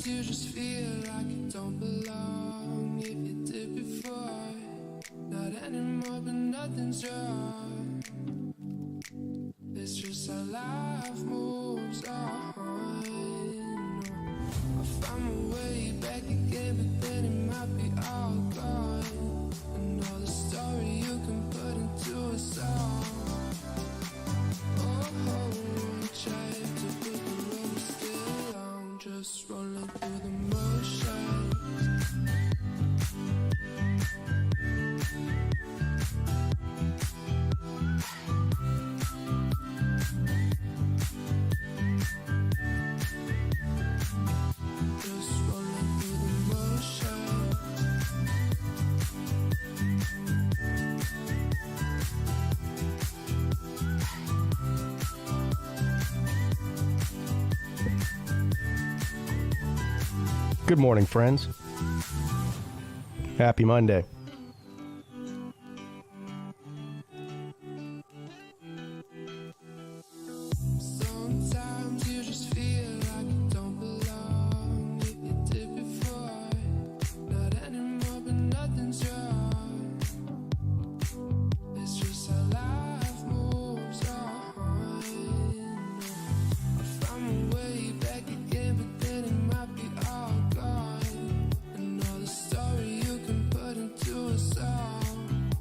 Sometimes you just feel like you don't belong. If you did before, not anymore, but nothing's wrong. It's just how life moves on. I found my way back again, but then it might be all gone. And all the story you can put into a song. Oh, try to put the road still on, just rolling through the motion. Good morning, friends. Happy Monday. Sometimes you just feel like you don't belong. If you did before, not anymore, but nothing's wrong. It's just how life moves on. I found my way back again, but then it might be all gone. And all the story you can put into a song.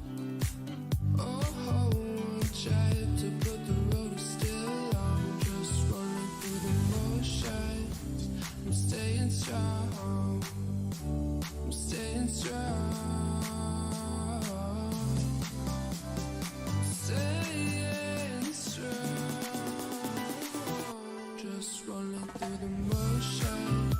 Oh, try to put the road still on, just rolling through the motions. I'm staying strong. I'm staying strong. Staying strong. Just rolling through the motions.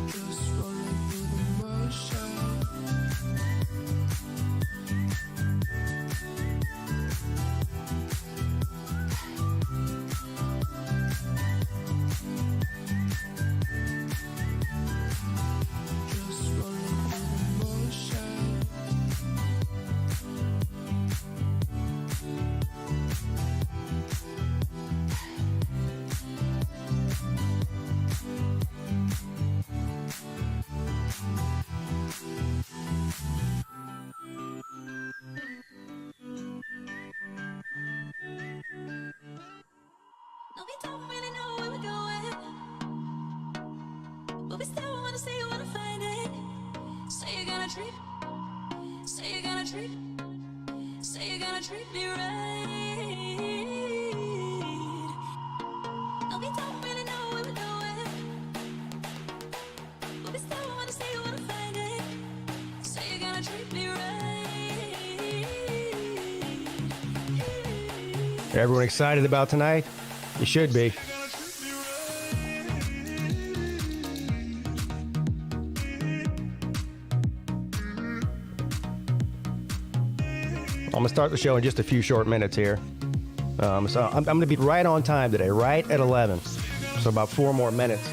Just rolling through the motions. Just rolling through the motions. No, we don't really know where we're going, but we still wanna see you wanna find it. Say you're gonna treat, say you're gonna treat, say you're gonna treat me right. No, we don't really know where we're going, but we still wanna see you wanna find it. Say you're gonna treat me right. Everyone excited about tonight? You should be. I'm going to start the show in just a few short minutes here. So I'm going to be right on time today, right at 11. So about 4 more minutes.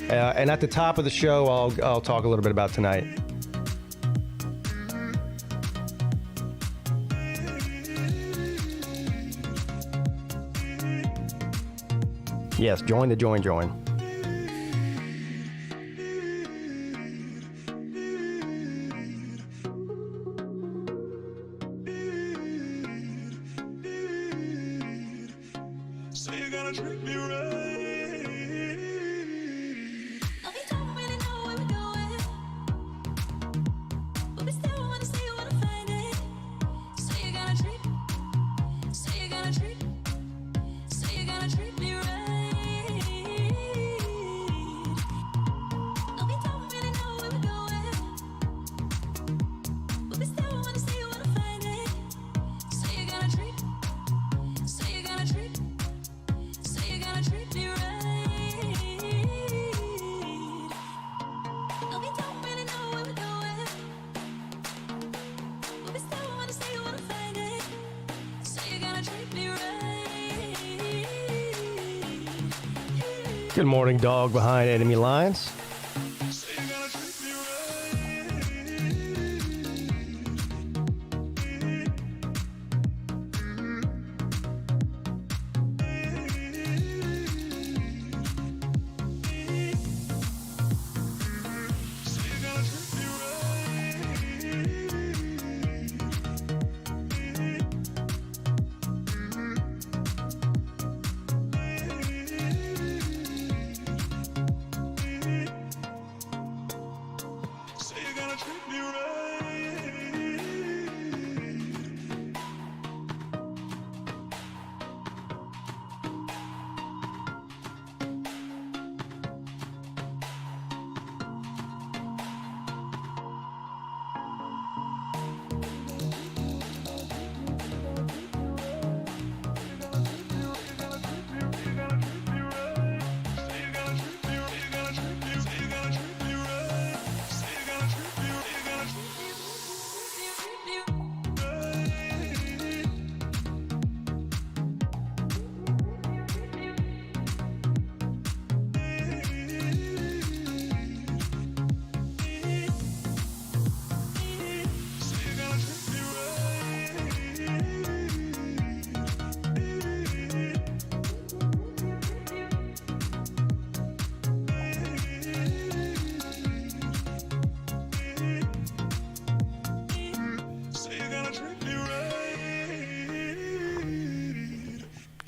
And at the top of the show, I'll talk a little bit about tonight. Yes, join the join. Say you're gonna treat me right. No, we don't really know where we're going, but we still wanna see you wanna find it. Say you're gonna treat, say you're gonna treat, say you're gonna treat me right. No, we don't really know where we're going, but we still wanna see you wanna find it. Say you're gonna treat, say you're gonna treat, say you're gonna treat me right. No, we don't really know where we're going, but we still wanna see you wanna find it. Say you're gonna treat me right. Good morning, dog behind enemy lines. Say you're gonna treat me right.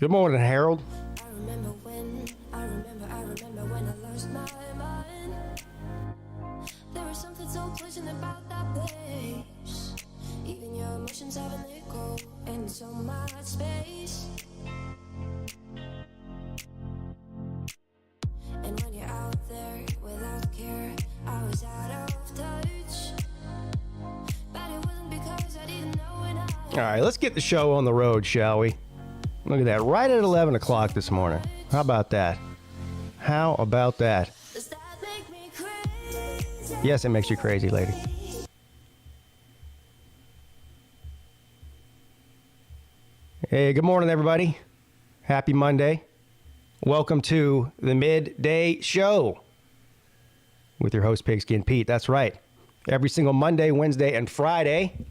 Good morning, Harold. I remember when I lost my mind. There was something so pleasant about that place. Even your emotions have an echo in so much space. And when you're out there without care, I was out of touch. But it wasn't because I didn't know when I... All right, let's get the show on the road, shall we? Look at that, right at 11 o'clock this morning. How about that? How about that? Does that make me crazy? Yes, it makes you crazy, lady. Hey, good morning, everybody. Happy Monday. Welcome to the Midday Show with your host, PigskinPeete. That's right. Every single Monday, Wednesday, and Friday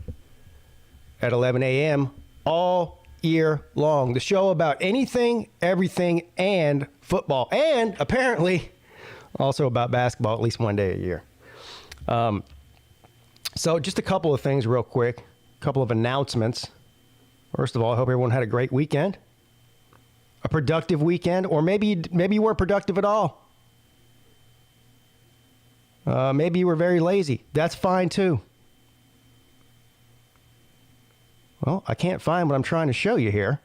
at 11 a.m. all year long. The show about anything, everything, and football. And apparently also about basketball at least one day a year. So just a couple of things real quick. A couple of announcements. First of all, I hope everyone had a great weekend. A productive weekend. Or maybe you weren't productive at all. Maybe you were very lazy. That's fine too. Well, I can't find what I'm trying to show you here.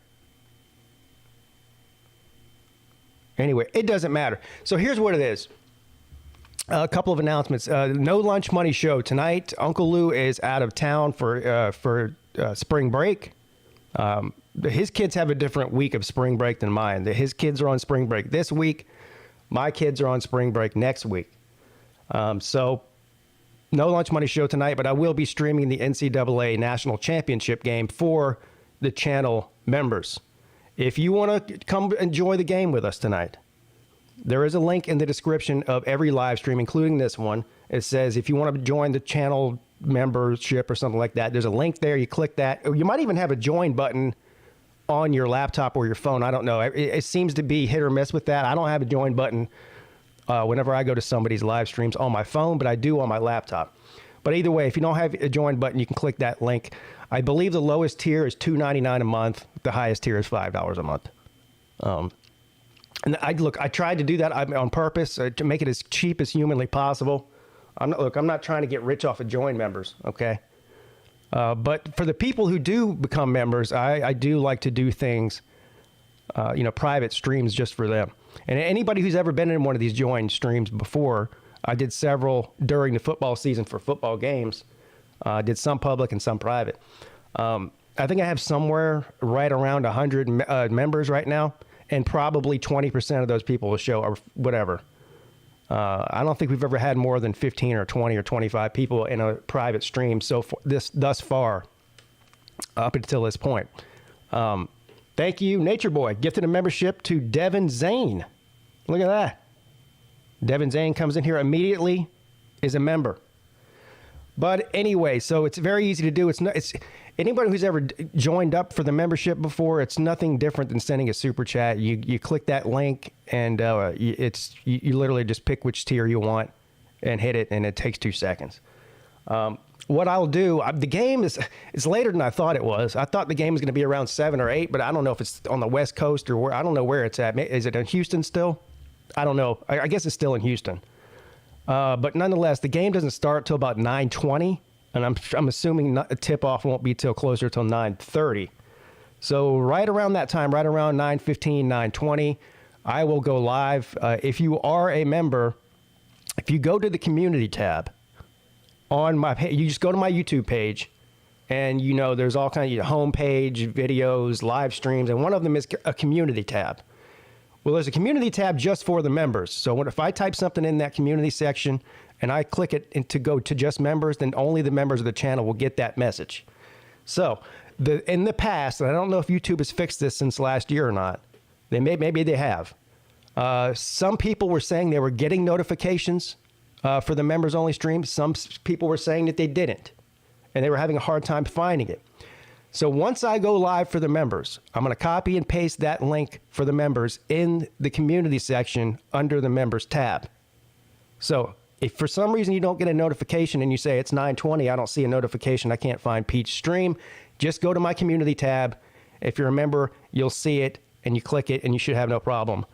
Anyway, it doesn't matter. So here's what it is. A couple of announcements. No lunch money show tonight. Uncle Lou is out of town for spring break. His kids have a different week of spring break than mine. His kids are on spring break this week. My kids are on spring break next week. So no lunch money show tonight, but I will be streaming the NCAA National Championship game for the channel members. If you want to come enjoy the game with us tonight, there is a link in the description of every live stream, including this one. It says if you want to join the channel membership or something like that, there's a link there. You click that. You might even have a join button on your laptop or your phone. I don't know. It seems to be hit or miss with that. I don't have a join button whenever I go to somebody's live streams on my phone, but I do on my laptop. But either way, if you don't have a join button, you can click that link. I believe the lowest tier is $2.99 a month. The highest tier is $5 a month. And I tried to do that on purpose to make it as cheap as humanly possible. I'm not trying to get rich off of join members, okay? But for the people who do become members, I do like to do things, private streams just for them. And anybody who's ever been in one of these join streams before, I did several during the football season for football games. I did some public and some private. I think I have somewhere right around 100 members right now, and probably 20% of those people will show or whatever. I don't think we've ever had more than 15 or 20 or 25 people in a private stream thus far up until this point. Thank you, Nature Boy. Gifted a membership to Devin Zane. Look at that. Devin Zane comes in here immediately, is a member. But anyway, so it's very easy to do. It's anybody who's ever joined up for the membership before, it's nothing different than sending a super chat. You click that link, and you literally just pick which tier you want and hit it, and it takes 2 seconds. What I'll do, the game is later than I thought it was. I thought the game was going to be around 7 or 8, but I don't know if it's on the West Coast or where. I don't know where it's at. Is it in Houston still? I don't know. I guess it's still in Houston. But nonetheless, the game doesn't start till about 9:20, and I'm assuming a tip-off won't be till closer till 9:30. So right around that time, right around 9:15, 9:20, I will go live. If you are a member, if you go to the community tab on my page, you just go to my YouTube page, and there's all kinds of home page, videos, live streams, and one of them is a community tab. Well, there's a community tab just for the members. So if I type something in that community section and I click it to go to just members, then only the members of the channel will get that message. So in the past, and I don't know if YouTube has fixed this since last year or not. Maybe they have. Some people were saying they were getting notifications for the members only stream. Some people were saying that they didn't, and they were having a hard time finding it. So once I go live for the members, I'm going to copy and paste that link for the members in the community section under the members tab. So if for some reason you don't get a notification and you say it's 9:20, I don't see a notification, I can't find Pete's stream, just go to my community tab. If you're a member, you'll see it and you click it, and you should have no problem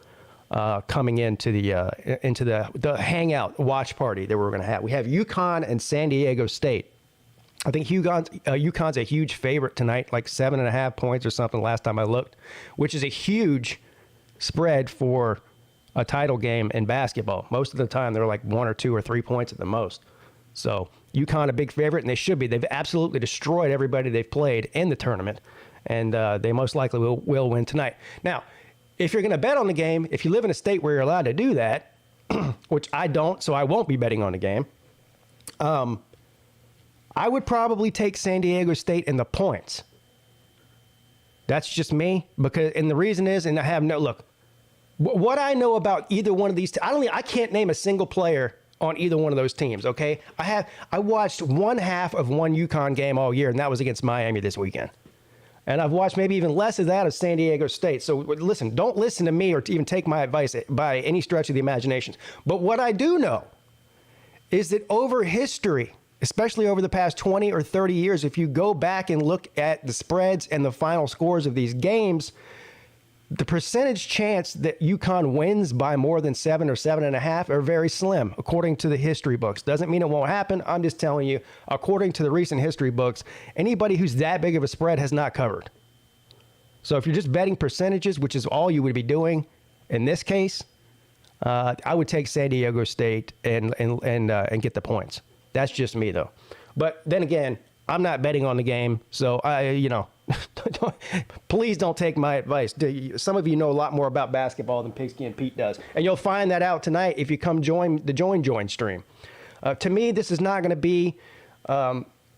coming into the hangout watch party that we're going to have. We have UConn and San Diego State. I think UConn's a huge favorite tonight, like 7.5 points or something last time I looked, which is a huge spread for a title game in basketball. Most of the time, they're like 1 or 2 or 3 points at the most. So UConn a big favorite, and they should be. They've absolutely destroyed everybody they've played in the tournament, and they most likely will win tonight. Now, if you're going to bet on the game, if you live in a state where you're allowed to do that, which I don't, so I won't be betting on the game, I would probably take San Diego State in the points. That's just me, and the reason is, and I have no look. What I know about either one of these, I can't name a single player on either one of those teams. Okay, I watched one half of one UConn game all year, and that was against Miami this weekend. And I've watched maybe even less of that of San Diego State. So listen, don't listen to me or to even take my advice by any stretch of the imagination. But what I do know is that over history, especially over the past 20 or 30 years, if you go back and look at the spreads and the final scores of these games, the percentage chance that UConn wins by more than 7 or 7.5 are very slim, according to the history books. Doesn't mean it won't happen. I'm just telling you, according to the recent history books, anybody who's that big of a spread has not covered. So if you're just betting percentages, which is all you would be doing in this case, I would take San Diego State and get the points. That's just me, though. But then again, I'm not betting on the game, so please don't take my advice. Some of you know a lot more about basketball than Pigskin Pete does, and you'll find that out tonight if you come join the join stream. To me, this is not going to be.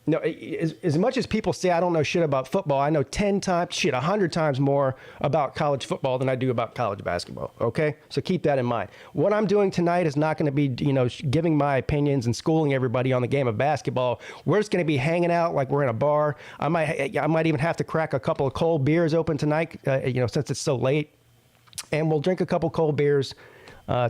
As much as people say I don't know shit about football, I know 100 times more about college football than I do about college basketball. Okay, so keep that in mind. What I'm doing tonight is not going to be, giving my opinions and schooling everybody on the game of basketball. We're just going to be hanging out like we're in a bar. I might even have to crack a couple of cold beers open tonight, since it's so late, and we'll drink a couple cold beers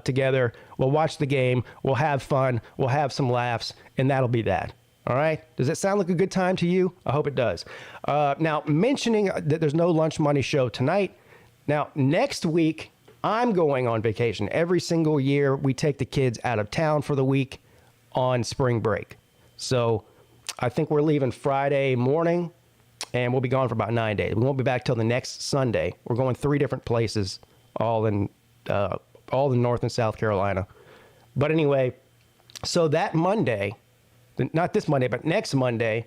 together. We'll watch the game. We'll have fun. We'll have some laughs, and that'll be that. All right. Does it sound like a good time to you? I hope it does. Now, mentioning that there's no lunch money show tonight. Now, next week, I'm going on vacation. Every single year, we take the kids out of town for the week on spring break. So I think we're leaving Friday morning, and we'll be gone for about 9 days. We won't be back till the next Sunday. We're going 3 different places, all in North and South Carolina. But anyway, so that Monday, not this Monday, but next Monday,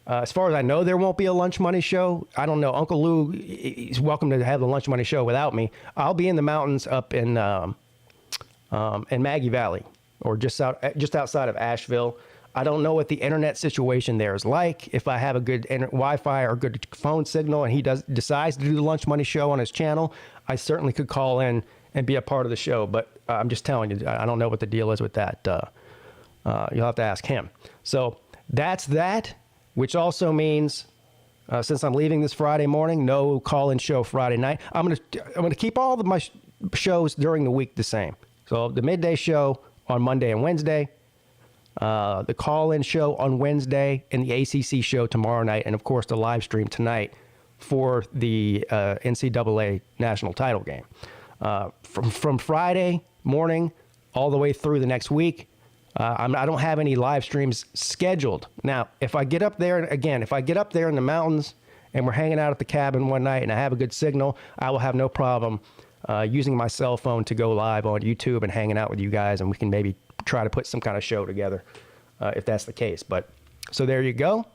as far as I know, there won't be a lunch money show. I don't know. Uncle Lou is welcome to have the lunch money show without me. I'll be in the mountains up in Maggie Valley, or just outside of Asheville. I don't know what the internet situation there is like. If I have a good Wi-Fi or good phone signal, and he decides to do the lunch money show on his channel, I certainly could call in and be a part of the show. But I'm just telling you, I don't know what the deal is with that. You'll have to ask him. So that's that, which also means since I'm leaving this Friday morning, no call-in show Friday night. I'm gonna keep all of my shows during the week the same. So the midday show on Monday and Wednesday, the call-in show on Wednesday, and the ACC show tomorrow night, and of course the live stream tonight for the NCAA national title game. From Friday morning all the way through the next week. I don't have any live streams scheduled. Now, if I get up there in the mountains and we're hanging out at the cabin one night and I have a good signal, I will have no problem using my cell phone to go live on YouTube and hanging out with you guys, and we can maybe try to put some kind of show together if that's the case. But so there you go.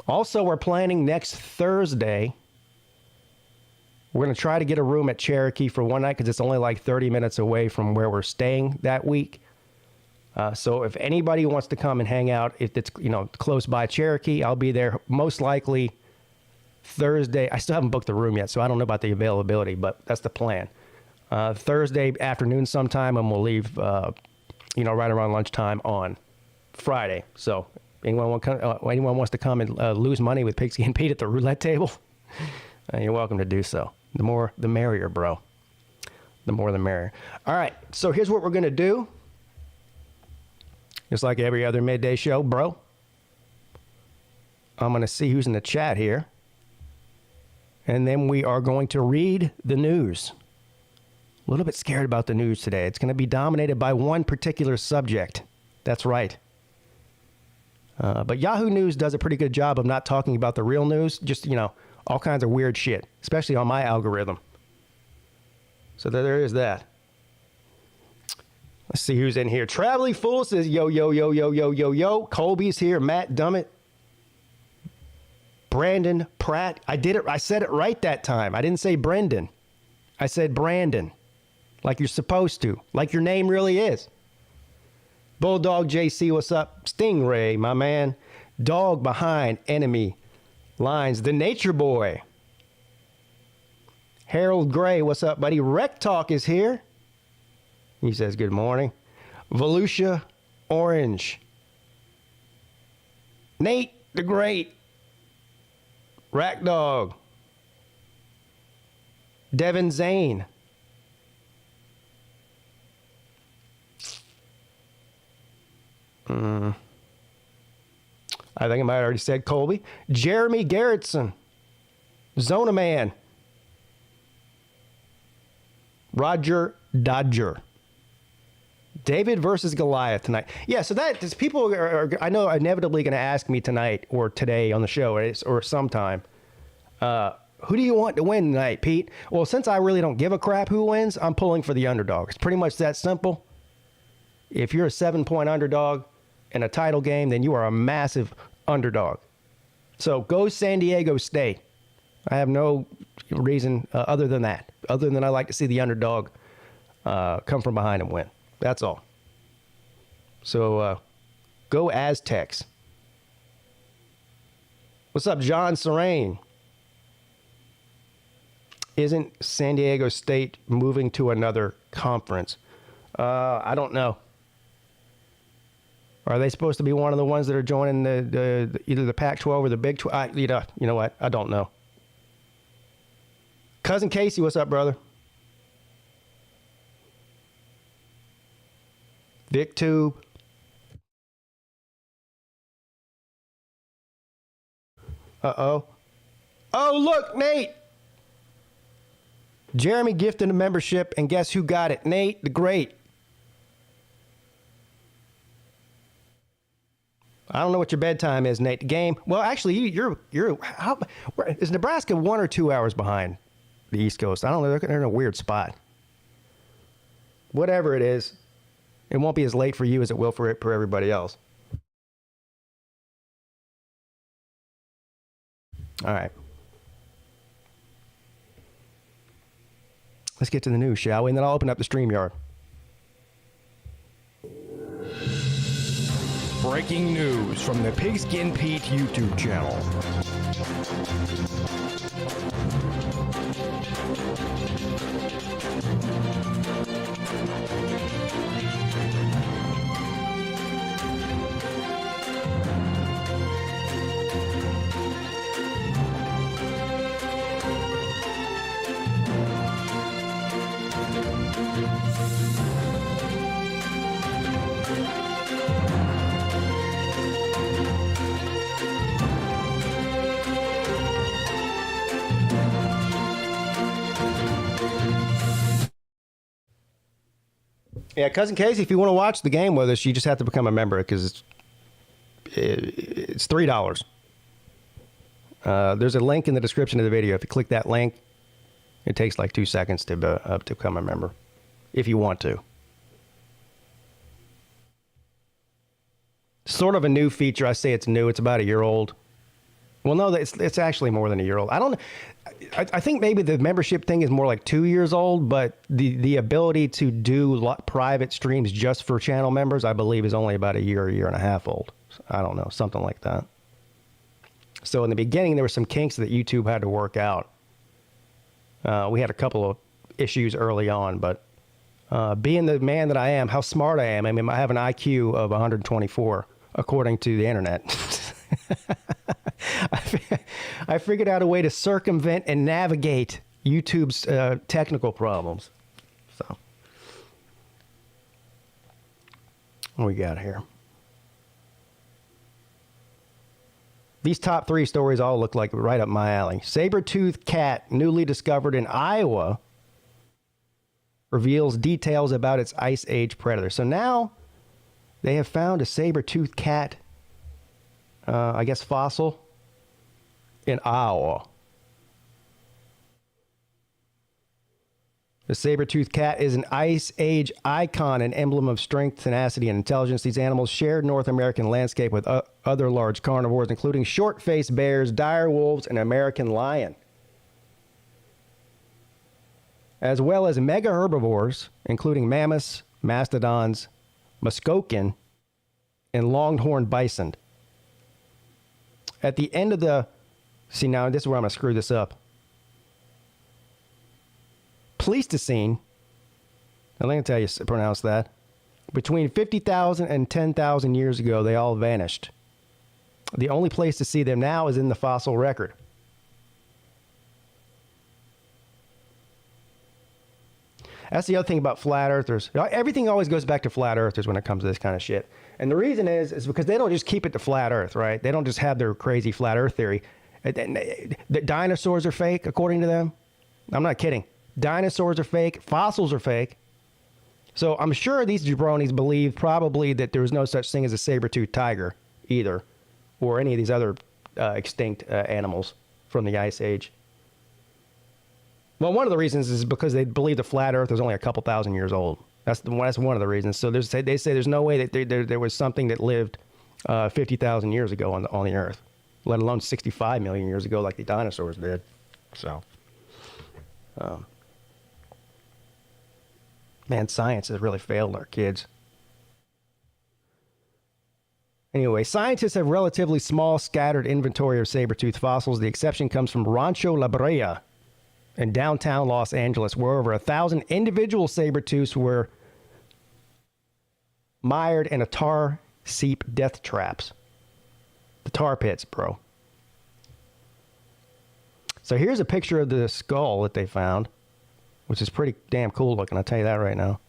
Also, we're planning next Thursday. We're going to try to get a room at Cherokee for one night because it's only like 30 minutes away from where we're staying that week. So if anybody wants to come and hang out, if it's close by Cherokee, I'll be there most likely Thursday. I still haven't booked the room yet, so I don't know about the availability, but that's the plan. Thursday afternoon sometime, and we'll leave, right around lunchtime on Friday. So anyone wants to come and lose money with Pigskin Pete at the roulette table, you're welcome to do so. The more, the merrier, bro. The more, the merrier. All right, so here's what we're going to do. Just like every other midday show, bro. I'm going to see who's in the chat here. And then we are going to read the news. A little bit scared about the news today. It's going to be dominated by one particular subject. That's right. But Yahoo News does a pretty good job of not talking about the real news. Just, all kinds of weird shit, especially on my algorithm. So there is that. Let's see who's in here. Traveling Fool says, yo, yo, yo, yo, yo, yo, yo. Colby's here. Matt Dummett. Brandon Pratt. I did it. I said it right that time. I didn't say Brendan. I said Brandon. Like you're supposed to. Like your name really is. Bulldog JC, what's up? Stingray, my man. Dog behind enemy lines. The Nature Boy. Harold Gray, what's up, buddy? Rec Talk is here. He says good morning. Volusia Orange. Nate the Great. Rack Dog. Devin Zane. I think I might have already said Colby. Jeremy Garrettson. Zona Man. Roger Dodger. David versus Goliath tonight. Yeah, so that people are I know, inevitably going to ask me tonight or today on the show or sometime. Who do you want to win tonight, Pete? Well, since I really don't give a crap who wins, I'm pulling for the underdog. It's pretty much that simple. If you're a 7-point underdog in a title game, then you are a massive underdog. So go San Diego State. I have no reason other than that. Other than I like to see the underdog come from behind and win. That's all. So go Aztecs. What's up, John Serene? Isn't San Diego State moving to another conference? I don't know. Are they supposed to be one of the ones that are joining the either the Pac-12 or the Big 12? You know what? I don't know. Cousin Casey, what's up, brother? VicTube. Uh-oh. Oh, look, Nate. Jeremy gifted a membership, and guess who got it? Nate the Great. I don't know what your bedtime is, Nate. The game. Well, actually, you're how is Nebraska 1 or 2 hours behind the East Coast? I don't know. They're in a weird spot. Whatever it is, it won't be as late for you as it will for everybody else. All right. Let's get to the news, shall we? And then I'll open up the StreamYard. Breaking news from the PigskinPeete YouTube channel. Yeah, Cousin Casey, if you want to watch the game with us, you just have to become a member because it's $3. There's a link in the description of the video. If you click that link, it takes like 2 seconds to become a member, if you want to. Sort of a new feature. I say it's new. It's about a year old. Well, no, it's actually more than a year old. I don't know. I think maybe the membership thing is more like 2 years old, but the ability to do private streams just for channel members, I believe, is only about a year and a half old. I don't know, something like that. So in the beginning, there were some kinks that YouTube had to work out. We had a couple of issues early on, but being the man that I am, how smart I am, I mean, I have an IQ of 124, according to the internet. I figured out a way to circumvent and navigate YouTube's technical problems. So, what we got here? These top 3 stories all look like right up my alley. Saber-toothed cat newly discovered in Iowa reveals details about its Ice Age predator. So now they have found a saber-toothed cat, I guess fossil, in Iowa. The saber-toothed cat is an Ice Age icon, an emblem of strength, tenacity, and intelligence. These animals shared North American landscape with other large carnivores, including short-faced bears, dire wolves, and American lion, as well as mega herbivores, including mammoths, mastodons, muskoken, and longhorn bison. At the end of the... See, now this is where I'm going to screw this up. Pleistocene, I'm going to tell you to pronounce that. Between 50,000 and 10,000 years ago, they all vanished. The only place to see them now is in the fossil record. That's the other thing about flat earthers. Everything always goes back to flat earthers when it comes to this kind of shit. And the reason is because they don't just keep it to flat earth, right? They don't just have their crazy flat earth theory. The dinosaurs are fake, according to them. I'm not kidding. Dinosaurs are fake. Fossils are fake. So I'm sure these jabronis believe probably that there was no such thing as a saber-toothed tiger either, or any of these other extinct animals from the Ice Age. Well, one of the reasons is because they believe the flat Earth was only a couple thousand years old. That's one of the reasons. So they say there's no way that there was something that lived 50,000 years ago on the Earth, let alone 65 million years ago like the dinosaurs did. So, man, science has really failed our kids. Anyway, scientists have relatively small, scattered inventory of saber-toothed fossils. The exception comes from Rancho La Brea in downtown Los Angeles, where over 1,000 individual saber-tooths were mired in a tar seep death traps. The tar pits, bro. So here's a picture of the skull that they found, which is pretty damn cool looking, I'll tell you that right now.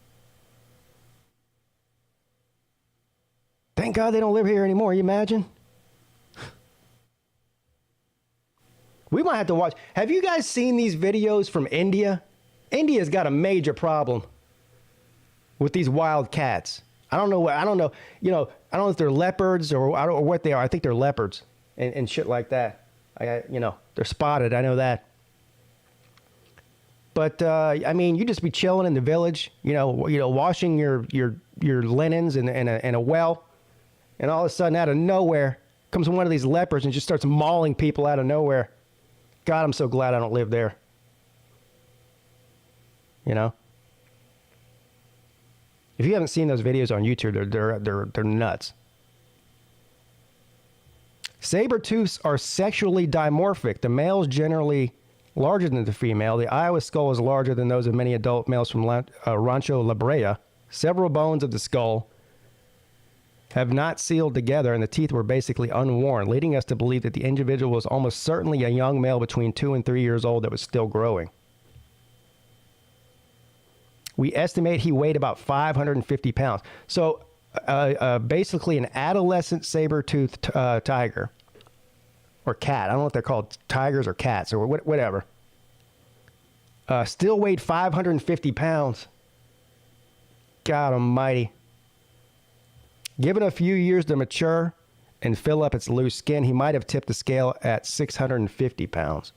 Thank God they don't live here anymore, you imagine? We might have to watch. Have you guys seen these videos from India? India's got a major problem with these wildcats. I don't know. I don't know if they're leopards or what they are. I think they're leopards and shit like that. They're spotted. I know that. But I mean, you just be chilling in the village, washing your linens in a well, and all of a sudden, out of nowhere, comes one of these leopards and just starts mauling people out of nowhere. God, I'm so glad I don't live there. If you haven't seen those videos on YouTube, they're nuts. Saber-tooths are sexually dimorphic. The male is generally larger than the female. The Iowa skull is larger than those of many adult males from Rancho La Brea. Several bones of the skull have not sealed together, and the teeth were basically unworn, leading us to believe that the individual was almost certainly a young male between 2 and 3 years old that was still growing. We estimate he weighed about 550 pounds. So basically an adolescent saber-toothed tiger, or cat. I don't know if they're called tigers or cats or whatever. Still weighed 550 pounds. God almighty. Given a few years to mature and fill up its loose skin, he might have tipped the scale at 650 pounds.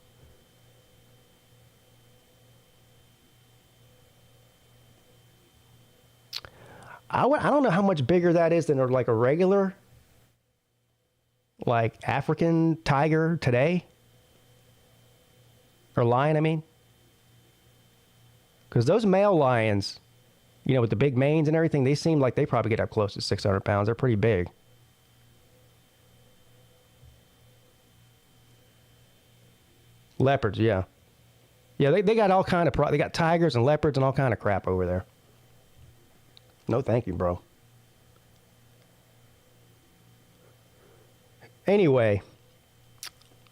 I don't know how much bigger that is than like a regular, like African tiger today. Or lion, I mean. Because those male lions, with the big manes and everything, they seem like they probably get up close to 600 pounds. They're pretty big. Leopards, yeah. Yeah, they got all kind of... they got tigers and leopards and all kind of crap over there. No thank you, bro. Anyway,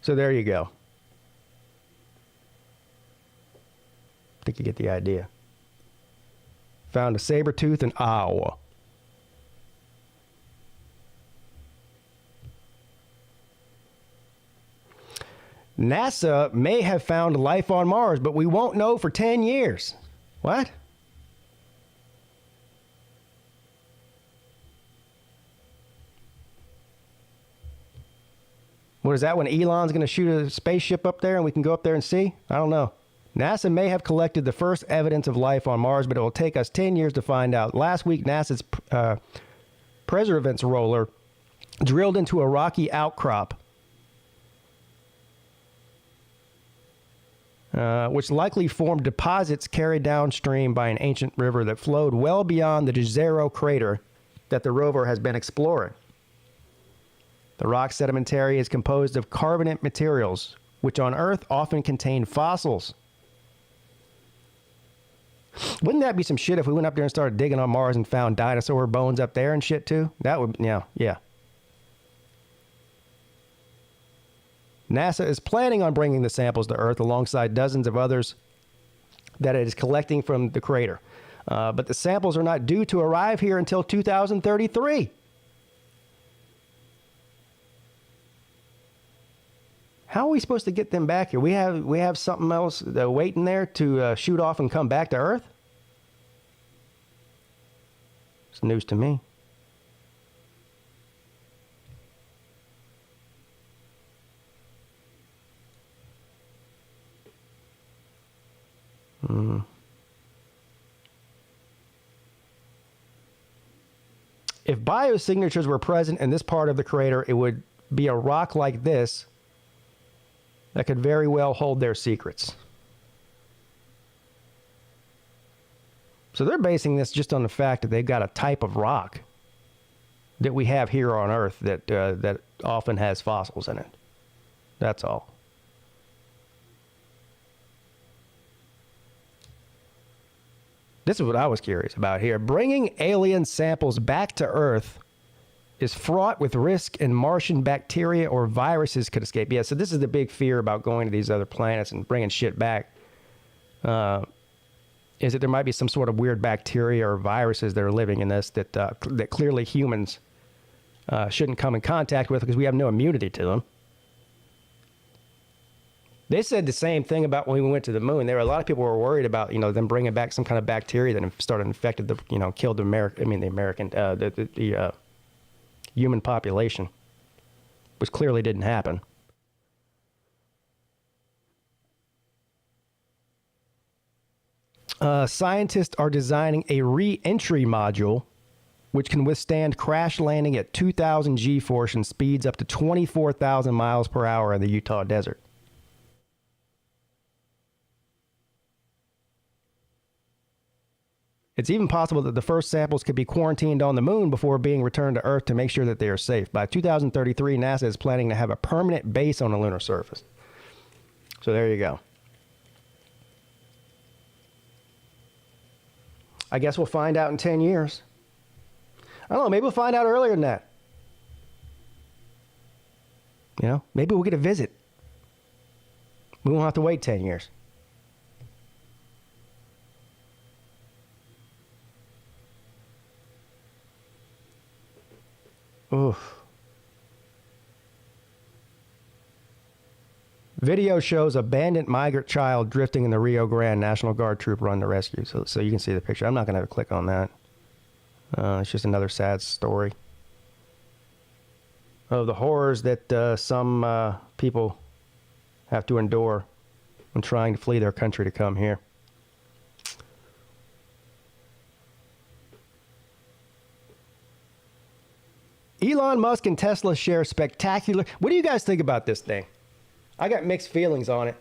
so there you go. I think you get the idea. Found a saber-tooth in Iowa. NASA may have found life on Mars, but we won't know for 10 years. What? What is that, when Elon's going to shoot a spaceship up there and we can go up there and see? I don't know. NASA may have collected the first evidence of life on Mars, but it will take us 10 years to find out. Last week, NASA's Perseverance roller drilled into a rocky outcrop, which likely formed deposits carried downstream by an ancient river that flowed well beyond the Jezero crater that the rover has been exploring. The rock sedimentary is composed of carbonate materials, which on Earth often contain fossils. Wouldn't that be some shit if we went up there and started digging on Mars and found dinosaur bones up there and shit too? That would, yeah. NASA is planning on bringing the samples to Earth alongside dozens of others that it is collecting from the crater. But the samples are not due to arrive here until 2033. How are we supposed to get them back here? We have something else waiting there to shoot off and come back to Earth? It's news to me. If biosignatures were present in this part of the crater, it would be a rock like this that could very well hold their secrets. So they're basing this just on the fact that they've got a type of rock that we have here on Earth that often has fossils in it. That's all. This is what I was curious about here. Bringing alien samples back to Earth is fraught with risk, and Martian bacteria or viruses could escape. Yeah, so this is the big fear about going to these other planets and bringing shit back. Is that there might be some sort of weird bacteria or viruses that are living in this that clearly humans shouldn't come in contact with because we have no immunity to them. They said the same thing about when we went to the moon. There were a lot of people who were worried about, them bringing back some kind of bacteria that started infected killed the human population, which clearly didn't happen. Scientists are designing a re-entry module which can withstand crash landing at 2,000 G-force and speeds up to 24,000 miles per hour in the Utah desert. It's even possible that the first samples could be quarantined on the moon before being returned to Earth to make sure that they are safe. By 2033, NASA is planning to have a permanent base on the lunar surface. So there you go. I guess we'll find out in 10 years. I don't know, maybe we'll find out earlier than that. Maybe we'll get a visit. We won't have to wait 10 years. Oof. Video shows abandoned migrant child drifting in the Rio Grande. National Guard troop run to rescue. So you can see the picture. I'm not going to click on that. It's just another sad story of the horrors that some people have to endure when trying to flee their country to come here. Elon Musk and Tesla share spectacular... What do you guys think about this thing? I got mixed feelings on it.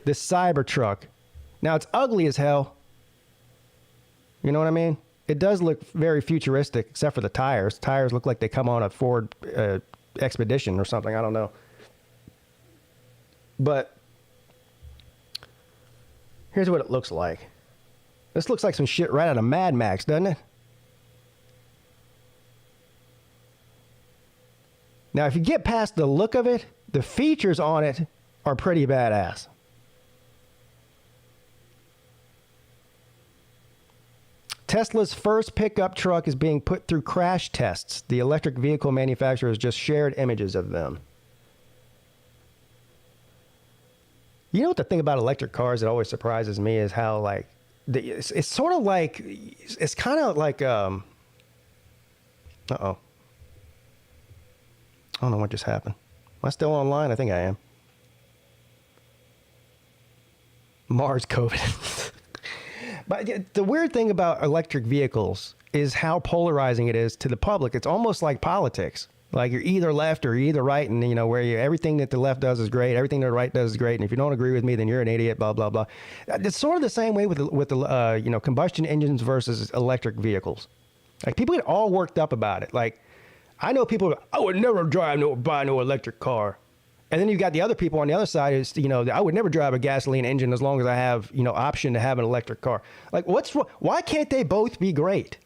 This Cybertruck. Now, it's ugly as hell. You know what I mean? It does look very futuristic, except for the tires. Tires look like they come on a Ford Expedition or something. I don't know. But here's what it looks like. This looks like some shit right out of Mad Max, doesn't it? Now, if you get past the look of it, the features on it are pretty badass. Tesla's first pickup truck is being put through crash tests. The electric vehicle manufacturer has just shared images of them. You know what the thing about electric cars that always surprises me is how like it's sort of like it's kind of like uh-oh. I don't know what just happened. Am I still online? I think I am. Mars COVID. But the weird thing about electric vehicles is how polarizing it is to the public. It's almost like politics. Like you're either left or you're either right, and everything that the left does is great, everything that the right does is great, and if you don't agree with me, then you're an idiot. Blah blah blah. It's sort of the same way with the combustion engines versus electric vehicles. Like people get all worked up about it. Like I know people, I would never buy no electric car, and then you got the other people on the other side is I would never drive a gasoline engine as long as I have option to have an electric car. Like what's wrong? Why can't they both be great?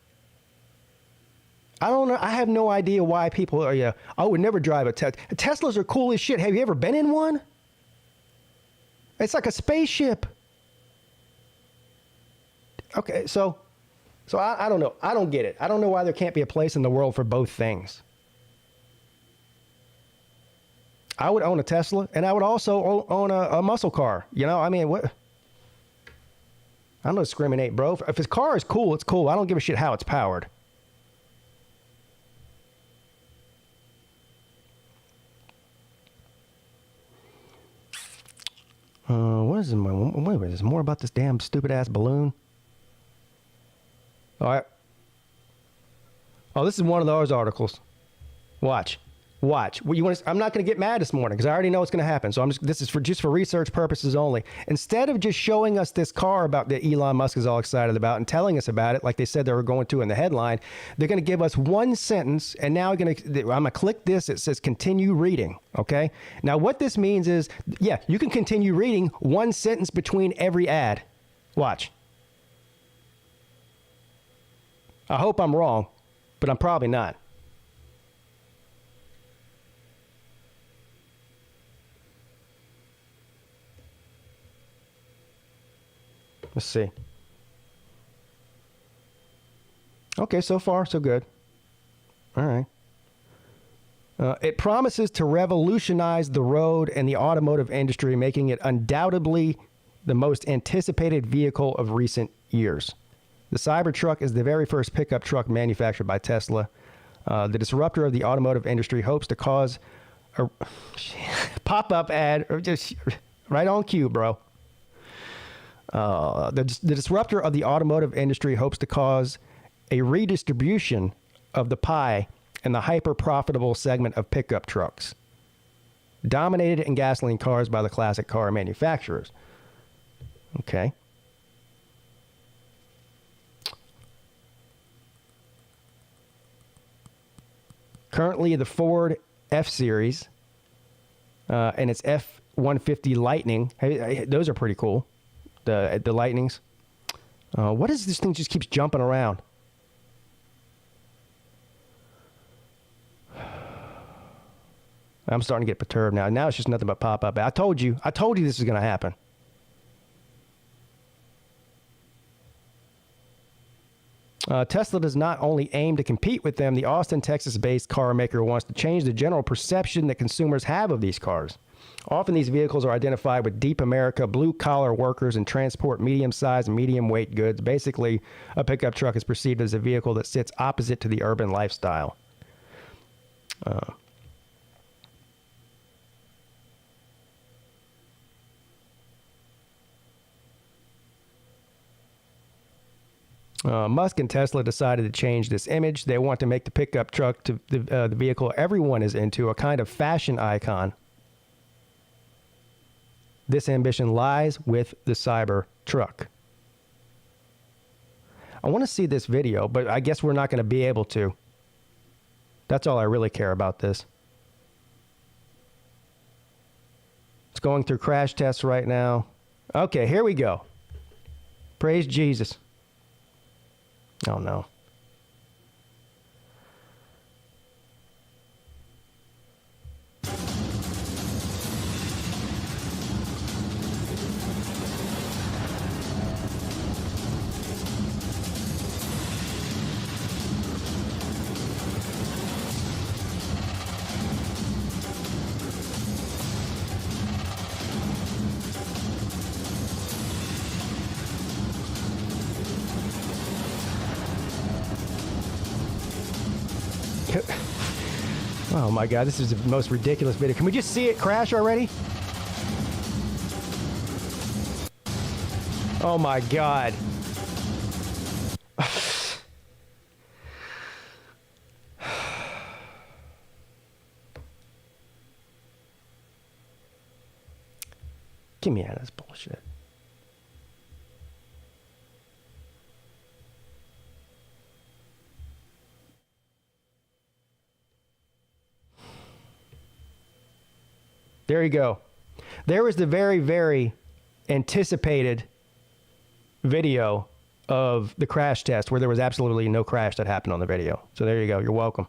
I don't know. I have no idea why people are, I would never drive a Tesla. Teslas are cool as shit. Have you ever been in one? It's like a spaceship. Okay, so I don't know. I don't get it. I don't know why there can't be a place in the world for both things. I would own a Tesla, and I would also own a muscle car. What? I don't discriminate, bro. If his car is cool, it's cool. I don't give a shit how it's powered. What is my? Wait, there's more about this damn stupid ass balloon. All right. Oh, this is one of those articles. Watch. I'm not going to get mad this morning because I already know what's going to happen. So this is just for research purposes only. Instead of just showing us this car about that Elon Musk is all excited about and telling us about it like they said they were going to in the headline, they're going to give us one sentence, and now I'm going to click this. It says continue reading. Okay. Now what this means is, yeah, you can continue reading one sentence between every ad. Watch. I hope I'm wrong, but I'm probably not. Let's see. Okay, so far, so good. All right. It promises to revolutionize the road and the automotive industry, making it undoubtedly the most anticipated vehicle of recent years. The Cybertruck is the very first pickup truck manufactured by Tesla. The disruptor of the automotive industry hopes to cause a pop-up ad, or just right on cue, bro. The disruptor of the automotive industry hopes to cause a redistribution of the pie in the hyper-profitable segment of pickup trucks, dominated in gasoline cars by the classic car manufacturers. Okay. Currently, the Ford F-Series and its F-150 Lightning, hey, those are pretty cool. The Lightnings. What is this thing just keeps jumping around? I'm starting to get perturbed now. Now it's just nothing but pop-up. I told you this is going to happen. Tesla does not only aim to compete with them, the Austin, Texas-based car maker wants to change the general perception that consumers have of these cars. Often these vehicles are identified with deep America, blue-collar workers, and transport medium-sized and medium-weight goods. Basically, a pickup truck is perceived as a vehicle that sits opposite to the urban lifestyle. Musk and Tesla decided to change this image. They want to make the pickup truck to the vehicle everyone is into, a kind of fashion icon. This ambition lies with the Cybertruck. I want to see this video, but I guess we're not going to be able to. That's all I really care about this. It's going through crash tests right now. Okay, here we go. Praise Jesus. Oh, no. Oh my God, this is the most ridiculous video. Can we just see it crash already? Oh my God. Get me out of this bullshit. There you go. There was the very, very anticipated video of the crash test where there was absolutely no crash that happened on the video. So there you go. You're welcome.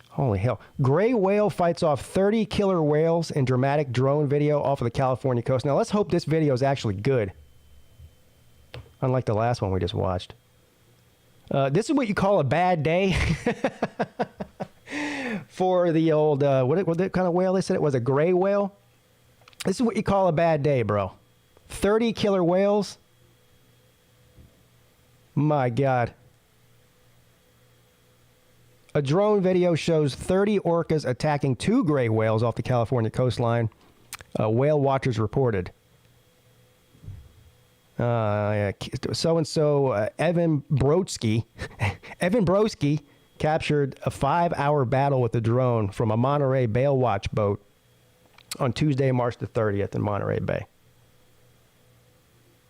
Holy hell. Gray whale fights off 30 killer whales in dramatic drone video off of the California coast. Now, let's hope this video is actually good. Unlike the last one we just watched. This is what you call a bad day. For the old, what kind of whale they said it was? A gray whale? This is what you call a bad day, bro. 30 killer whales? My God. A drone video shows 30 orcas attacking 2 gray whales off the California coastline. Whale watchers reported. So-and-so Evan Brodsky captured a 5-hour battle with a drone from a Monterey Bay watch boat on Tuesday, March the 30th in Monterey Bay.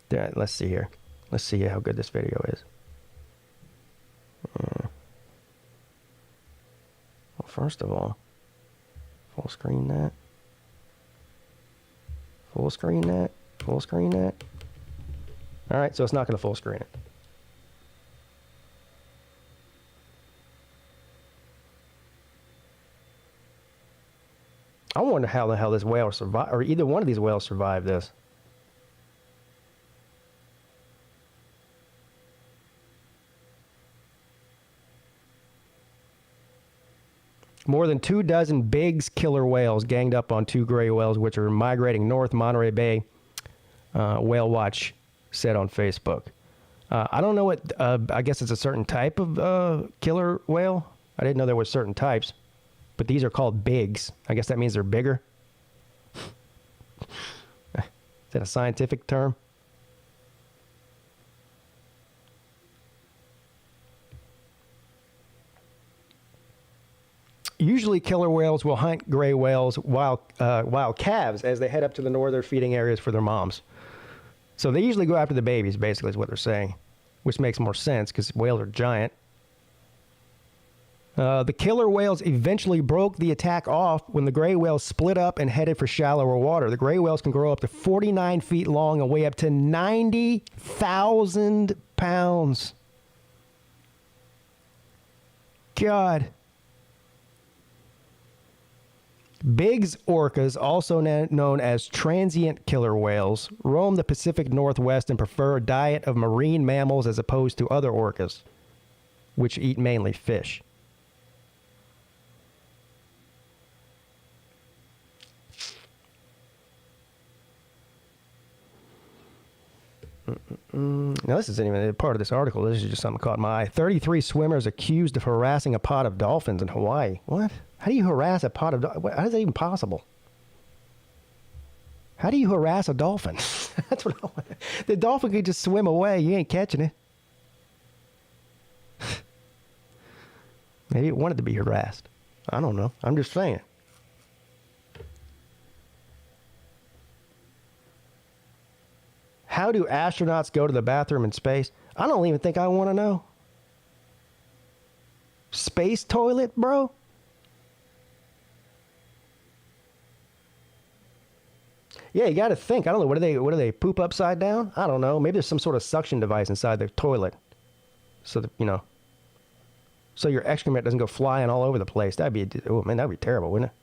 Yeah, let's see here. Let's see how good this video is. Well, first of all, full screen that. Full screen that. Full screen that. All right, so it's not going to full screen it. I wonder how the hell this whale survived, or either one of these whales survived this. More than 24 Biggs killer whales ganged up on 2 gray whales, which are migrating north. Monterey Bay Whale Watch said on Facebook. I don't know what, I guess it's a certain type of killer whale. I didn't know there were certain types, but these are called Biggs. I guess that means they're bigger. Is that a scientific term? Usually killer whales will hunt gray whales while calves as they head up to the northern feeding areas for their moms. So they usually go after the babies, basically, is what they're saying, which makes more sense because whales are giant. The killer whales eventually broke the attack off when the gray whales split up and headed for shallower water. The gray whales can grow up to 49 feet long and weigh up to 90,000 pounds. God. Biggs orcas, also known as transient killer whales, roam the Pacific Northwest and prefer a diet of marine mammals as opposed to other orcas, which eat mainly fish. Now, this isn't even a part of this article. This is just something that caught my eye. 33 swimmers accused of harassing a pod of dolphins in Hawaii. What? How do you harass a pod of dolphins? How is that even possible? How do you harass a dolphin? That's what I want. The dolphin could just swim away. You ain't catching it. Maybe it wanted to be harassed. I don't know. I'm just saying. How do astronauts go to the bathroom in space? I don't even think I want to know. Space toilet, bro? Yeah, you got to think. I don't know. What do they poop upside down? I don't know. Maybe there's some sort of suction device inside the toilet. So that, so your excrement doesn't go flying all over the place. That'd be terrible, wouldn't it?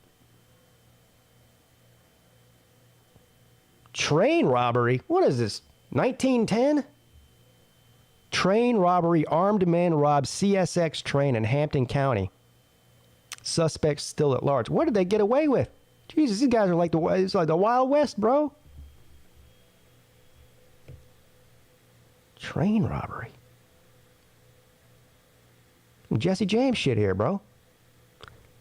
Train robbery? What is this? 1910? Train robbery. Armed men robbed CSX train in Hampton County. Suspects still at large. What did they get away with? Jesus, these guys are like the Wild West, bro. Train robbery. Jesse James shit here, bro.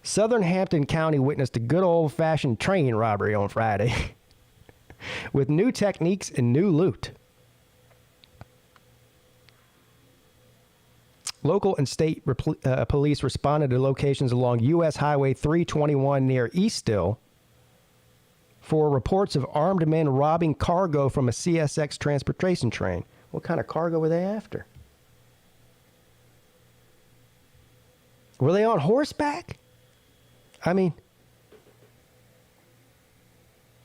Southern Hampton County witnessed a good old-fashioned train robbery on Friday with new techniques and new loot. Local and state police responded to locations along U.S. Highway 321 near Easthill for reports of armed men robbing cargo from a CSX transportation train. What kind of cargo were they after? Were they on horseback? I mean,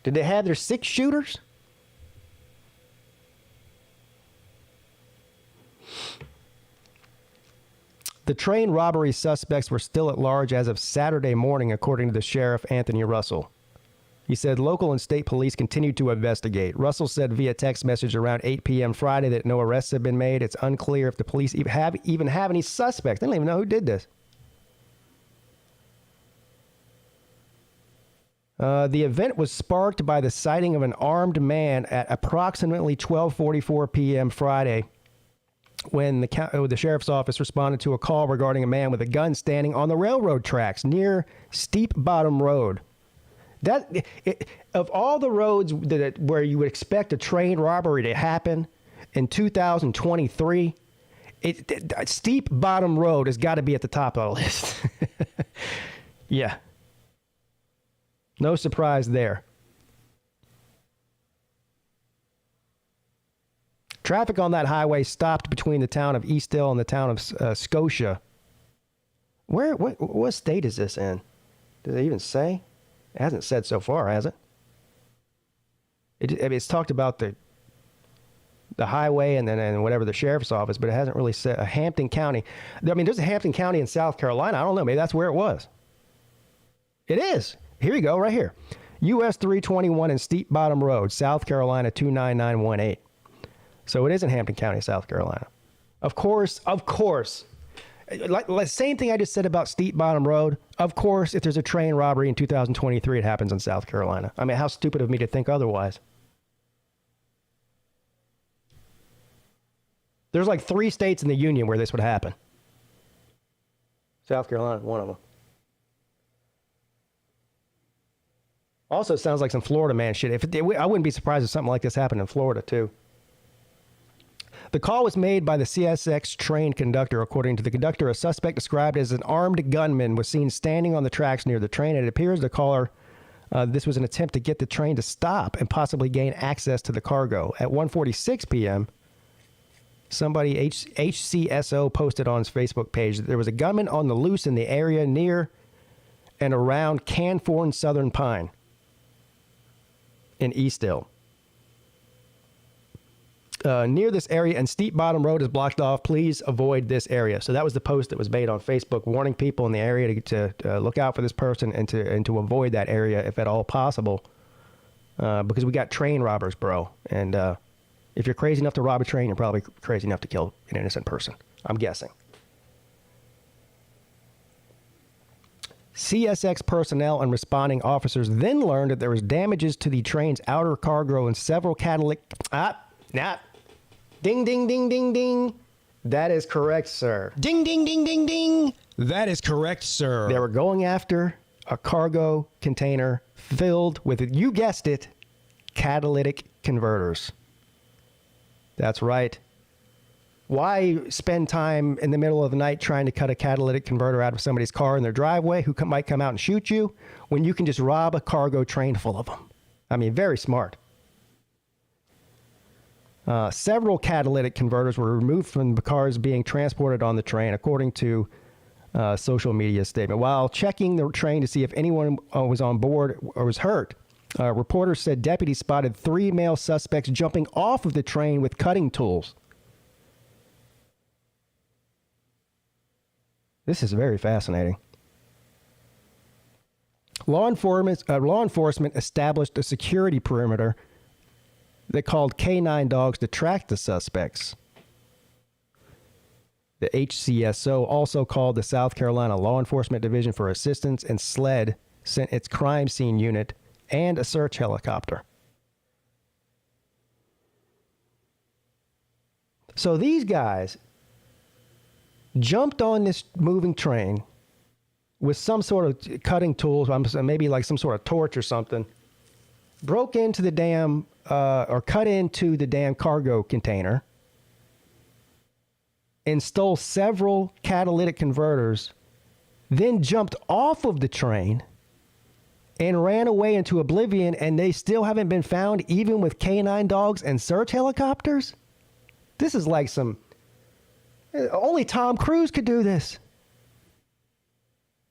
did they have their 6-shooters? The train robbery suspects were still at large as of Saturday morning, according to the sheriff, Anthony Russell. He said local and state police continued to investigate. Russell said via text message around 8 p.m. Friday that no arrests have been made. It's unclear if the police even have any suspects. They don't even know who did this. The event was sparked by the sighting of an armed man at approximately 12:44 p.m. Friday when the sheriff's office responded to a call regarding a man with a gun standing on the railroad tracks near Steep Bottom Road. Of all the roads where you would expect a train robbery to happen in 2023, Steep Bottom Road has got to be at the top of the list. Yeah. No surprise there. Traffic on that highway stopped between the town of Easthill and the town of Scotia. What state is this in? Did they even say? It hasn't said so far, has it? It's talked about the highway and whatever the sheriff's office, but it hasn't really said Hampton County. I mean, there's a Hampton County in South Carolina. I don't know. Maybe that's where it was. It is. Here you go, right here. US 321 and Steep Bottom Road, South Carolina 29918. So it is in Hampton County, South Carolina. Of course. Like same thing I just said about Steep Bottom Road. Of course, if there's a train robbery in 2023, it happens in South Carolina. I mean, how stupid of me to think otherwise. There's like 3 states in the union where this would happen. South Carolina, one of them. Also sounds like some Florida man shit. I wouldn't be surprised if something like this happened in Florida, too. The call was made by the CSX train conductor. According to the conductor, a suspect described as an armed gunman was seen standing on the tracks near the train. It appears the caller, this was an attempt to get the train to stop and possibly gain access to the cargo. At 1:46 p.m., somebody, HCSO, posted on his Facebook page that there was a gunman on the loose in the area near and around Canforn Southern Pine in Easthill. Near this area and Steep Bottom Road is blocked off. Please avoid this area. So that was the post that was made on Facebook warning people in the area to look out for this person and to avoid that area if at all possible. Because we got train robbers, bro. And if you're crazy enough to rob a train, you're probably crazy enough to kill an innocent person. I'm guessing. CSX personnel and responding officers then learned that there was damages to the train's outer cargo and several catalytic... Ding, ding, ding, ding, ding. That is correct, sir. Ding, ding, ding, ding, ding. That is correct, sir. They were going after a cargo container filled with, you guessed it, catalytic converters. That's right. Why spend time in the middle of the night trying to cut a catalytic converter out of somebody's car in their driveway who might come out and shoot you when you can just rob a cargo train full of them? I mean, very smart. Several catalytic converters were removed from the cars being transported on the train, according to a social media statement. While checking the train to see if anyone was on board or was hurt, reporters said deputies spotted 3 male suspects jumping off of the train with cutting tools. This is very fascinating. Law enforcement established a security perimeter that called K-9 dogs to track the suspects. The HCSO also called the South Carolina Law Enforcement Division for assistance, and SLED sent its crime scene unit and a search helicopter. So these guys jumped on this moving train with some sort of cutting tools, maybe like some sort of torch or something, broke into the damn, or cut into the damn cargo container, and stole several catalytic converters, then jumped off of the train and ran away into oblivion, and they still haven't been found, even with K9 dogs and search helicopters? This is like some... Only Tom Cruise could do this.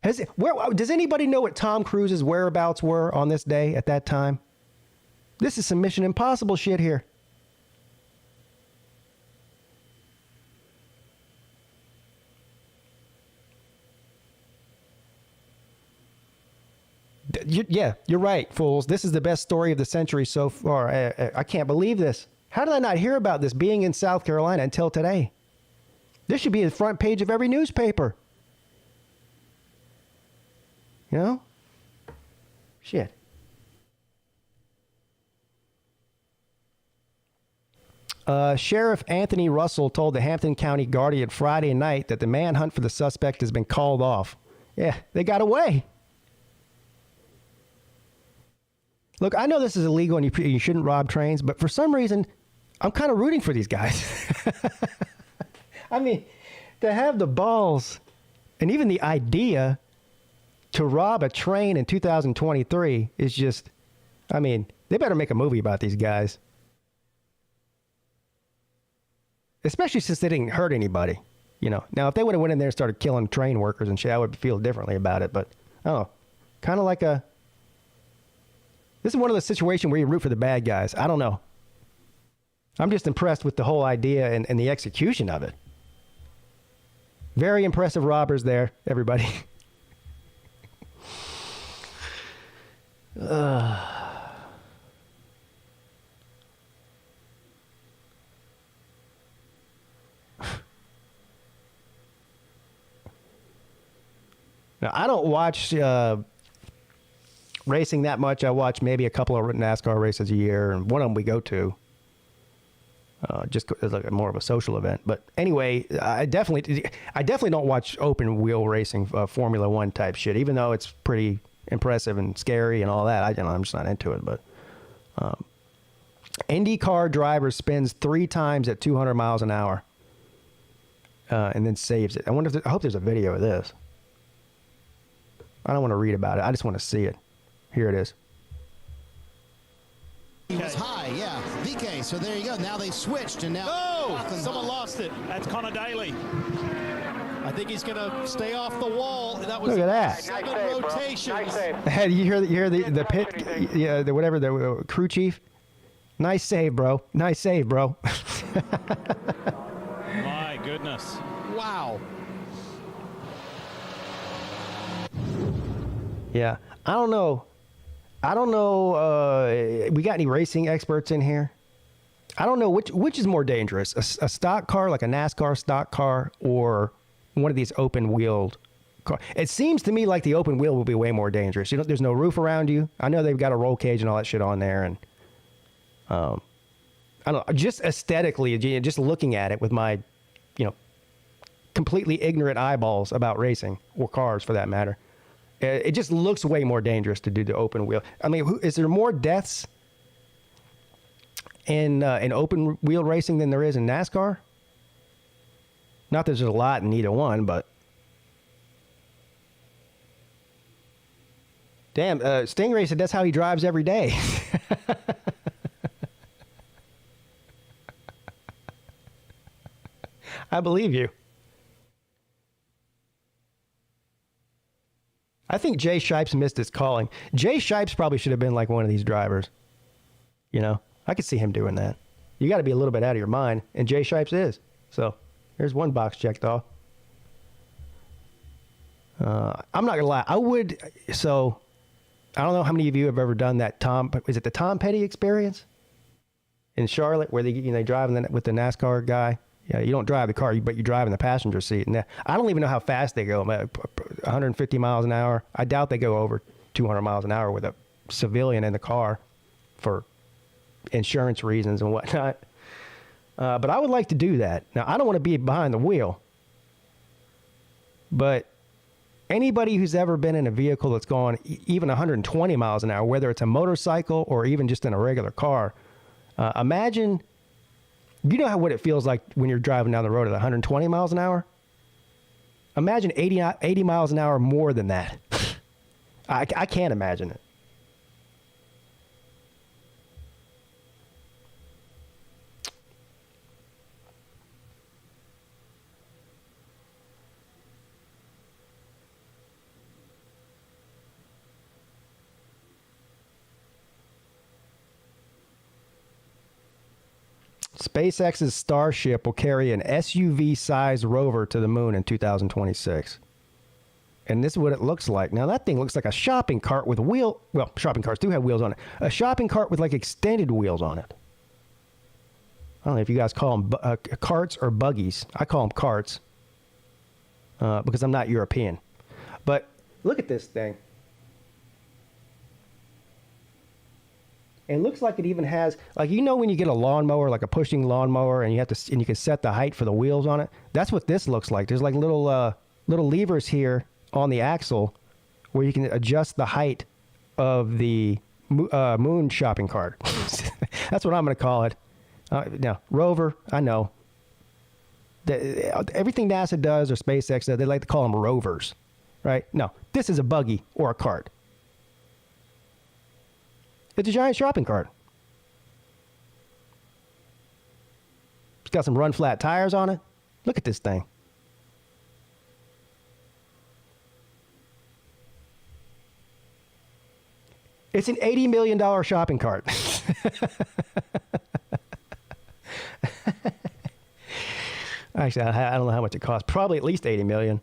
Does anybody know what Tom Cruise's whereabouts were on this day at that time? This is some Mission Impossible shit here. Yeah, you're right, fools. This is the best story of the century so far. I can't believe this. How did I not hear about this being in South Carolina until today? This should be the front page of every newspaper. You know? Shit. Sheriff Anthony Russell told the Hampton County Guardian Friday night that the manhunt for the suspect has been called off. Yeah, they got away. Look, I know this is illegal and you shouldn't rob trains, but for some reason, I'm kind of rooting for these guys. I mean, to have the balls and even the idea to rob a train in 2023 is just, I mean, they better make a movie about these guys. Especially since they didn't hurt anybody, you know. Now, if they would have went in there and started killing train workers and shit, I would feel differently about it. But, oh, kind of like a... This is one of the situations where you root for the bad guys. I don't know. I'm just impressed with the whole idea and the execution of it. Very impressive robbers there, everybody. Now, I don't watch racing that much. I watch maybe a couple of NASCAR races a year, and one of them we go to. Just as like more of a social event. But anyway, I definitely don't watch open wheel racing, Formula One type shit, even though it's pretty impressive and scary and all that. I'm just not into it. But IndyCar driver spins 3 times at 200 miles an hour and then saves it. I hope there's a video of this. I don't want to read about it. I just want to see it. Here it is. He was high, yeah. VK, so there you go. Now they switched, and now... Oh! Someone lost it. That's Connor Daly. I think he's going to stay off the wall. That was Look at that. 7 rotations. Hey, you hear the pit, yeah, the crew chief? Nice save, bro. Nice save, bro. My goodness. Wow. Yeah. I don't know. We got any racing experts in here? I don't know which is more dangerous, a stock car like a NASCAR stock car or one of these open wheeled cars. It seems to me like the open wheel will be way more dangerous. You know, there's no roof around you. I know they've got a roll cage and all that shit on there, and I don't know, just aesthetically, just looking at it with my, completely ignorant eyeballs about racing or cars for that matter. It just looks way more dangerous to do the open wheel. I mean, is there more deaths in open wheel racing than there is in NASCAR? Not that there's a lot in either one, but damn, Stingray said that's how he drives every day. I believe you. I think Jay Shipes missed his calling. Jay Shipes probably should have been like one of these drivers. I could see him doing that. You got to be a little bit out of your mind, and Jay Shipes is. So there's one box checked off. I'm not gonna lie. I would. So I don't know how many of you have ever done that. Is it the Tom Petty experience in Charlotte, where they drive with the NASCAR guy? Yeah, you don't drive the car, but you drive in the passenger seat. And I don't even know how fast they go. 150 miles an hour. I doubt they go over 200 miles an hour with a civilian in the car for insurance reasons and whatnot. But I would like to do that. Now, I don't want to be behind the wheel. But anybody who's ever been in a vehicle that's gone even 120 miles an hour, whether it's a motorcycle or even just in a regular car, imagine, you know what it feels like when you're driving down the road at 120 miles an hour? Imagine 80 miles an hour more than that. I can't imagine it. SpaceX's Starship will carry an SUV-sized rover to the moon in 2026. And this is what it looks like. Now, that thing looks like a shopping cart with wheel. Well, shopping carts do have wheels on it. A shopping cart with, like, extended wheels on it. I don't know if you guys call them carts or buggies. I call them carts because I'm not European. But look at this thing. It looks like it even has, like, you know when you get a lawnmower, like a pushing lawnmower, and you can set the height for the wheels on it? That's what this looks like. There's like little levers here on the axle where you can adjust the height of the moon shopping cart. That's what I'm going to call it. Now, rover, I know. Everything NASA does or SpaceX does, they like to call them rovers, right? No, this is a buggy or a cart. It's a giant shopping cart. It's got some run flat tires on it. Look at this thing. It's an $80 million shopping cart. Actually, I don't know how much it costs. Probably at least $80 million.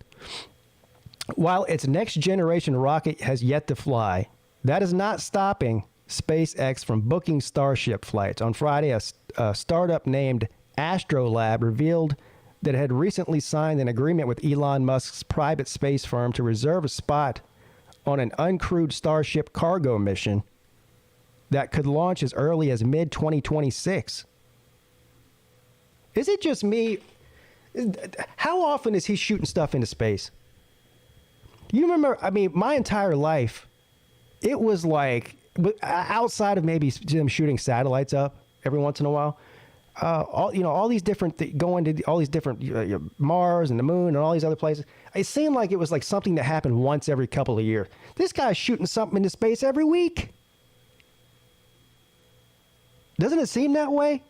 While its next generation rocket has yet to fly, that is not stopping SpaceX from booking Starship flights. On Friday, a startup named Astrolab revealed that it had recently signed an agreement with Elon Musk's private space firm to reserve a spot on an uncrewed Starship cargo mission that could launch as early as mid-2026. Is it just me? How often is he shooting stuff into space? You remember, I mean, my entire life, it was like, outside of maybe them shooting satellites up every once in a while, all these different going to all these different Mars and the moon and all these other places. It seemed like it was like something that happened once every couple of years. This guy's shooting something into space every week. Doesn't it seem that way?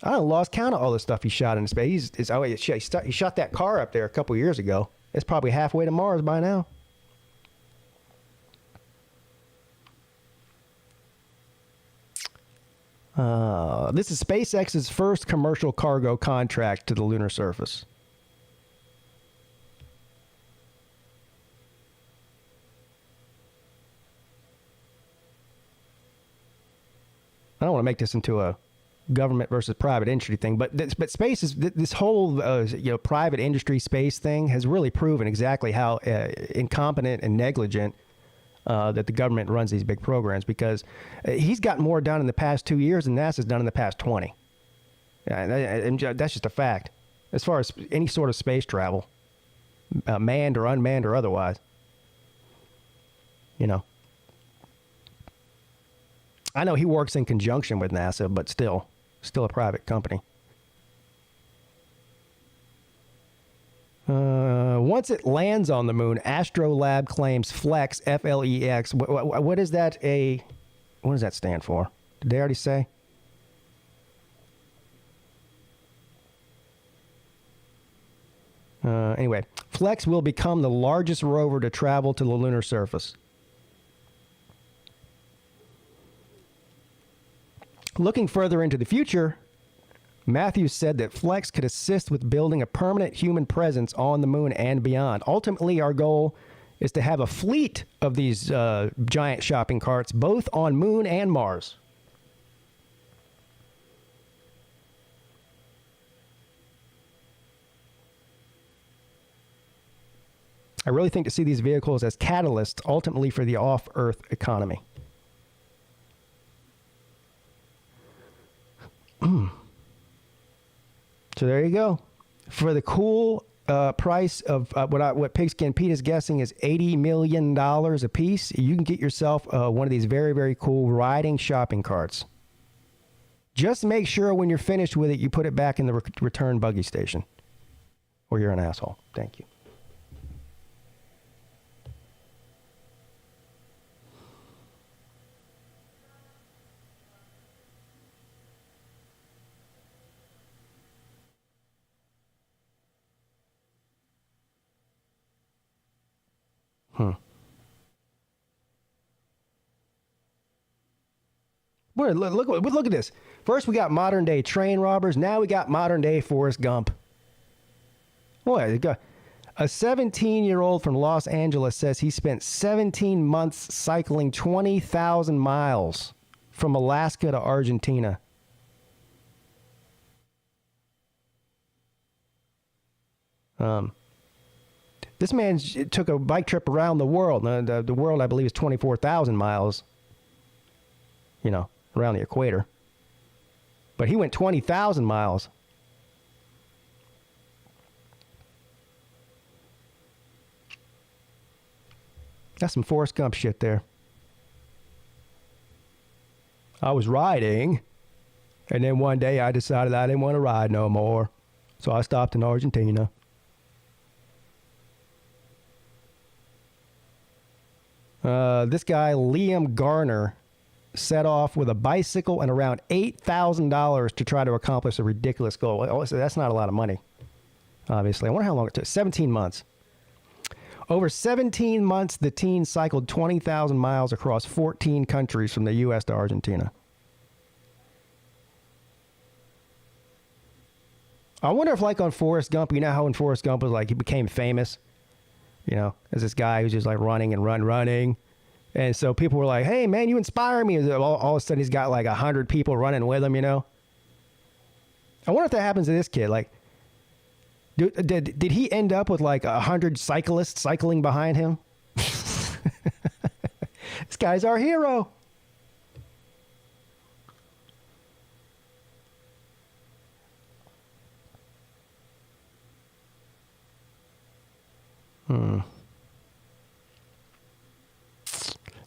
I lost count of all the stuff he shot into space. He shot that car up there a couple of years ago. It's probably halfway to Mars by now. This is SpaceX's first commercial cargo contract to the lunar surface. I don't want to make this into a government versus private industry thing, but space is this whole private industry space thing has really proven exactly how incompetent and negligent that the government runs these big programs, because he's gotten more done in the past 2 years than NASA's done in the past 20. And that's just a fact. As far as any sort of space travel, manned or unmanned or otherwise, I know he works in conjunction with NASA, but still a private company. Once it lands on the moon, Astrolab claims Flex, F-L-E-X. What is that? What does that stand for? Did they already say? Anyway, Flex will become the largest rover to travel to the lunar surface. Looking further into the future, Matthews said that Flex could assist with building a permanent human presence on the moon and beyond. Ultimately, our goal is to have a fleet of these giant shopping carts, both on Moon and Mars. I really think to see these vehicles as catalysts ultimately for the off-Earth economy. So there you go. For the cool price of what Pigskin Pete is guessing is $80 million a piece, you can get yourself one of these very, very cool riding shopping carts. Just make sure when you're finished with it, you put it back in the return buggy station. Or you're an asshole. Thank you. Look at this. First, we got modern day train robbers. Now we got modern day Forrest Gump. Boy, a 17-year-old from Los Angeles says he spent 17 months cycling 20,000 miles from Alaska to Argentina. This man took a bike trip around the world. The world, I believe, is 24,000 miles. You know, around the equator. But he went 20,000 miles. That's some Forrest Gump shit there. I was riding, and then one day I decided I didn't want to ride no more. So I stopped in Argentina. This guy, Liam Garner, set off with a bicycle and around $8,000 to try to accomplish a ridiculous goal. Oh, so that's not a lot of money, obviously. I wonder how long it took. 17 months. Over 17 months, the teen cycled 20,000 miles across 14 countries from the U.S. to Argentina. I wonder if, like on Forrest Gump, you know how in Forrest Gump was like he became famous, you know, as this guy who's just like running and running. And so people were like, hey, man, you inspire me. All of a sudden, he's got like 100 people running with him, you know? I wonder if that happens to this kid. Like, did he end up with like 100 cyclists cycling behind him? This guy's our hero.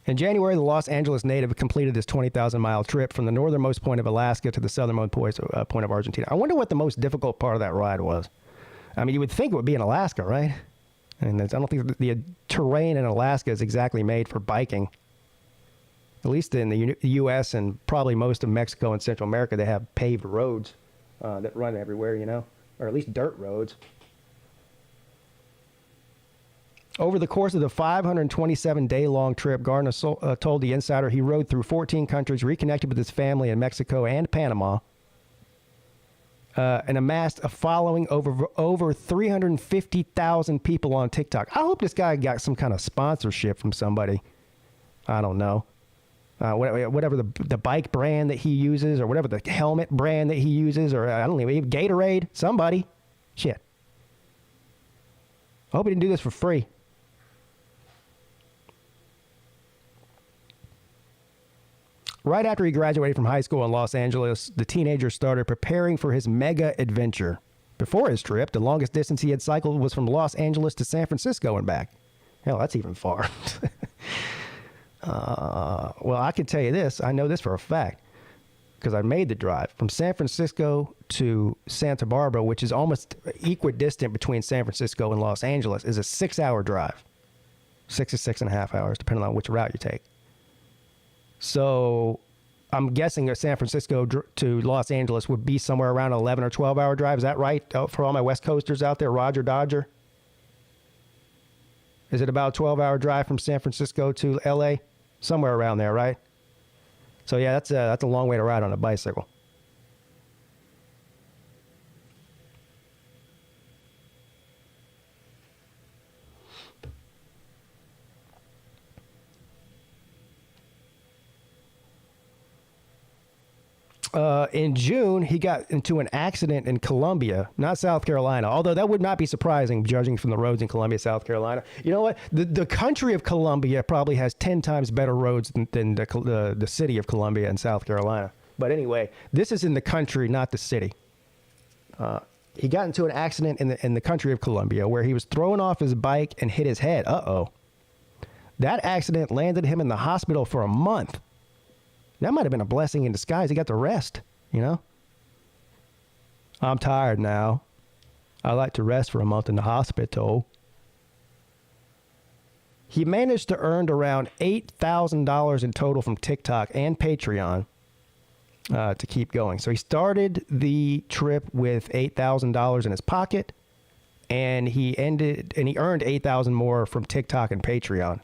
In January, the Los Angeles native completed this 20,000-mile trip from the northernmost point of Alaska to the southernmost point of Argentina. I wonder what the most difficult part of that ride was. I mean, you would think it would be in Alaska, right? And I don't think the terrain in Alaska is exactly made for biking. At least in the U.S. and probably most of Mexico and Central America, they have paved roads that run everywhere, you know? Or at least dirt roads. Over the course of the 527-day-long trip, Garner told the Insider he rode through 14 countries, reconnected with his family in Mexico and Panama, and amassed a following over 350,000 people on TikTok. I hope this guy got some kind of sponsorship from somebody. I don't know. Whatever the bike brand that he uses, or whatever the helmet brand that he uses, or I don't know, even Gatorade, somebody. Shit. I hope he didn't do this for free. Right after he graduated from high school in Los Angeles, the teenager started preparing for his mega adventure. Before his trip, the longest distance he had cycled was from Los Angeles to San Francisco and back. Hell, that's even far. Well, I can tell you this. I know this for a fact because I made the drive from San Francisco to Santa Barbara, which is almost equidistant between San Francisco and Los Angeles, is a 6-hour drive. 6 to 6.5 hours, depending on which route you take. So I'm guessing that San Francisco to Los Angeles would be somewhere around an 11 or 12-hour drive. Is that right? For all my West Coasters out there, Roger Dodger? Is it about a 12-hour drive from San Francisco to L.A.? Somewhere around there, right? So, yeah, that's a long way to ride on a bicycle. In June, he got into an accident in Columbia, not South Carolina, although that would not be surprising, judging from the roads in Columbia, South Carolina. You know what? The country of Columbia probably has 10 times better roads than the city of Columbia in South Carolina. But anyway, this is in the country, not the city. He got into an accident in the country of Colombia where he was thrown off his bike and hit his head. Uh-oh. That accident landed him in the hospital for a month. That might have been a blessing in disguise. He got to rest, you know? I'm tired now. I like to rest for a month in the hospital. He managed to earn around $8,000 in total from TikTok and Patreon to keep going. So he started the trip with $8,000 in his pocket, and he earned $8,000 more from TikTok and Patreon.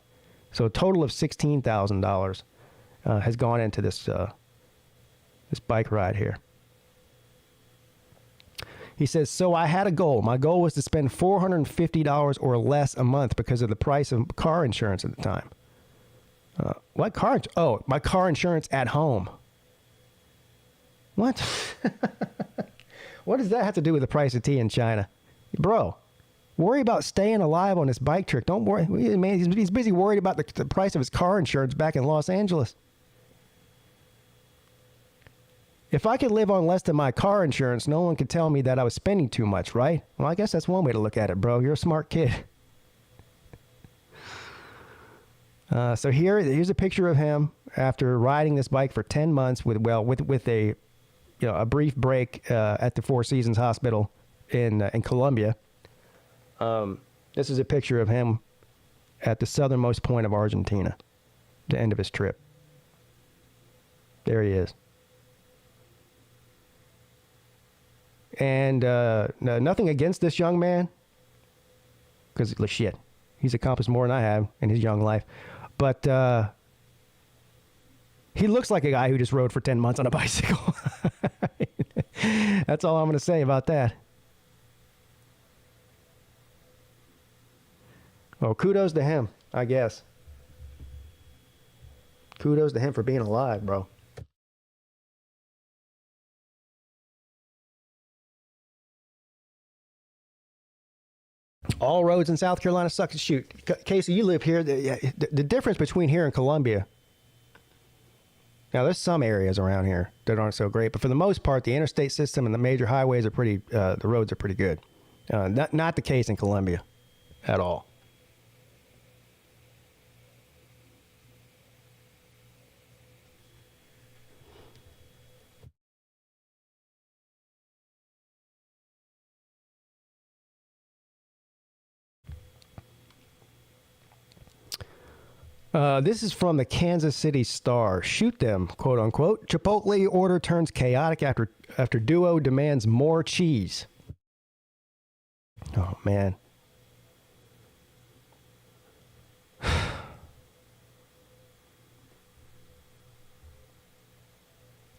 So a total of $16,000 has gone into this bike ride here. He says, so I had a goal. My goal was to spend $450 or less a month because of the price of car insurance at the time. What car? Oh, my car insurance at home. What? What does that have to do with the price of tea in China? Bro, worry about staying alive on this bike trick. Don't worry. Man, he's busy worried about the price of his car insurance back in Los Angeles. If I could live on less than my car insurance, no one could tell me that I was spending too much, right? Well, I guess that's one way to look at it, bro. You're a smart kid. So here's a picture of him after riding this bike for 10 months with a brief break at the Four Seasons Hospital in Colombia. This is a picture of him at the southernmost point of Argentina, the end of his trip. There he is. And nothing against this young man, because shit, he's accomplished more than I have in his young life. But he looks like a guy who just rode for 10 months on a bicycle. That's all I'm going to say about that. Well, kudos to him, I guess. Kudos to him for being alive, bro. All roads in South Carolina suck. Shoot, Casey, you live here. The difference between here and Columbia. Now, there's some areas around here that aren't so great, but for the most part, the interstate system and the major highways are pretty. The roads are pretty good. Not the case in Columbia, at all. This is from the Kansas City Star. Shoot them, quote unquote. Chipotle order turns chaotic after duo demands more cheese. Oh, man.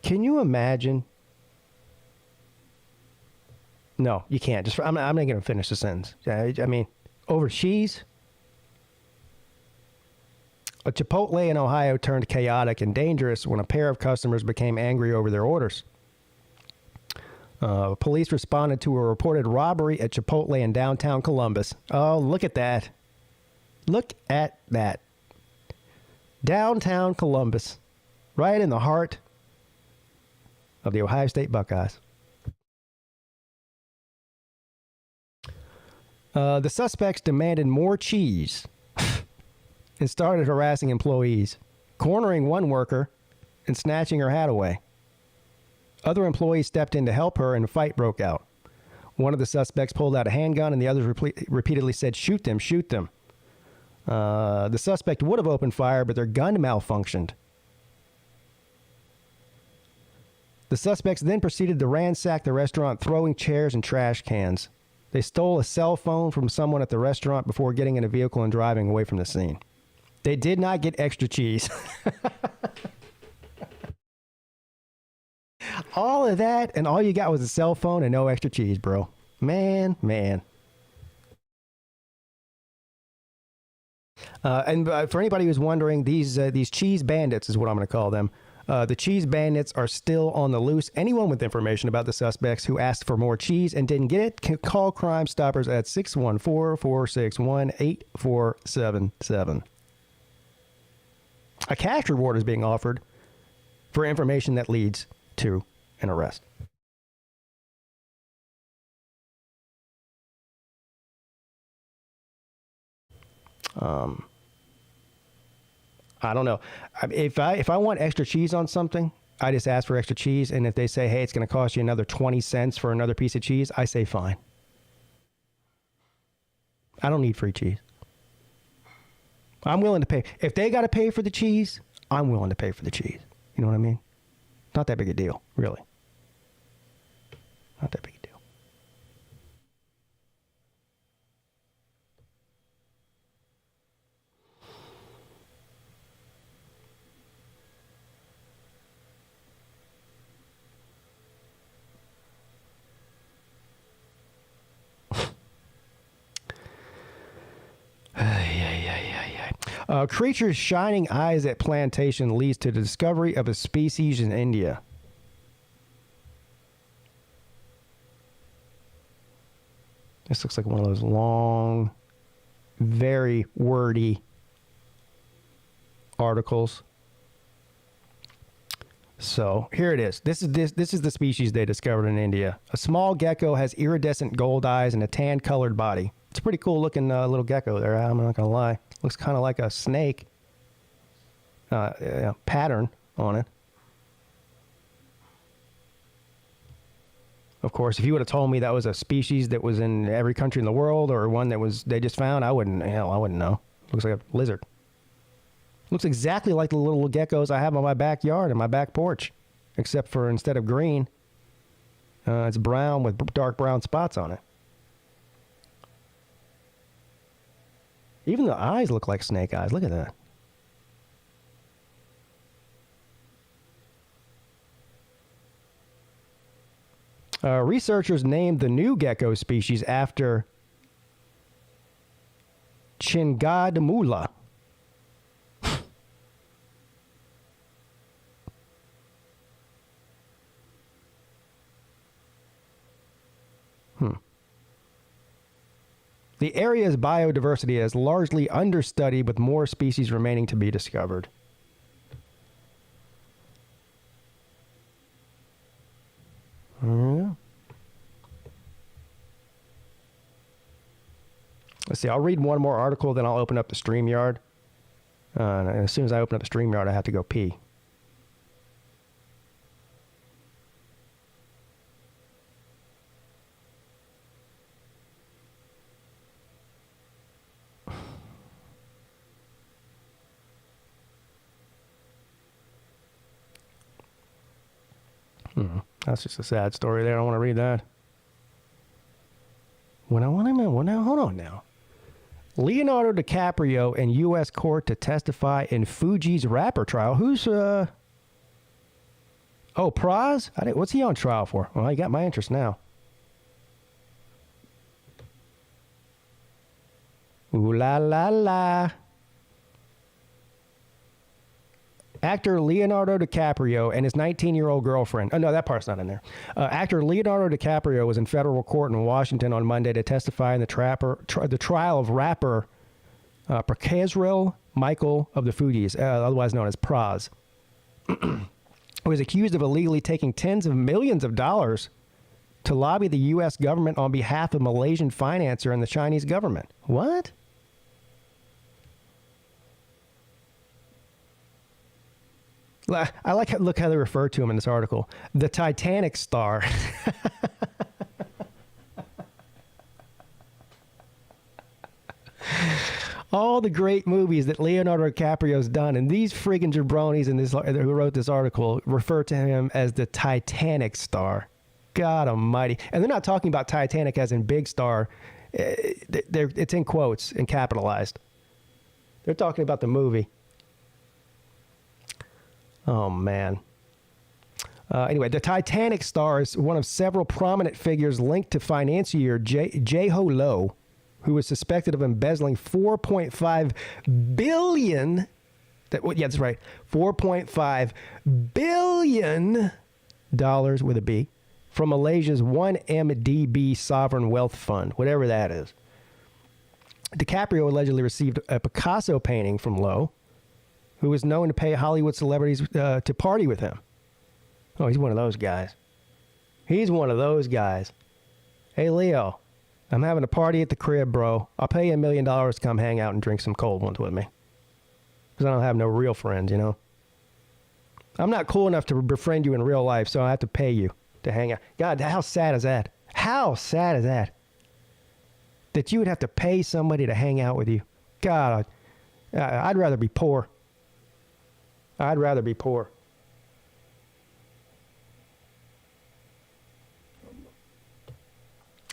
Can you imagine? No, you can't. I'm not going to finish the sentence. I mean, over cheese? A Chipotle in Ohio turned chaotic and dangerous when a pair of customers became angry over their orders. Police responded to a reported robbery at Chipotle in downtown Columbus. Oh, look at that. Look at that. Downtown Columbus. Right in the heart of the Ohio State Buckeyes. The suspects demanded more cheese and started harassing employees, cornering one worker and snatching her hat away. Other employees stepped in to help her, and a fight broke out. One of the suspects pulled out a handgun, and the others repeatedly said, shoot them, shoot them. The suspect would have opened fire, but their gun malfunctioned. The suspects then proceeded to ransack the restaurant, throwing chairs and trash cans. They stole a cell phone from someone at the restaurant before getting in a vehicle and driving away from the scene. They did not get extra cheese. All of that, and all you got was a cell phone and no extra cheese, bro. Man. And for anybody who's wondering, these cheese bandits is what I'm going to call them. The cheese bandits are still on the loose. Anyone with information about the suspects who asked for more cheese and didn't get it can call Crime Stoppers at 614-461-8477. A cash reward is being offered for information that leads to an arrest. I don't know. If I want extra cheese on something, I just ask for extra cheese. And if they say, hey, it's going to cost you another 20 cents for another piece of cheese, I say fine. I don't need free cheese. I'm willing to pay. If they got to pay for the cheese, I'm willing to pay for the cheese. You know what I mean? Not that big a deal, really. Not that big a deal. Creature's shining eyes at plantation leads to the discovery of a species in India. This looks like one of those long, very wordy articles. So here it is. This is the species they discovered in India. A small gecko has iridescent gold eyes and a tan-colored body. It's a pretty cool looking little gecko there. I'm not gonna lie. Looks kind of like a snake pattern on it. Of course, if you would have told me that was a species that was in every country in the world or one that was they just found, I wouldn't know. Looks like a lizard. Looks exactly like the little geckos I have on my backyard and my back porch, except for instead of green, it's brown with dark brown spots on it. Even the eyes look like snake eyes. Look at that. Researchers named the new gecko species after Chingadamula. The area's biodiversity is largely understudied, with more species remaining to be discovered. Let's see, I'll read one more article, then I'll open up the StreamYard. And as soon as I open up the StreamYard, I have to go pee. That's just a sad story there. I don't want to read that. Hold on now. Leonardo DiCaprio in U.S. court to testify in Fuji's rapper trial. Who's, Oh, Praz? What's he on trial for? Well, he got my interest now. Ooh la la la. Actor Leonardo DiCaprio and his 19-year-old girlfriend. Oh, no, that part's not in there. Actor Leonardo DiCaprio was in federal court in Washington on Monday to testify in the trial of rapper Prazrel Michael of the Fugees, otherwise known as Praz, who was accused of illegally taking tens of millions of dollars to lobby the U.S. government on behalf of Malaysian financier and the Chinese government. What? I like look how they refer to him in this article. The Titanic star. All the great movies that Leonardo DiCaprio's done, and these friggin' jabronis who wrote this article refer to him as the Titanic star. God almighty. And they're not talking about Titanic as in big star. It's in quotes and capitalized. They're talking about the movie. Oh, man. Anyway, the Titanic star is one of several prominent figures linked to financier J-Ho Low, who was suspected of embezzling $4.5 billion. That's right. $4.5 billion with a B from Malaysia's 1MDB sovereign wealth fund, whatever that is. DiCaprio allegedly received a Picasso painting from Low, who was known to pay Hollywood celebrities to party with him. Oh, he's one of those guys. He's one of those guys. Hey, Leo, I'm having a party at the crib, bro. I'll pay you $1 million to come hang out and drink some cold ones with me. Because I don't have no real friends, you know? I'm not cool enough to befriend you in real life, so I have to pay you to hang out. God, how sad is that? How sad is that? That you would have to pay somebody to hang out with you. God, I'd rather be poor. I'd rather be poor.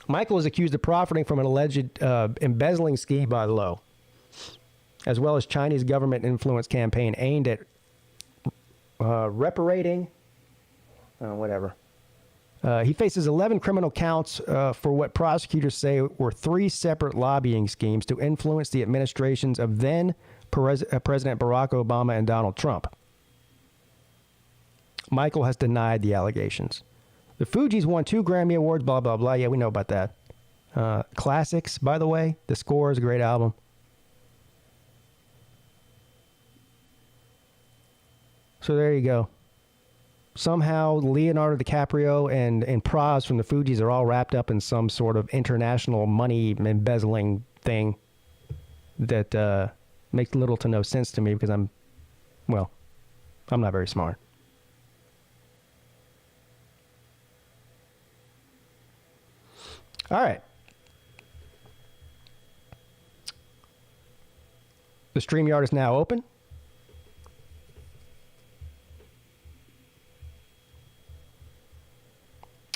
Michael is accused of profiting from an alleged embezzling scheme by Lowe, as well as Chinese government influence campaign aimed at reparating, whatever. He faces 11 criminal counts for what prosecutors say were 3 separate lobbying schemes to influence the administrations of then President Barack Obama and Donald Trump. Michael has denied the allegations. The Fugees won 2 Grammy Awards, blah, blah, blah. Yeah, we know about that. Classics, by the way. The Score is a great album. So there you go. Somehow Leonardo DiCaprio and Praz from the Fugees are all wrapped up in some sort of international money embezzling thing that makes little to no sense to me because I'm not very smart. All right. The StreamYard is now open.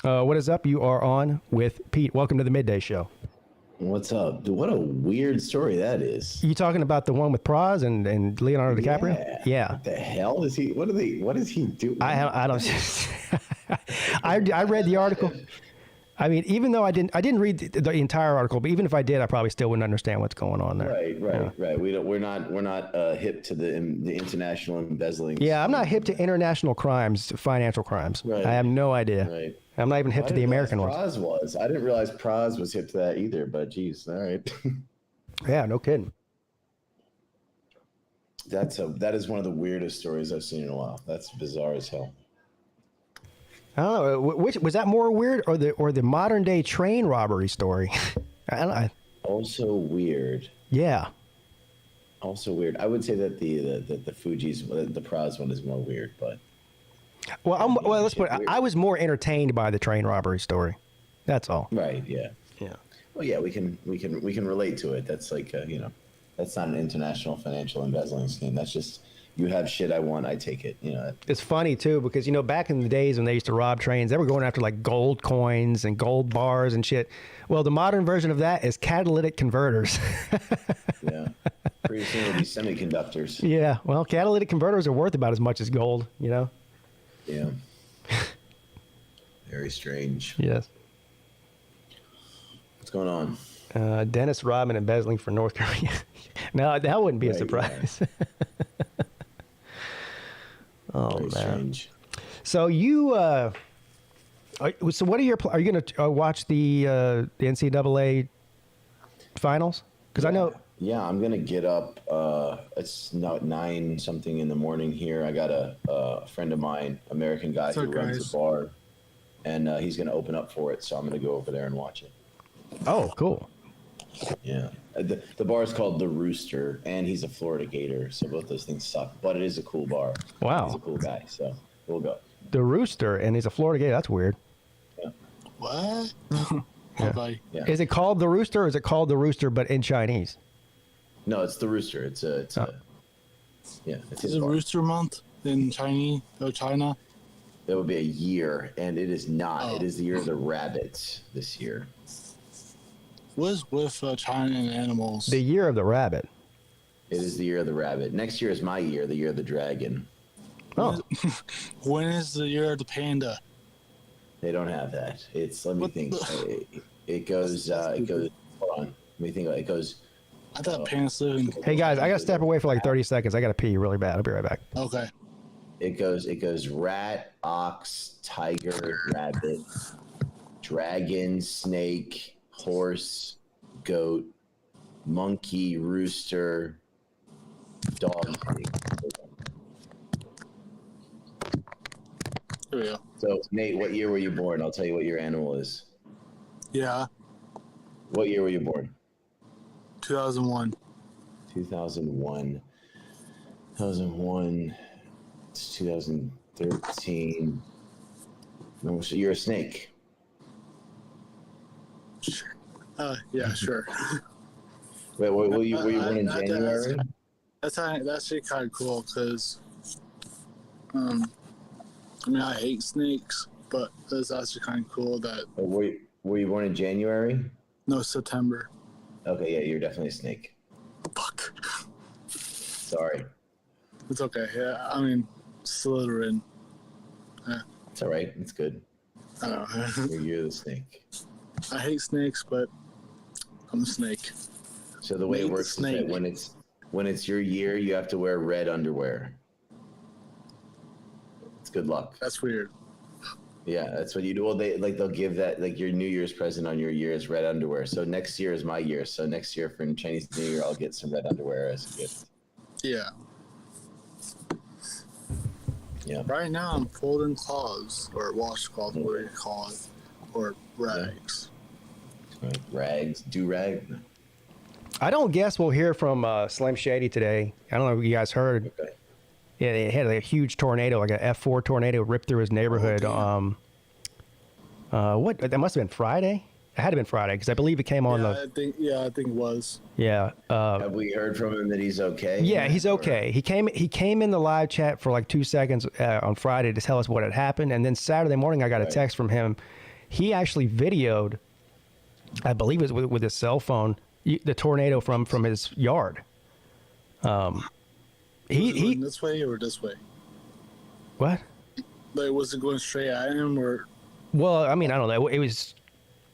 What is up? You are on with Pete. Welcome to the Midday Show. What's up? Dude, what a weird story that is. You talking about the one with Praz and Leonardo DiCaprio? Yeah. What the hell is he? What is he doing? I don't. I read the article. I mean, even though I didn't read the entire article, but even if I did, I probably still wouldn't understand what's going on there. Right. We're not hip to the international embezzling. Yeah, I'm not hip to international crimes, financial crimes. Right. I have no idea. Right. I'm not even hip to the American ones. Praz was. I didn't realize Praz was hip to that either. But geez, all right. Yeah, no kidding. That is one of the weirdest stories I've seen in a while. That's bizarre as hell. I don't know. Which was that more weird, or the modern day train robbery story? I don't know. Also weird. Yeah. Also weird. I would say that the Fugees, the Praz one is more weird, but. Well, let's put. I was more entertained by the train robbery story. That's all. Right. Yeah. Yeah. Well, yeah, we can relate to it. That's like that's not an international financial embezzling scheme. That's just. You have shit I want, I take it. It's funny too because back in the days when they used to rob trains, they were going after like gold coins and gold bars and shit. Well, the modern version of that is catalytic converters. Yeah, pretty soon it'll be semiconductors. Yeah, well, catalytic converters are worth about as much as gold. Yeah. Very strange. Yes. What's going on? Dennis Rodman embezzling for North Korea. No, that wouldn't be a surprise. Yeah. Oh, Very man. strange. So you, so what are you going to watch the NCAA finals? Because I know. Yeah, I'm gonna get up. It's now 9 something in the morning here. I got a friend of mine, American guy who runs a bar, and he's gonna open up for it. So I'm gonna go over there and watch it. Oh, cool. Yeah, the bar is called The Rooster, and he's a Florida Gator, so both those things suck. But it is a cool bar. Wow, he's a cool guy, so we'll go. The Rooster, and he's a Florida Gator. That's weird. Yeah. What? Yeah. Yeah. Is it called The Rooster, or is it called The Rooster but in Chinese? No, it's The Rooster. It's his bar. Rooster Month in Chinese or China? That would be a year, and it is not. Oh. It is the year of the rabbits this year. What is with China and animals? The year of the rabbit. It is the year of the rabbit. Next year is my year, the year of the dragon. Oh. When is the year of the panda? They don't have that. Let me think. It goes, hold on. Let me think. It goes. I thought pandas live in. Hey guys, I got to step away for like 30 seconds. I got to pee really bad. I'll be right back. Okay. It goes rat, ox, tiger, rabbit, dragon, snake, horse, goat, monkey, rooster, dog. Here we go. So, Nate, what year were you born? I'll tell you what your animal is. Yeah. What year were you born? 2001. 2001. 2001. It's 2013. No, so you're a snake. Yeah, sure. Wait, were you born in January? That's actually kind of cool because, I mean, I hate snakes, but it's actually kind of cool that. Were you born in January? No, September. Okay, yeah, you're definitely a snake. Fuck. Sorry. It's okay. Yeah, I mean, Slytherin. It's all right. It's good. I don't know. You're the snake. I hate snakes, but I'm a snake. So the way it works is that when it's your year, you have to wear red underwear. It's good luck. That's weird. Yeah, that's what you do. Well, they'll give that like your New Year's present on your year is red underwear. So next year is my year. So next year for Chinese New Year, I'll get some red underwear as a gift. Yeah. Yeah. Right now, I'm folding cloths or washcloth, whatever you call it, or rags. Rags, do rag. I don't guess we'll hear from Slim Shady today. I don't know if you guys heard. Okay. Yeah, it had a huge tornado, like an F4 tornado, ripped through his neighborhood. What? That must have been Friday. It had to have been Friday because I believe it came on I think it was. Yeah. Have we heard from him that he's okay? Yeah, he's okay. He came in the live chat for like 2 seconds on Friday to tell us what had happened, and then Saturday morning I got a text from him. He actually videoed, I believe it was with his cell phone, the tornado from his yard. He going this way or this way? What? Like, was it going straight at him or? Well, I mean, I don't know. It was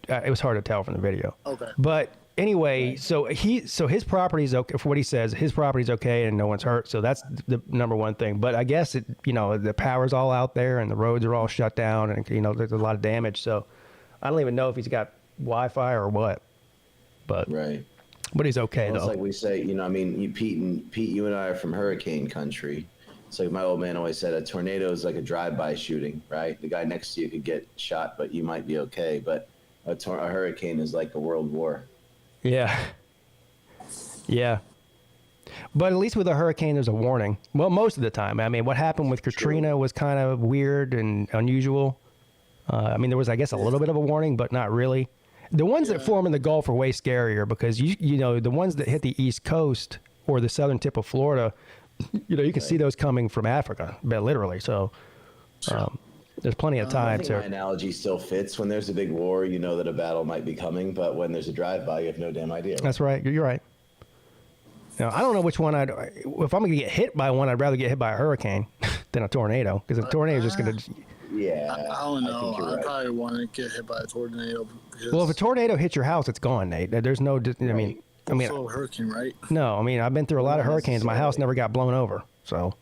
hard to tell from the video. Okay. But anyway, so his property's okay. For what he says, his property's okay and no one's hurt. So that's the number one thing. But I guess the power's all out there and the roads are all shut down and there's a lot of damage. So I don't even know if he's got Wi-Fi or what. But right. But he's okay, well, though. It's like we say, Pete, you and I are from hurricane country. It's like my old man always said, a tornado is like a drive-by shooting, right? The guy next to you could get shot, but you might be okay. But a hurricane is like a world war. Yeah. Yeah. But at least with a hurricane, there's a warning. Well, most of the time. I mean, what happened with Katrina was kind of weird and unusual. I mean, there was, I guess, a little bit of a warning, but not really. The ones that form in the Gulf are way scarier because, the ones that hit the East Coast or the southern tip of Florida, you can see those coming from Africa, literally. So there's plenty of time my analogy still fits. When there's a big war, you know that a battle might be coming, but when there's a drive-by, you have no damn idea. That's right. You're right. Now, I don't know which one if I'm going to get hit by one, I'd rather get hit by a hurricane than a tornado because a tornado is just going to... Yeah. I don't know. I probably want to get hit by a tornado. Well, if a tornado hits your house, it's gone, Nate. There's no... I mean, also a hurricane, right? No, I mean, I've been through a lot of hurricanes. My house never got blown over, so...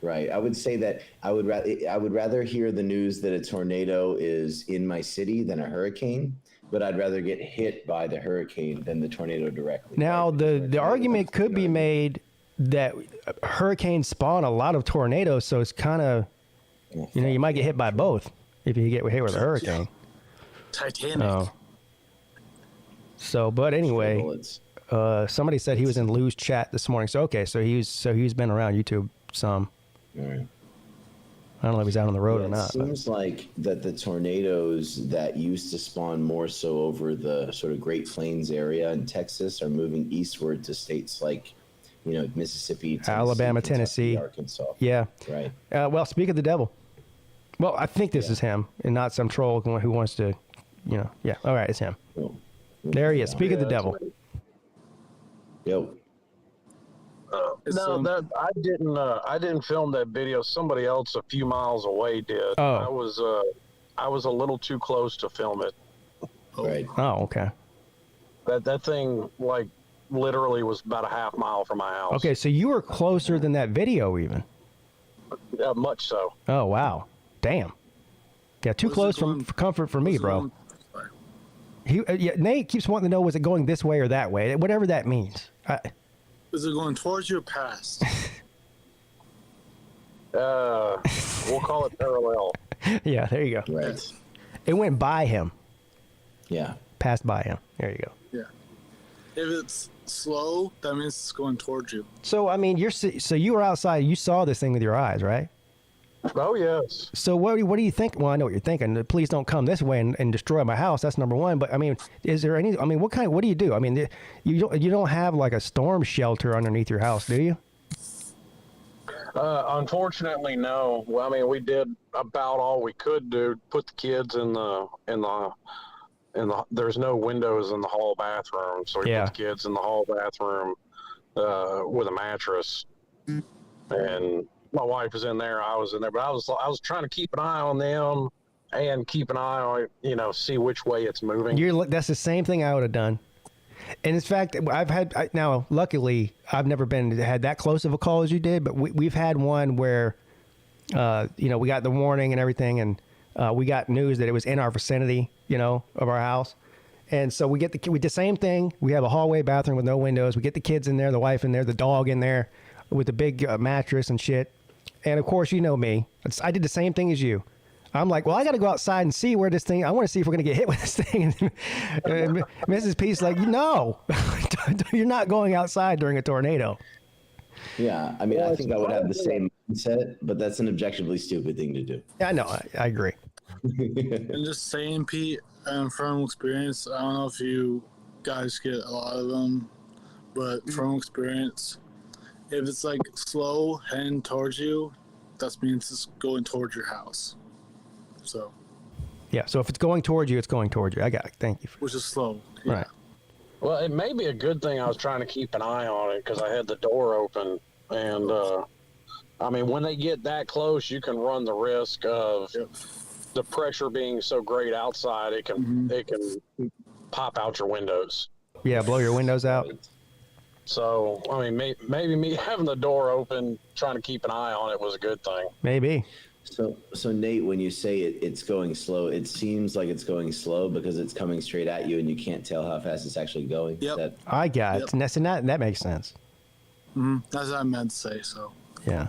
Right. I would say that I would rather hear the news that a tornado is in my city than a hurricane, but I'd rather get hit by the hurricane than the tornado directly. Now, the argument could be made that hurricanes spawn a lot of tornadoes, so it's kind of, you might get hit by both if you get hit with a hurricane. Titanic. So, but anyway, somebody said he was in Lou's chat this morning. So he's been around YouTube some. All right. I don't know if he's out on the road or not. It seems like that the tornadoes that used to spawn more so over the sort of Great Plains area in Texas are moving eastward to states like, Mississippi, Tennessee, Alabama, Kentucky, Tennessee, Arkansas. Yeah. Right. Well, speak of the devil. Well, I think this is him and not some troll who wants to, Yeah. All right, it's him. Cool. There he is. Speak of the devil. Yep. I didn't film that video. Somebody else a few miles away did. Oh. I was a little too close to film it. Right. Oh, okay. That thing literally was about a half mile from my house. Okay, so you were closer than that video even. Much so. Oh, wow. Damn. Yeah, too close for comfort for me, bro. Nate keeps wanting to know, was it going this way or that way? Whatever that means. Is it going towards you or past? We'll call it parallel. Yeah, there you go. Right. It went by him. Yeah. passed by him. There you go. Yeah. If it's slow, that means it's going towards you. So I mean, so you were outside. You saw this thing with your eyes, right? Oh yes. So what do you think? Well, I know what you're thinking. Please don't come this way and destroy my house. That's number one. But I mean, is there any? I mean, what do you do? I mean, you don't have like a storm shelter underneath your house, do you? Unfortunately, no. Well, I mean, we did about all we could do. Put the kids in the. There's no windows in the hall bathroom, so we put the kids in the hall bathroom with a mattress, and my wife was in there. I was in there, but I was trying to keep an eye on them and keep an eye on see which way it's moving. That's the same thing I would have done. And in fact, now luckily I've never had that close of a call as you did, but we've had one where we got the warning and everything, and we got news that it was in our vicinity, of our house. And so we did the same thing. We have a hallway bathroom with no windows. We get the kids in there, the wife in there, the dog in there with the big mattress and shit. And of course, you know me. I did the same thing as you. I'm like, well, I got to go outside and see where this thing, I want to see if we're going to get hit with this thing. And Mrs. Pete's like, no, you're not going outside during a tornado. Yeah, I mean, I think I would have the same mindset, but that's an objectively stupid thing to do. Yeah, I know. I agree. And just saying, Pete, from experience, I don't know if you guys get a lot of them, but from experience, if it's like slow heading towards you, that means it's going towards your house. So. Yeah, so if it's going towards you, it's going towards you. I got it. Thank you. Which is slow. Yeah. Right. Well, it may be a good thing I was trying to keep an eye on it because I had the door open. And, I mean, when they get that close, you can run the risk of the pressure being so great outside, it can pop out your windows. Yeah, blow your windows out. So, I mean, maybe me having the door open, trying to keep an eye on it was a good thing. Maybe. So Nate, when you say it's going slow, it seems like it's going slow because it's coming straight at you and you can't tell how fast it's actually going. Yep. I got it. And that makes sense. Mm-hmm. That's what I meant to say, so. Yeah.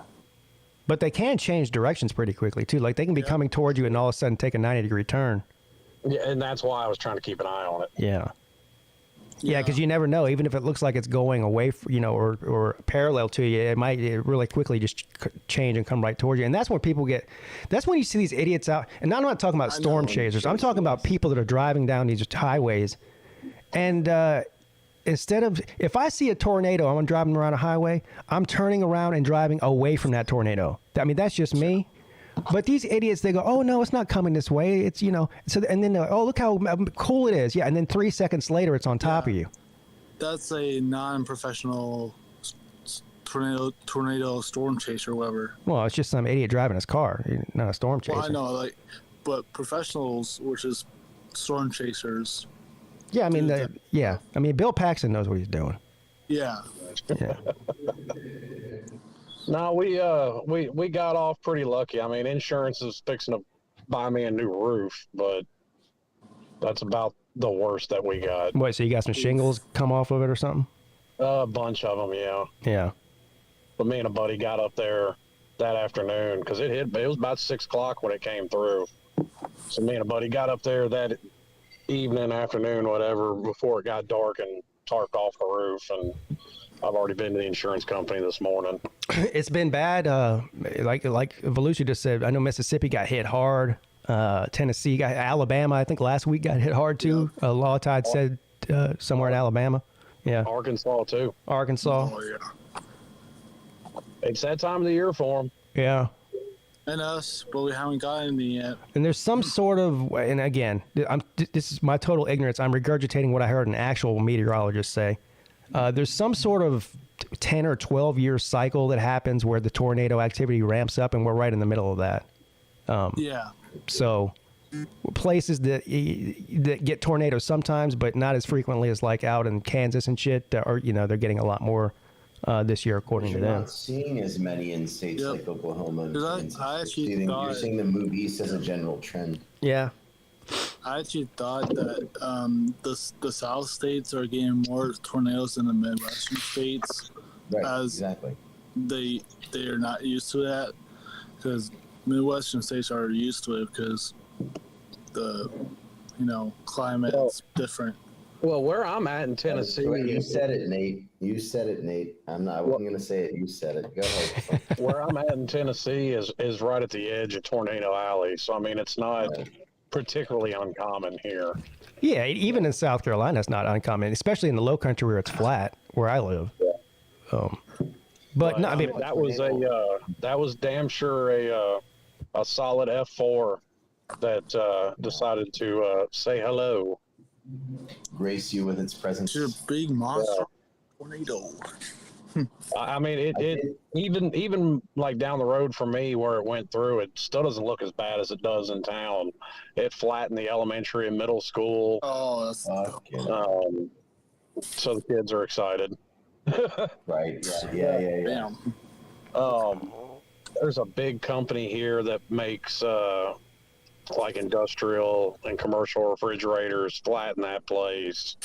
But they can change directions pretty quickly, too. Like, they can be coming towards you and all of a sudden take a 90-degree turn. Yeah, and that's why I was trying to keep an eye on it. Yeah. Yeah, because you never know. Even if it looks like it's going away, or parallel to you, it might really quickly just change and come right towards you. And that's when people get. That's when you see these idiots out. And I'm not talking about storm chasers. I'm talking about people that are driving down these highways. And instead of, if I see a tornado, I'm driving around a highway, I'm turning around and driving away from that tornado. I mean, that's just me. But these idiots, they go, oh, no, it's not coming this way. It's, so, and then they're like, oh, look how cool it is. Yeah. And then 3 seconds later, it's on top of you. That's a non-professional tornado storm chaser or whatever. Well, it's just some idiot driving his car, not a storm chaser. Well, I know, but professionals, which is storm chasers. Yeah. I mean, I mean, Bill Paxton knows what he's doing. Yeah. Yeah. No, we got off pretty lucky. I mean, insurance is fixing to buy me a new roof, but that's about the worst that we got. What, so you got some shingles come off of it or something? A bunch of them, yeah. Yeah. But me and a buddy got up there that afternoon because it was about 6 o'clock when it came through. So me and a buddy got up there that evening, afternoon, whatever, before it got dark and tarped off the roof. And I've already been to the insurance company this morning. It's been bad. Like Volusia just said, I know Mississippi got hit hard. Tennessee got, Alabama, I think last week got hit hard too. Law Tide said somewhere in Alabama. Yeah. Arkansas too. Arkansas. Oh, yeah. It's that time of the year for them. Yeah. And us, but we haven't gotten any yet. And there's some sort of, and again, this is my total ignorance. I'm regurgitating what I heard an actual meteorologist say. There's some sort of 10 or 12 year cycle that happens where the tornado activity ramps up, and we're right in the middle of that. Yeah. So places that get tornadoes sometimes, but not as frequently as like out in Kansas and shit, or they're getting a lot more this year, according to them. You're not seeing as many in states like Oklahoma. I actually thought you're seeing them move east as a general trend. Yeah. I actually thought that the South states are getting more tornadoes than the Midwestern states. Right, exactly. They are not used to that because Midwestern states are used to it because the climate is different. Well, where I'm at in Tennessee, You said it, Nate. You said it, Nate. I wasn't going to say it. You said it. Go ahead. where I'm at in Tennessee is right at the edge of Tornado Alley. So I mean, it's not particularly uncommon here. Yeah, even in South Carolina, it's not uncommon, especially in the low country where it's flat, where I live. But no, I mean, that was damn sure a solid F4 that decided to say hello. Grace you with its presence. It's a big monster tornado. I mean, it even like down the road from me where it went through, it still doesn't look as bad as it does in town. It flattened the elementary and middle school. Oh, that's so the kids are excited. Right. Yeah. Damn. There's a big company here that makes like industrial and commercial refrigerators. Flatten that place.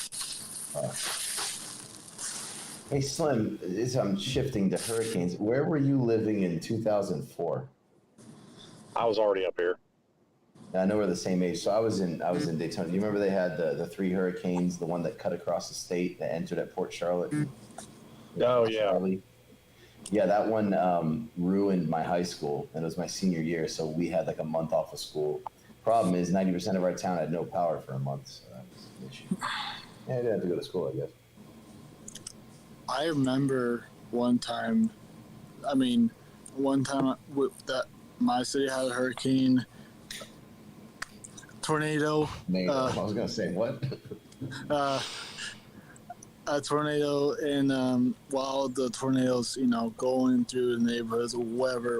Hey, Slim, I'm shifting to hurricanes. Where were you living in 2004? I was already up here. I know we're the same age. So I was in Daytona. Do you remember they had the 3 hurricanes, the one that cut across the state that entered at Port Charlotte? Oh, yeah. Charlie? Yeah, that one ruined my high school, and it was my senior year, so we had like a month off of school. Problem is, 90% of our town had no power for a month, so that was an issue. Yeah, I didn't have to go to school, I guess. I remember one time that my city had a hurricane tornado. I was going to say, what? A tornado, and while the tornadoes, going through the neighborhoods or where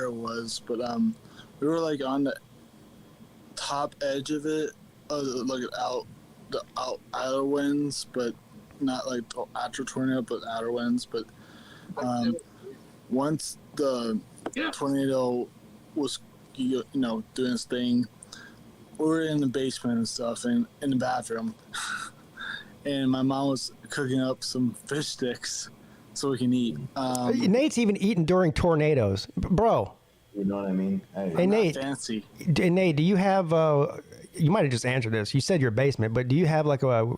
it was, but we were like on the top edge of it, like the outer winds, but not like the actual tornado, but outer winds. But once the tornado was doing its thing, we were in the basement and stuff, and in the bathroom. And my mom was cooking up some fish sticks so we can eat. Nate's even eating during tornadoes, bro. You know what I mean? Hey, Nate. Fancy. Hey, Nate, do you have? You might have just answered this. You said your basement, but do you have like a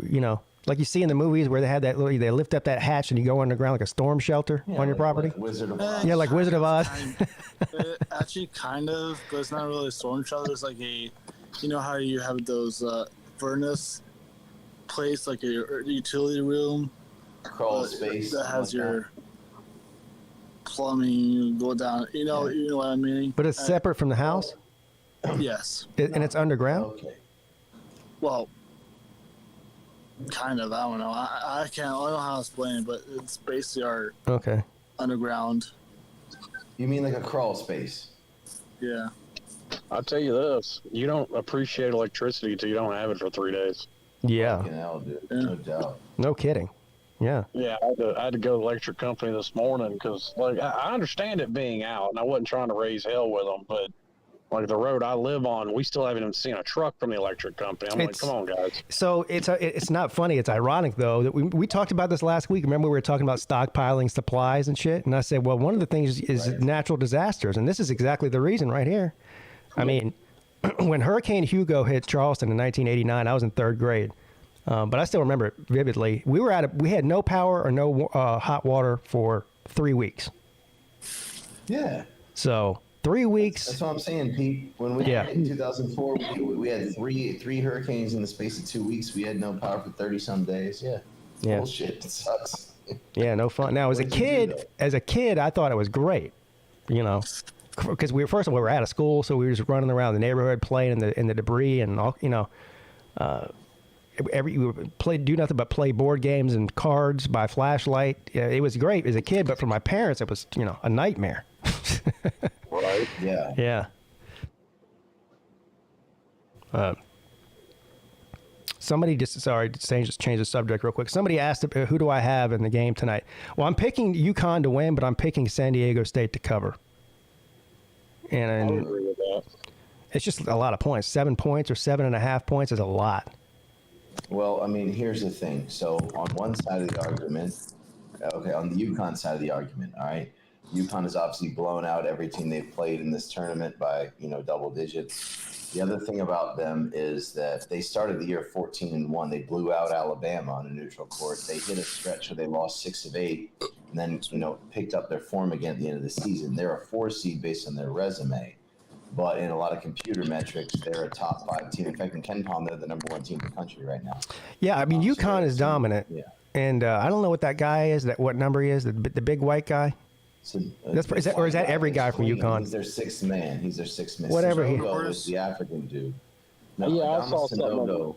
like you see in the movies where they have that they lift up that hatch and you go underground like a storm shelter on your property? Like Wizard of Oz. Yeah, like Wizard of Oz. Actually, kind of, but it's not really a storm shelter. It's like how you have those furnace place, like a utility room, crawl space that has your plumbing. You go down. You know what I mean. But it's separate from the house. Yes. And it's underground. Okay. Well, kind of. I don't know. I don't know how to explain it, but it's basically our underground. You mean like a crawl space? Yeah. I'll tell you this: you don't appreciate electricity until you don't have it for 3 days. Yeah. Fucking hell, dude. No doubt. No kidding. Yeah. Yeah, I had to go to the electric company this morning because, like, I understand it being out, and I wasn't trying to raise hell with them, but like the road I live on, we still haven't even seen a truck from the electric company. I'm like, come on, guys. So it's not funny. It's ironic though that we talked about this last week. Remember we were talking about stockpiling supplies and shit, and I said, well, one of the things is natural disasters, and this is exactly the reason right here. I mean, when Hurricane Hugo hit Charleston in 1989, I was in 3rd grade. But I still remember it vividly. We had no power or no hot water for 3 weeks. Yeah. So 3 weeks. That's what I'm saying, Pete. When we had in 2004, we had three hurricanes in the space of 2 weeks. We had no power for 30-some days. Yeah. Bullshit. It sucks. Yeah, no fun. Now, as a kid, I thought it was great. Because first of all, we were out of school, so we were just running around the neighborhood playing in the debris and all. We would do nothing but play board games and cards by flashlight. It was great as a kid, but for my parents, it was a nightmare. Right? Yeah. Yeah. Somebody just change the subject real quick. Somebody asked who do I have in the game tonight. Well, I'm picking UConn to win, but I'm picking San Diego State to cover. And I would agree with that. It's just a lot of points. 7 points or 7.5 points is a lot. Well, I mean, here's the thing. So on one side of the argument, on the UConn side of the argument, all right, UConn has obviously blown out every team they've played in this tournament by, double digits. The other thing about them is that they started the year 14-1. They blew out Alabama on a neutral court. They hit a stretch where they lost 6 of 8 and then, picked up their form again at the end of the season. They're a 4 seed based on their resume. But in a lot of computer metrics, they're a top 5 team. In fact, in KenPom, they're the number 1 team in the country right now. Yeah, I mean, UConn is dominant. Yeah. And I don't know what that guy is, what number he is, the big white guy. So, is that every guy from UConn? He's their 6th man. Whatever he is. The African dude. No, Yeah, I saw something.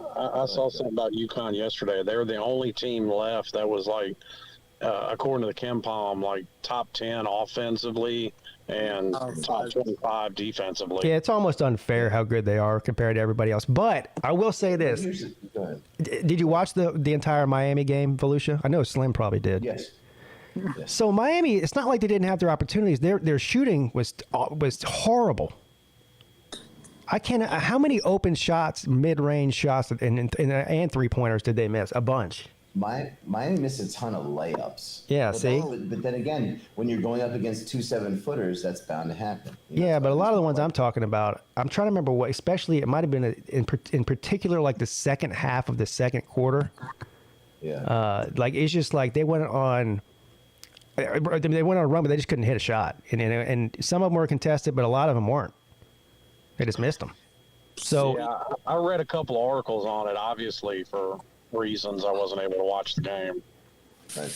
I saw something about UConn yesterday. They were the only team left that was like, according to the KenPom, like top 10 offensively and top 25 defensively. Yeah, it's almost unfair how good they are compared to everybody else. But I will say this: Go ahead. did you watch the entire Miami game, Volusia? I know Slim probably did. Yes. So Miami, it's not like they didn't have their opportunities. Their shooting was horrible. I can't. How many open shots, mid-range shots, and 3-pointers did they miss? A bunch. Miami missed a ton of layups. Yeah, see? But then again, when you're going up against 2 7-footers, that's bound to happen. Yeah, but a lot of the ones I'm talking about, I'm trying to remember what, especially it might have been in particular like the second half of the second quarter. Yeah. Like it's just like they went on a run, but they just couldn't hit a shot. And some of them were contested, but a lot of them weren't. They just missed them. So yeah, I read a couple articles on it, obviously, for reasons I wasn't able to watch the game. Right.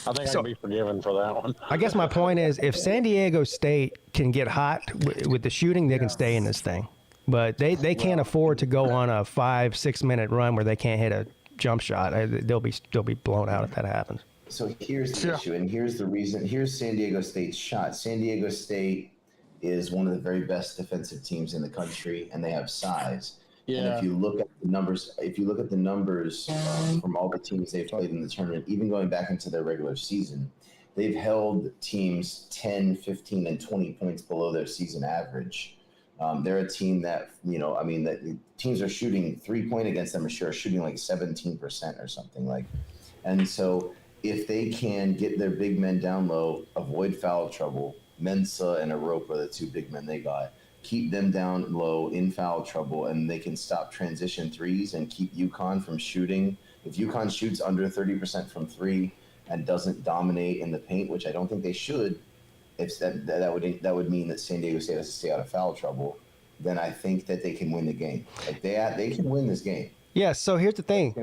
I think I can be forgiven for that one. I guess my point is, if San Diego State can get hot with the shooting, they can stay in this thing. But they can't afford to go on a 5-6 minute run where they can't hit a jump shot. They'll be blown out if that happens. So here's the issue, and here's the reason. Here's San Diego State's shot. San Diego State is one of the very best defensive teams in the country, and they have size. Yeah. And if you look at the numbers, from all the teams they've played in the tournament, even going back into their regular season, they've held teams 10, 15, and 20 points below their season average. They're a team that, that teams are shooting 3-point against them, are shooting like 17% or something like. And so if they can get their big men down low, avoid foul trouble, Ncaa and Arope are the 2 big men they got. Keep them down low in foul trouble, and they can stop transition threes and keep UConn from shooting. If UConn shoots under 30% from 3 and doesn't dominate in the paint, which I don't think they should, if that would mean that San Diego State has to stay out of foul trouble, then I think that they can win the game. Like they can win this game. Yeah, so here's the thing.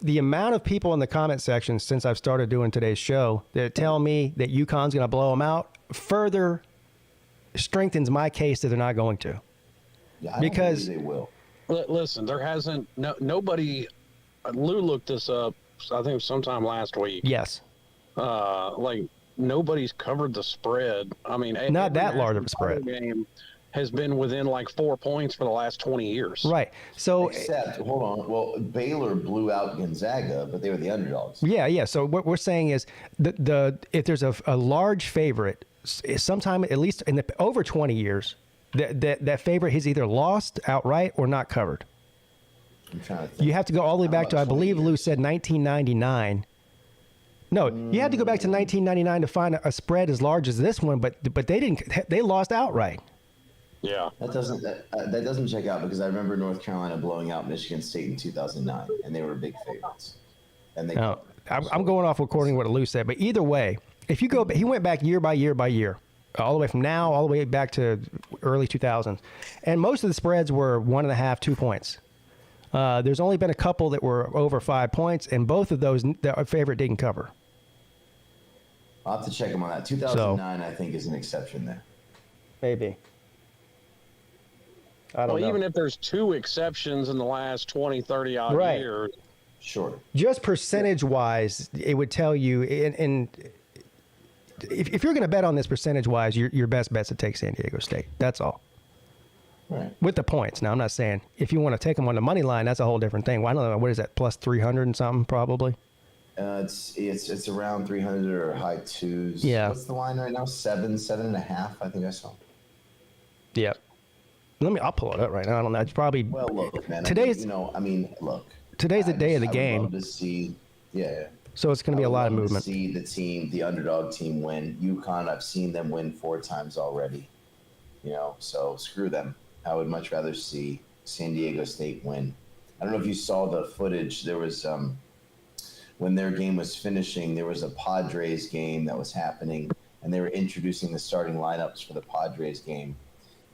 The amount of people in the comment section since I've started doing today's show that tell me that UConn's going to blow them out further strengthens my case that they're not going to. Yeah, because they will. Listen, there hasn't nobody. Lou looked this up. I think sometime last week. Yes. Like nobody's covered the spread. I mean, not that large of a spread. Game has been within like 4 points for the last 20 years. Right. So except, hold on. Well, Baylor blew out Gonzaga, but they were the underdogs. Yeah. So what we're saying is if there's a large favorite, sometime at least in the over 20 years, that favorite has either lost outright or not covered. I'm trying to think. You have to go all the way back to, I believe Lou said 1999. No, you had to go back to 1999 to find a spread as large as this one, but they didn't. They lost outright. Yeah, that doesn't check out, because I remember North Carolina blowing out Michigan State in 2009, and they were big favorites. And they. No, I'm going off according to what Lou said, but either way, if you go, he went back year by year by year, all the way from now all the way back to early 2000s, and most of the spreads were 1.5, 2 points. There's only been a couple that were over 5 points, and both of those the favorite didn't cover. I'll have to check them on that. 2009, I think, is an exception there. Maybe. I don't know. Even if there's 2 exceptions in the last 20, 30 odd years. Sure. Just percentage-wise, it would tell you, and if you're going to bet on this percentage-wise, your best bet's to take San Diego State. That's all. Right. With the points. Now, I'm not saying if you want to take them on the money line, that's a whole different thing. Well, I don't know. What is that, plus 300 and something, probably? It's around 300 or high 2s. Yeah. What's the line right now? 7.5, I think I saw. Yeah. I'll pull it up right now. I don't know. It's probably. Well, look, man. Today's. Look. Today's the day of the game. I'd love to see. Yeah. So it's going to be a lot of I would love movement. to see the underdog team win. UConn, I've seen them win 4 times already. So screw them. I would much rather see San Diego State win. I don't know if you saw the footage. There was when their game was finishing, there was a Padres game that was happening, and they were introducing the starting lineups for the Padres game.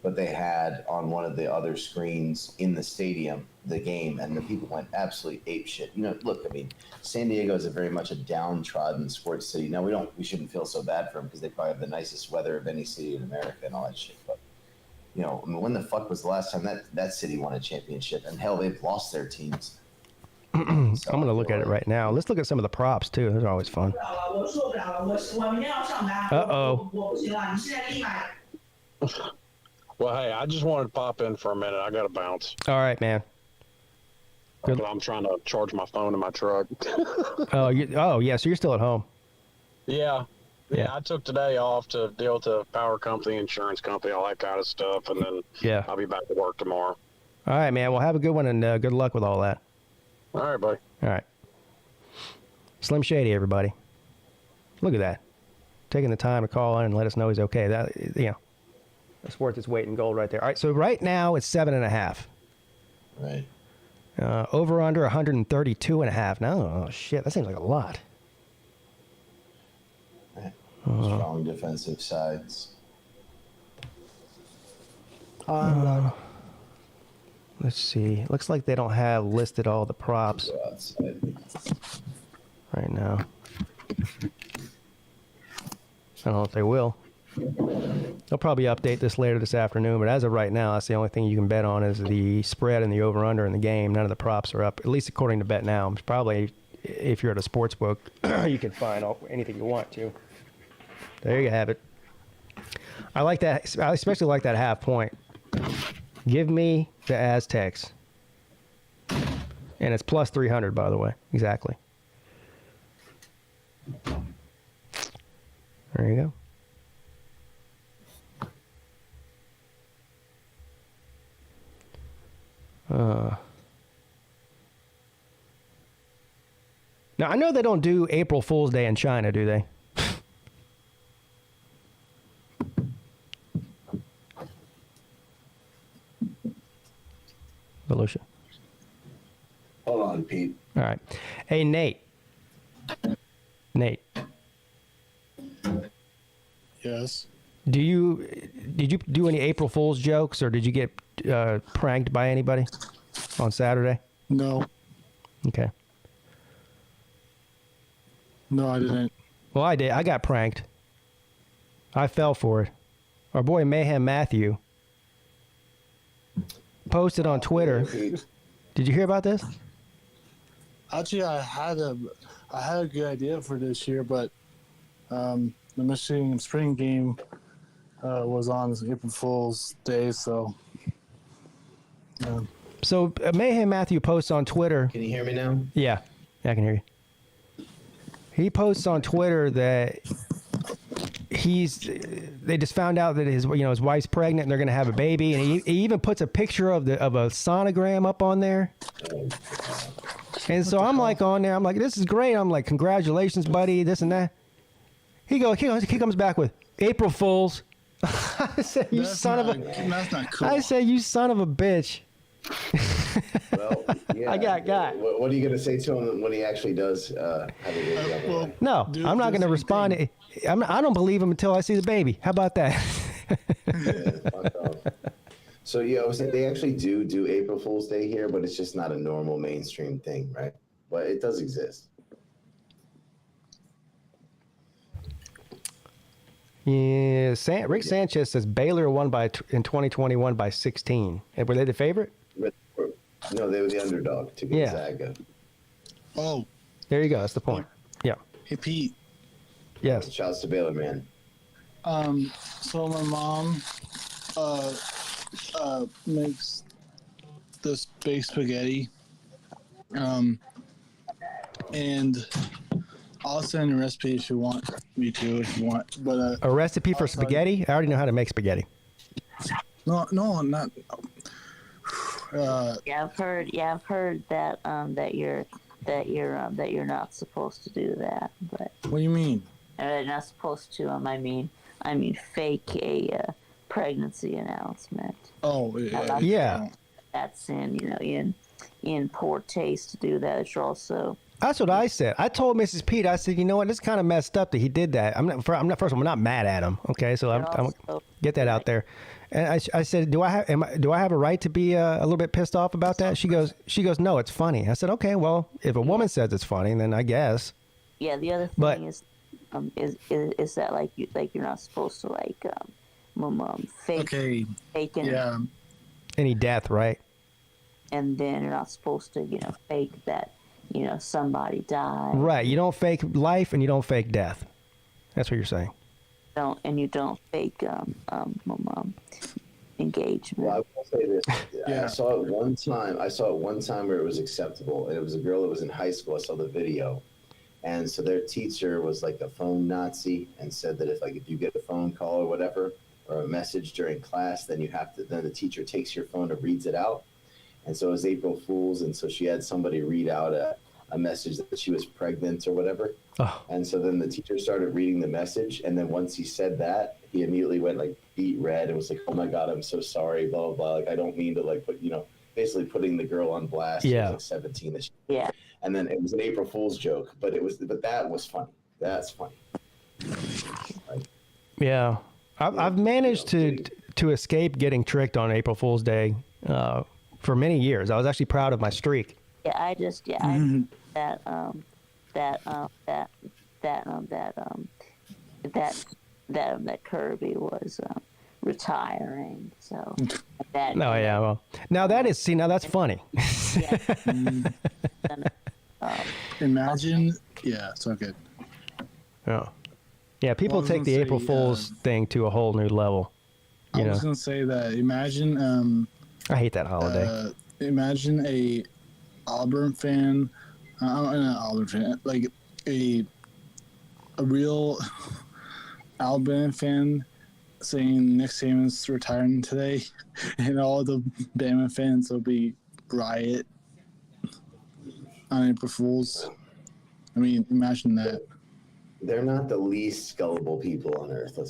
But they had on one of the other screens in the stadium the game, and the people went absolutely apeshit. Look, I mean, San Diego is very much a downtrodden sports city. Now we shouldn't feel so bad for them because they probably have the nicest weather of any city in America and all that shit. But when the fuck was the last time that city won a championship? And hell, they've lost their teams. I'm going to look at it right now. Let's look at some of the props, too. Those are always fun. Uh-oh. Well, hey, I just wanted to pop in for a minute. I got to bounce. All right, man. Good. I'm trying to charge my phone in my truck. Yeah, so you're still at home. Yeah, I took today off to deal with the power company, insurance company, all that kind of stuff, and then I'll be back to work tomorrow. All right, man. Well, have a good one, and good luck with all that. All right, buddy. All right. Slim Shady, everybody. Look at that. Taking the time to call in and let us know he's okay. That, that's worth its weight in gold right there. All right, so right now it's 7.5. Right. Over under 132.5. No, oh, shit, that seems like a lot. Strong defensive sides. Let's see. Looks like they don't have listed all the props right now. I don't know if they will. They'll probably update this later this afternoon, but as of right now, that's the only thing you can bet on is the spread and the over-under in the game. None of the props are up, at least according to Bet Now. It's probably, if you're at a sports book, you can find anything you want to. There you have it. I like that. I especially like that half point. Give me the Aztecs. And it's plus 300, by the way. Exactly. There you go. Now, I know they don't do April Fool's Day in China, do they? Volusia. Hold on, Pete. All right. Hey, Nate. Yes. Did you do any April Fool's jokes, or did you get pranked by anybody on Saturday? No. Okay. No, I didn't. Well, I did. I got pranked. I fell for it. Our boy Mayhem Matthew posted on Twitter. Did you hear about this? Actually, I had a good idea for this year, but the Michigan spring game was on April Fool's Day, so. So Mayhem Matthew posts on Twitter. Can you hear me now? Yeah, I can hear you. He posts on Twitter that they just found out that his wife's pregnant and they're going to have a baby, and he even puts a picture of a sonogram up on there. And so I'm like on there, I'm like, this is great. I'm like, congratulations, buddy, this and that. He comes back with April Fools. I said, That's not cool. I said, you son of a bitch. Well, yeah. I got. What are you going to say to him when he actually does have a baby? No, I'm not going to respond. I don't believe him until I see the baby. How about that? So, they actually do April Fool's Day here, but it's just not a normal mainstream thing, right? But it does exist. Yeah, Rick Sanchez says Baylor won in 2021 by 16. And were they the favorite? No, they were the underdog to Gonzaga. Yeah. Oh. There you go. That's the point. Yeah. Hey, Pete. Yes. Shouts to Baylor, man. So my mom makes this baked spaghetti. And I'll send a recipe if you want me to, But a recipe for spaghetti? I already know how to make spaghetti. No, not. I've heard that that you're not supposed to do that. But What do you mean? not supposed to. I mean, fake a pregnancy announcement. Oh, Yeah. That's in poor taste to do that. It's also. That's what I said. I told Mrs. Peete, I said, you know what, this is kind of messed up that he did that. I'm not. First of all, I'm not mad at him. Okay, so I'm get that out there. And I said, do I have a right to be a little bit pissed off about that? She goes, no, it's funny. I said, okay, well, if a woman says it's funny, then I guess. Yeah, the other thing is that you're not supposed to fake any death, right? And then you're not supposed to fake that somebody died. Right. You don't fake life and you don't fake death. That's what you're saying. You don't fake engagement. Well, I will say this. I saw it one time where it was acceptable. And it was a girl that was in high school. I saw the video. And so their teacher was like a phone Nazi and said that if you get a phone call or whatever, or a message during class, then then the teacher takes your phone and reads it out. And so it was April Fool's. And so she had somebody read out a message that she was pregnant or whatever. Oh. And so then the teacher started reading the message. And then once he said that, he immediately went beet red and was like, oh my God, I'm so sorry, blah, blah, blah. Like, I don't mean to put, basically putting the girl on blast. Yeah. She was 17. Yeah. And then it was an April Fool's joke, but that was funny. That's funny. Yeah. I've managed to escape getting tricked on April Fool's Day for many years. I was actually proud of my streak. Yeah, I that Kirby was retiring. So that. No, yeah, well, now that's funny. Imagine, yeah, it's okay. Yeah, people take the April Fool's thing to a whole new level. I was gonna say that. Imagine. I hate that holiday. Imagine a Auburn fan, not Auburn fan, like a real Alabama fan saying Nick Saban's retiring today, and all the Bama fans will be riot on April Fool's. I mean, imagine that. They're not the least gullible people on earth. I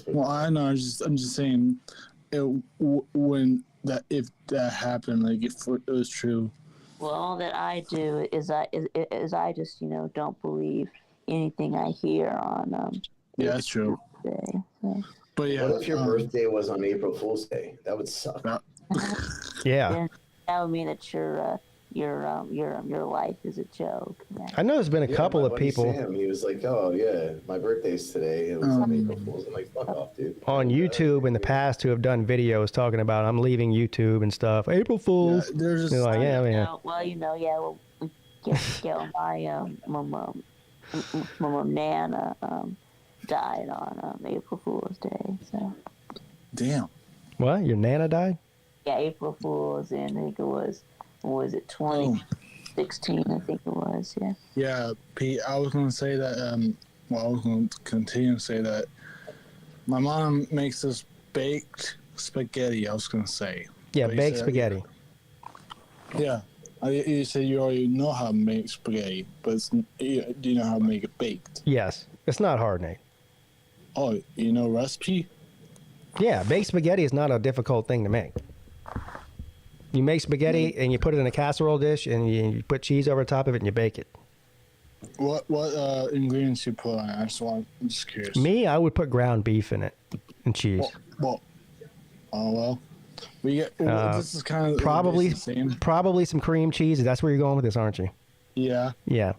know. I'm just saying, if that happened, if it was true. Well, all that I do is I just don't believe anything I hear on Yeah, that's true. Day, so. But yeah, what if your birthday was on April Fool's Day? That would suck. Yeah. That would mean that your life is a joke. Yeah. I know there's been a couple of people. Sam, he was like, "Oh yeah, my birthday's today." It was on April Fool's. I'm like, "Fuck off, dude." On YouTube in the past, who have done videos talking about I'm leaving YouTube and stuff. April Fool's. Yeah, they're just like, my Nana died on April Fool's Day. So. Damn. What? Your Nana died? Yeah, April Fool's, and I think it was 2016, I think it was, yeah. Yeah, Pete, I was going to say that, I was going to continue to say that my mom makes this baked spaghetti, I was going to say. Yeah, baked spaghetti. Yeah. You said you already know how to make spaghetti, but do you know how to make it baked? Yes. It's not hard, Nate. Oh, you know recipe? Yeah, baked spaghetti is not a difficult thing to make. You make spaghetti and you put it in a casserole dish and you put cheese over top of it and you bake it. What ingredients you put on it? I'm just curious. Me, I would put ground beef in it and cheese. We get this is kind of probably some cream cheese. That's where you're going with this, aren't you? Yeah. Yeah.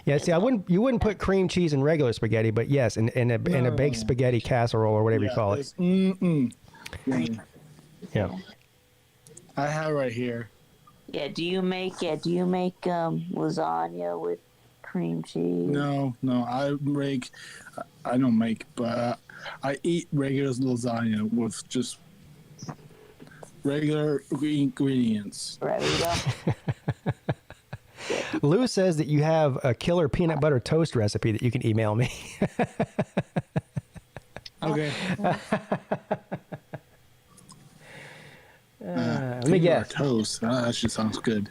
Yeah. See, you wouldn't put cream cheese in regular spaghetti, but yes, in a baked spaghetti casserole or whatever you call it. Yeah. I have it right here. Yeah. Do you make lasagna with cream cheese? No. I don't make, but I eat regular lasagna with just regular ingredients. Right. We go. Lou says that you have a killer peanut butter toast recipe that you can email me. Okay. Let me guess. Toast. That actually sounds good.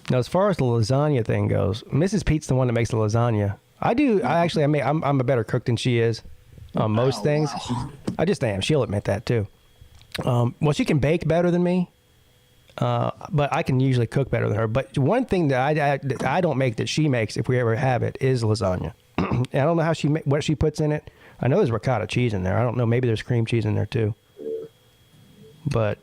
Now, as far as the lasagna thing goes, Mrs. Pete's the one that makes the lasagna. I'm a better cook than she is on most things. Wow. I just am. She'll admit that too. Well, she can bake better than me, but I can usually cook better than her. But one thing that I don't make that she makes, if we ever have it, is lasagna. And I don't know what she puts in it. I know there's ricotta cheese in there. I don't know. Maybe there's cream cheese in there too. But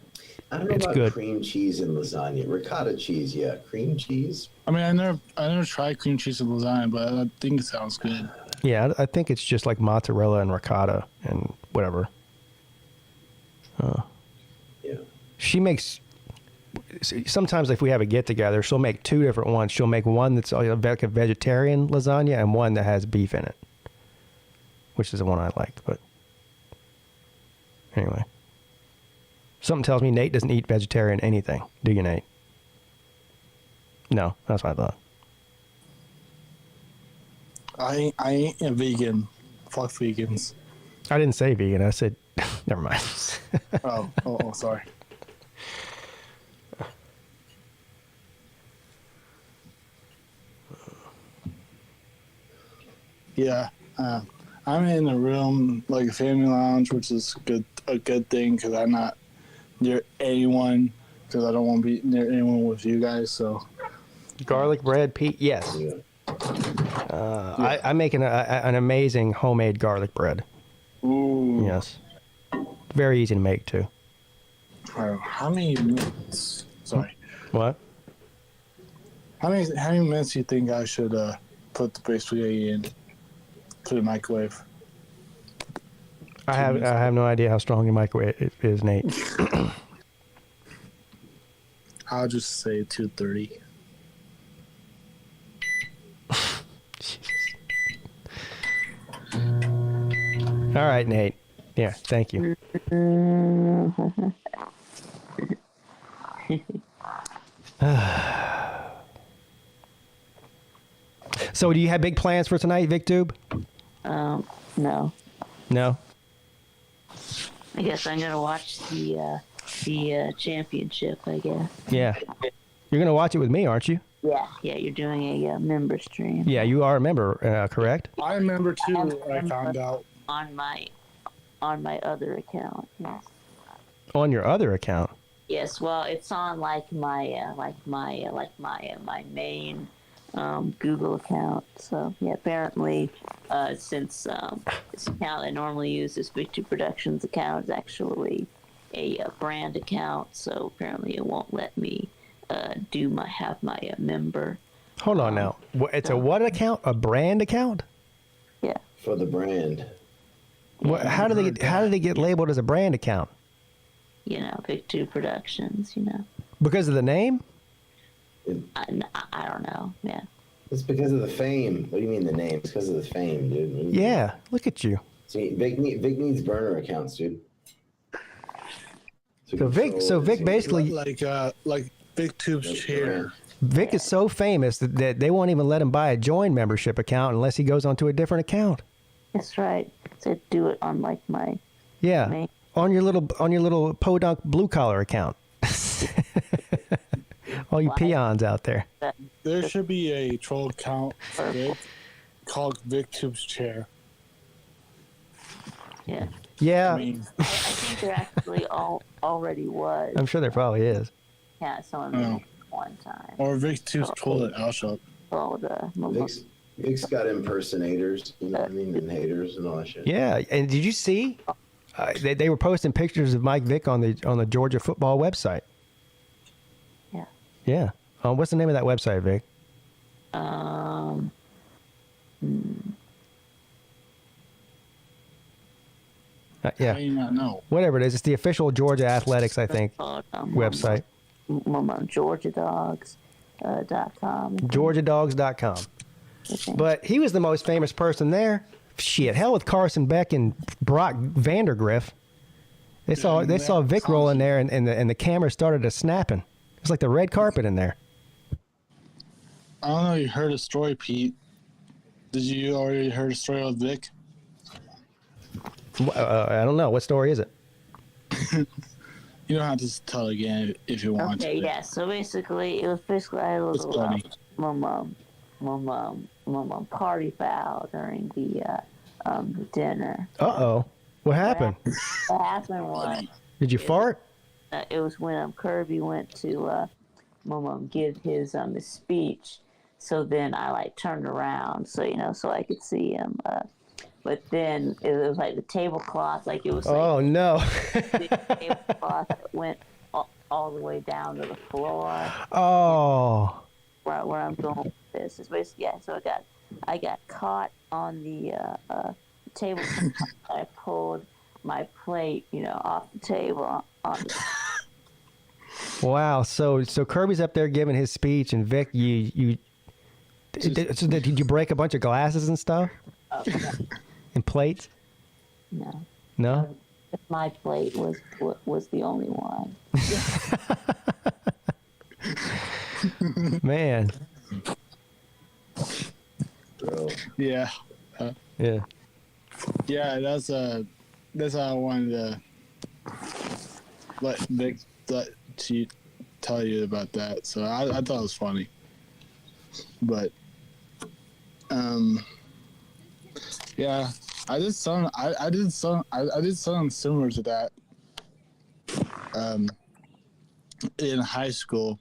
I don't know it's about good. cream cheese and lasagna. Ricotta cheese, yeah. Cream cheese. I mean, I never tried cream cheese and lasagna, but I think it sounds good. Yeah, I think it's just like mozzarella and ricotta and whatever. Yeah. She makes. Sometimes if we have a get together, she'll make two different ones. She'll make one that's like a vegetarian lasagna and one that has beef in it, which is the one I like. But anyway, something tells me Nate doesn't eat vegetarian anything. Do you, Nate? No, that's what I thought. I ain't a vegan. Fuck vegans. I didn't say vegan. I said, never mind. Oh, sorry. Yeah, I'm in a room like a family lounge, which is a good thing because I'm not near anyone because I don't want to be near anyone with you guys. So, Garlic bread, Pete. Yes. Yeah. I'm making an amazing homemade garlic bread. ooh, Yes. Very easy to make too. how many minutes? Sorry, What? how many minutes do you think I should put the baked spaghetti in to the microwave? I have no idea how strong your microwave is, Nate. I'll just say 230. All right, Nate. Yeah, thank you. So, do you have big plans for tonight, VicTube? No. No. I guess I'm gonna watch the championship. I guess. Yeah. You're gonna watch it with me, aren't you? Yeah. Yeah. You're doing a member stream. Yeah, you are a member, correct? I remember too. I found out. On my other account. Yes. On your other account. Yes. Well, it's on like my main Google account. So yeah, apparently, since this account I normally use, this Victor Productions account, is actually a brand account. So apparently, it won't let me have my member. Hold on now. It's a what account? A brand account? Yeah. For the brand. How do they get labeled as a brand account? You know, Victor Productions. You know. Because of the name? I don't know. Yeah. It's because of the fame. What do you mean the name? It's because of the fame, dude. Yeah. Look at you. See, Vic needs burner accounts, dude. So Vic basically like Big Tube's chair. Vic is so famous that they won't even let him buy a join membership account unless he goes onto a different account. That's right. So do it on like my Yeah. On your little podunk blue collar account. All you peons out there. There should be a troll account for Vic called Vic Tube's chair. Yeah. Yeah. I mean, I think there actually already was. I'm sure there probably is. Yeah, someone one time. or Vic Tube's toilet. I'll shut. Called Vic's got impersonators, you know what I mean, and haters and all that shit. Yeah, and did you see? They were posting pictures of Mike Vick on the Georgia football website. Yeah. Yeah. What's the name of that website, Vic? Yeah. How do you not know? Whatever it is, it's the official Georgia Athletics, I think, website. GeorgiaDogs.com. GeorgiaDogs.com. But he was the most famous person there. Shit, hell with Carson Beck and Brock Vandergriff. They saw Vic roll in there, and the camera started to snapping. It's like the red carpet in there. I don't know. You heard a story, Pete? Did you already heard a story of Vic? I don't know. What story is it? You don't have to tell again if you want to. Okay, yeah. So basically, I had a little mom party foul during the dinner. What happened? What happened was, Did you fart? it was when Kirby went to give his speech. So then I like turned around, so I could see him. But then it was like the tablecloth, like it was. Like, Oh no! the tablecloth that went all the way down to the floor. Oh. Where I'm going with this is basically, yeah. So I got caught on the table. I pulled my plate, off the table. Wow. So Kirby's up there giving his speech, and Vic, did you break a bunch of glasses and stuff? And plates? No. No? My plate was the only one. Man. Yeah. Yeah. Yeah, that's how I wanted to let Vic tell you about that. So I thought it was funny. But yeah, I did something similar to that in high school,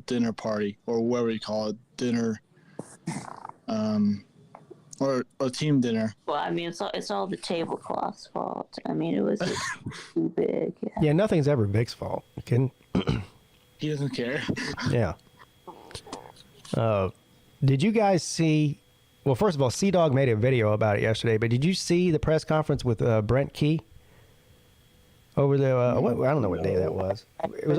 dinner party, or whatever you call it, dinner, or team dinner. Well, I mean, it's all the tablecloth's fault. I mean, it was just too big. Yeah, nothing's ever Vic's fault. He doesn't care. Yeah. Did you guys see? Well, first of all, Sea-Dog made a video about it yesterday, but did you see the press conference with Brent Key over the? I don't know what day that was. It was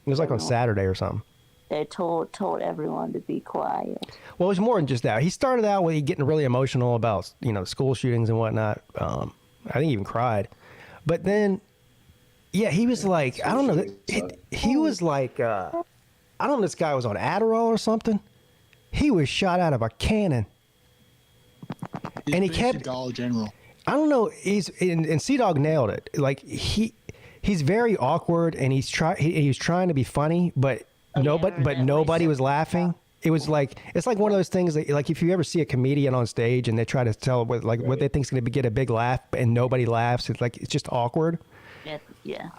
It was like on Saturday or something. They told everyone to be quiet. Well, it was more than just that. He started out with getting really emotional about school shootings and whatnot. I think he even cried, but then, yeah, he was like, I don't know. He was like, I don't know. This guy was on Adderall or something. He was shot out of a cannon. And he kept Dollar General. I don't know. And Sea-Dog nailed it. Like he's very awkward, and he was trying to be funny, but nobody was laughing. It was like, it's like one of those things that, like, if you ever see a comedian on stage and they try to tell what they think is going to get a big laugh and nobody laughs, it's like, it's just awkward. Yeah.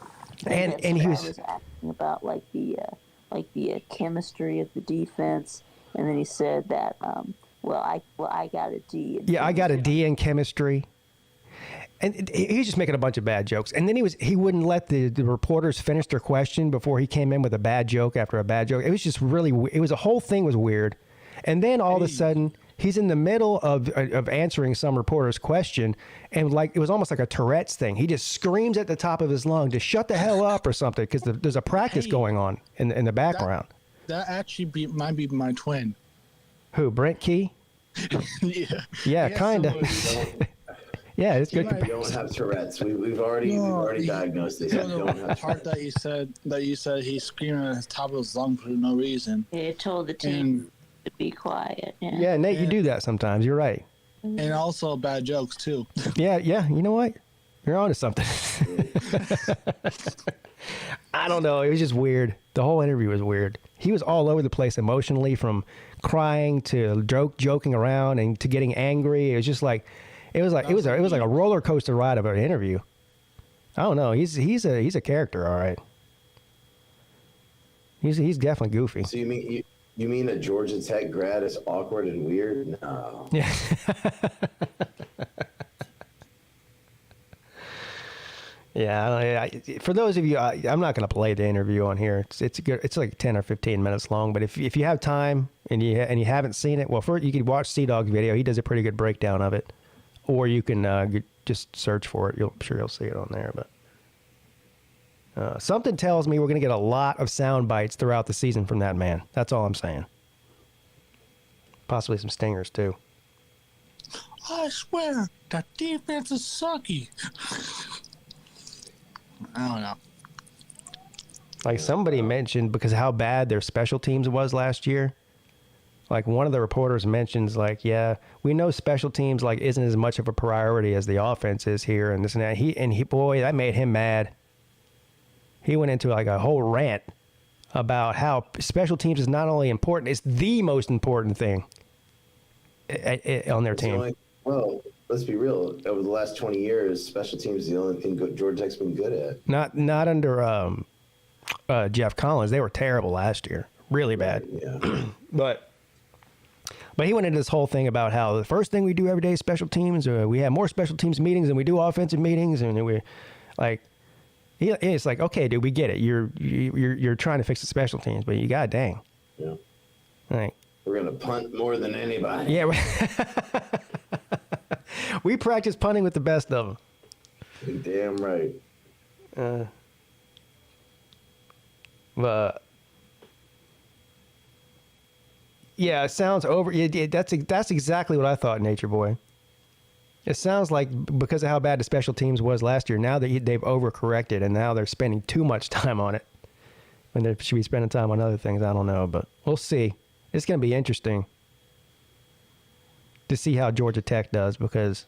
And he was asking about like the chemistry of the defense, and then he said that I got a D. Yeah, I got a D in chemistry. And he was just making a bunch of bad jokes. And then he wouldn't let the reporters finish their question before he came in with a bad joke after a bad joke. It was just really, the whole thing was weird. And then all of a sudden, he's in the middle of answering some reporter's question, and like, it was almost like a Tourette's thing. He just screams at the top of his lung to shut the hell up or something, because there's a practice going on in the background. That actually might be my twin. Who, Brent Key? Yeah. Yeah, kind of. Yeah, it's good. You don't have Tourette's. We've already diagnosed this. The part that you said he's screaming at the top of his lungs for no reason. They told the team to be quiet. Yeah, Nate, you do that sometimes. You're right. And also bad jokes too. Yeah. You know what? You're onto something. I don't know. It was just weird. The whole interview was weird. He was all over the place emotionally, from crying to joking around and to getting angry. It was just like. It was like a roller coaster ride of an interview. I don't know. He's a character, all right. He's definitely goofy. So you mean a Georgia Tech grad is awkward and weird? No. Yeah. Yeah. For those of you, I'm not going to play the interview on here. It's good. It's like 10 or 15 minutes long. But if you have time and you haven't seen it, well, first you could watch Sea-Dog's video. He does a pretty good breakdown of it. Or you can just search for it. I'm sure you'll see it on there. But something tells me we're going to get a lot of sound bites throughout the season from that man. That's all I'm saying. Possibly some stingers, too. I swear, that defense is sucky. I don't know. Like somebody mentioned, because of how bad their special teams was last year. Like one of the reporters mentions, like, yeah, we know special teams like isn't as much of a priority as the offense is here, and this and that. Boy, that made him mad. he went into like a whole rant about how special teams is not only important, it's the most important thing on their team. Well, let's be real. Over the last 20 years, special teams is the only thing Georgia Tech's been good at. Not under Jeff Collins. They were terrible last year. Really bad. Yeah. But he went into this whole thing about how the first thing we do every day is special teams. We have more special teams meetings than we do offensive meetings, and we like. It's like, okay, dude, we get it. You're trying to fix the special teams, but you got dang. Yeah. Like, we're gonna punt more than anybody. Yeah. We practice punting with the best of them. You're damn right. But yeah, it sounds over. That's exactly what I thought, Nature Boy. It sounds like because of how bad the special teams was last year, now that they've overcorrected and now they're spending too much time on it. When they should be spending time on other things, I don't know, but we'll see. It's going to be interesting to see how Georgia Tech does, because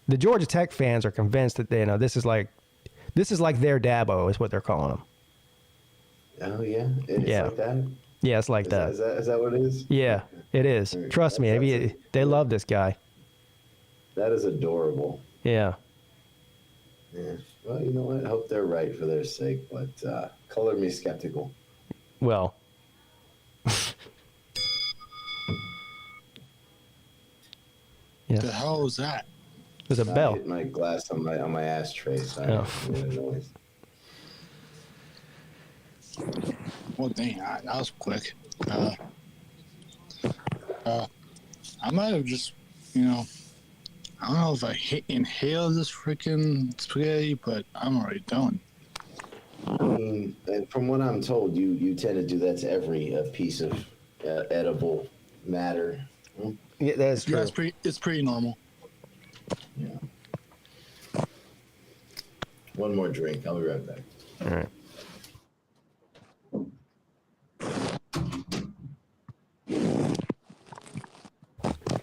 the Georgia Tech fans are convinced that this is like their Dabo is what they're calling them. Oh yeah, it's like that. Yeah, it's like that. Is that what it is? Yeah, it is. Right. Trust me, they love this guy. That is adorable. Yeah. Yeah. Well, you know what? I hope they're right for their sake, but color me skeptical. Well. Yeah. The hell was that? There's a bell. I hit my glass on my ashtray, so I made a noise. Well, dang, that was quick. I might have just, I don't know if I inhaled this freaking spaghetti, but I'm already done. I mean, and from what I'm told, you tend to do that to every piece of edible matter. Yeah, that's true. Yeah, it's pretty normal. Yeah. One more drink. I'll be right back. All right.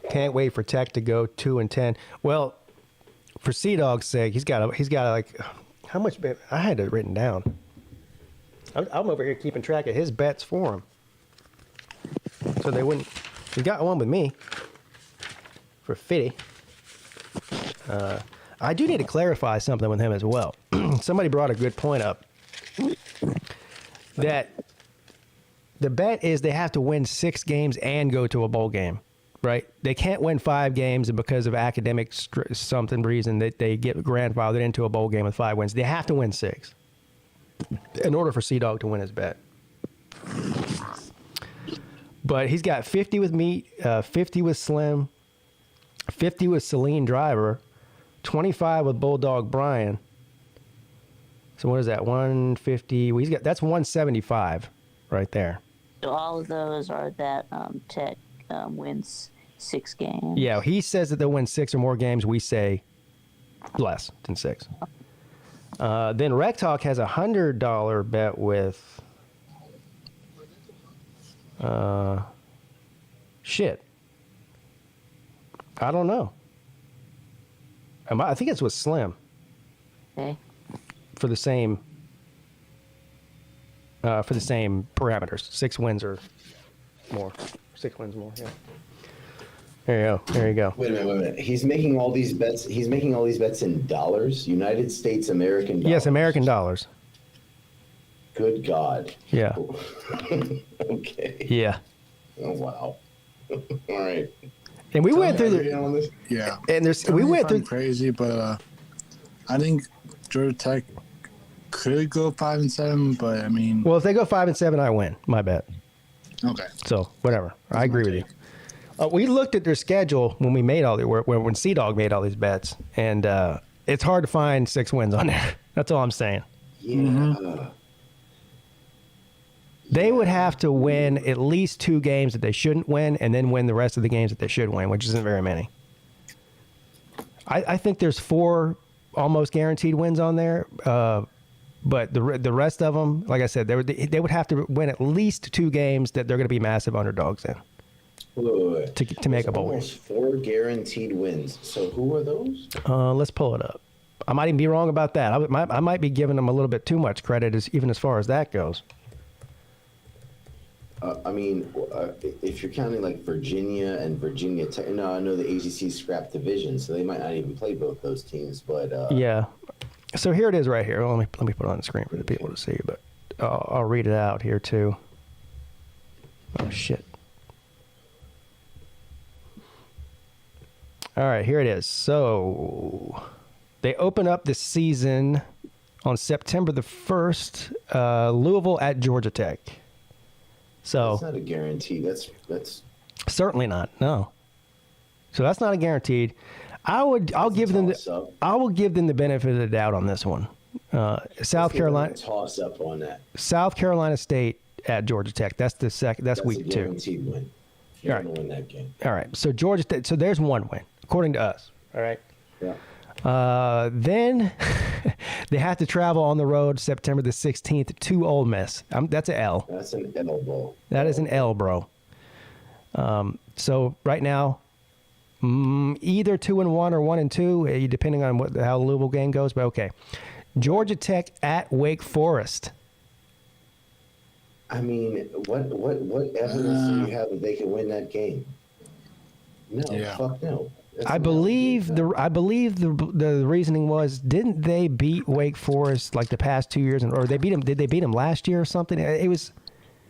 Can't wait for Tech to go 2-10. Well, for Sea Dog's sake, he's got like how much bet? I had it written down. I'm over here keeping track of his bets for him, so they wouldn't. He got one with me for 50. I do need to clarify something with him as well. Somebody brought a good point up that the bet is they have to win 6 games and go to a bowl game. Right, they can't win 5 games, and because of academic something reason that they get grandfathered into a bowl game with 5 wins. They have to win 6 in order for Sea Dog to win his bet. But he's got 50 with Meat, 50 with Slim, 50 with Celine Driver, 25 with Bulldog Brian. So what is that? 150. Well, that's 175 right there. So all of those are that Tech wins 6 games. Yeah, he says that they'll win 6 or more games. We say less than 6. Then Rec Talk has $100 bet with shit. I don't know. I think it's with Slim. Okay. For the same parameters, 6 wins or more. 6 wins more, yeah. There you go. Wait a minute. He's making all these bets. He's making all these bets in dollars, United States American dollars. Yes, American dollars. Good God. Yeah. Okay. Yeah. Oh wow. All right. And we went through the. Yeah. And we went through crazy, but I think Georgia Tech could go 5-7, but I mean. Well, if they go 5-7, I win. My bet. Okay. So whatever. I agree with you. We looked at their schedule when we made when Sea Dog made all these bets, and it's hard to find 6 wins on there. That's all I'm saying. Yeah. Mm-hmm. They would have to win at least 2 games that they shouldn't win, and then win the rest of the games that they should win, which isn't very many. I think there's 4 almost guaranteed wins on there, but the rest of them, like I said, they would have to win at least 2 games that they're going to be massive underdogs in. To make a bowl game. Almost 4 guaranteed wins. So who are those? Let's pull it up. I might even be wrong about that. I might be giving them a little bit too much credit, even as far as that goes. I mean, if you're counting like Virginia and Virginia Tech, no, I know the ACC scrapped division, so they might not even play both those teams. But yeah, so here it is right here. Well, let me put it on the screen for the people to see, but I'll read it out here too. Oh shit! All right, here it is. So they open up the season on September the 1st. Louisville at Georgia Tech. So that's not a guarantee. That's certainly not. No. So that's not a guaranteed. I will give them the benefit of the doubt on this one. South Carolina toss up on that. South Carolina State at Georgia Tech. That's the second. That's week 2. Guaranteed win. You're going to win that game. All right. So Georgia State. So there's one win according to us. All right. Yeah. Then they have to travel on the road September the 16th to Ole Miss. That's an L. That's an L, bro. That is an L, bro. So right now, either 2-1 or 1-2, depending on how the Louisville game goes. But okay, Georgia Tech at Wake Forest. I mean, what evidence do you have that they can win that game? No, fuck no. I believe the reasoning was, didn't they beat Wake Forest like the past 2 years, or they beat them? Did they beat them last year or something? It was.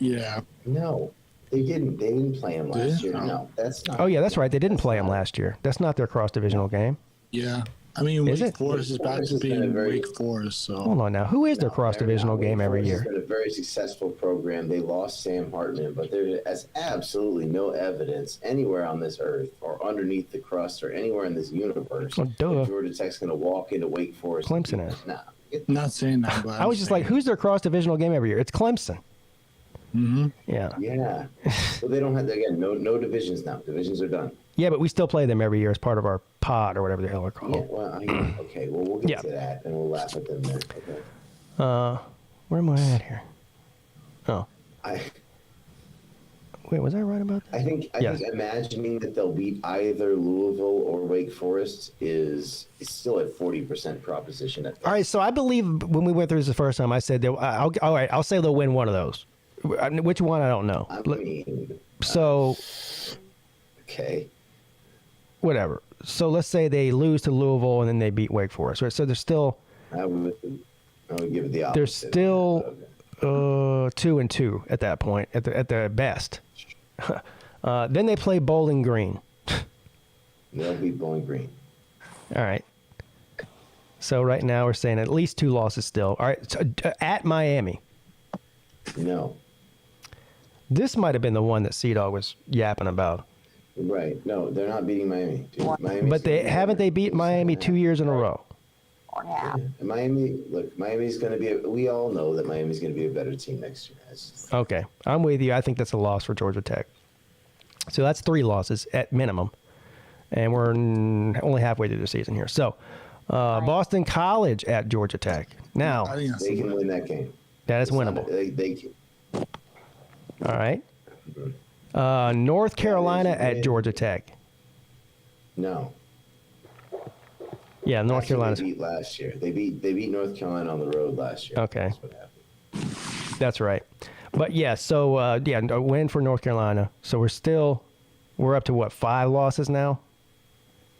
Yeah. No, they didn't. They didn't play them last year. No, that's not. Oh yeah, that's right. They didn't play them last year. That's not their cross divisional game. Yeah. I mean, Wake Forest is back to being Wake Forest. So hold on now. Who is their cross divisional game every year? It's been a very successful program. They lost Sam Hartman, but there is absolutely no evidence anywhere on this earth or underneath the crust or anywhere in this universe that Georgia Tech's going to walk into Wake Forest. Clemson is. Nah. Not saying that, but I was just like, who's their cross divisional game every year? It's Clemson. Mm-hmm. Yeah. Yeah. Well, they don't have no divisions now. Divisions are done. Yeah, but we still play them every year as part of our pod or whatever the hell they're called. Yeah, well, okay. Well, we'll get to that, and we'll laugh at them there. Okay. Where am I at here? Oh. Wait, was I right about that? I think imagining that they'll beat either Louisville or Wake Forest is still a 40% proposition. All right, so I believe when we went through this the first time, I said, I'll say they'll win one of those. Which one, I don't know. I mean, okay. Whatever. So let's say they lose to Louisville and then they beat Wake Forest. Right? So they're still. I would give it the opposite. They're still 2-2 at that point, at the best. Then they play Bowling Green. They'll beat Bowling Green. All right. So right now we're saying at least 2 losses still. All right. So, at Miami. No. This might have been the one that Sea-Dog was yapping about. Right. No, they're not beating Miami. But they beat Miami 2 years in a row. Yeah. Miami's going to be. We all know that Miami's going to be a better team next year. Okay, I'm with you. I think that's a loss for Georgia Tech. So that's 3 losses at minimum, and we're only halfway through the season here. So, Boston College at Georgia Tech. Now they can win that game. That is winnable. They can. All right. North Carolina at Georgia Tech. No. Yeah, North Carolina. They beat last year. They beat North Carolina on the road last year. Okay. That's what happened. That's right. But yeah, so a win for North Carolina. So we're up to what, 5 losses now?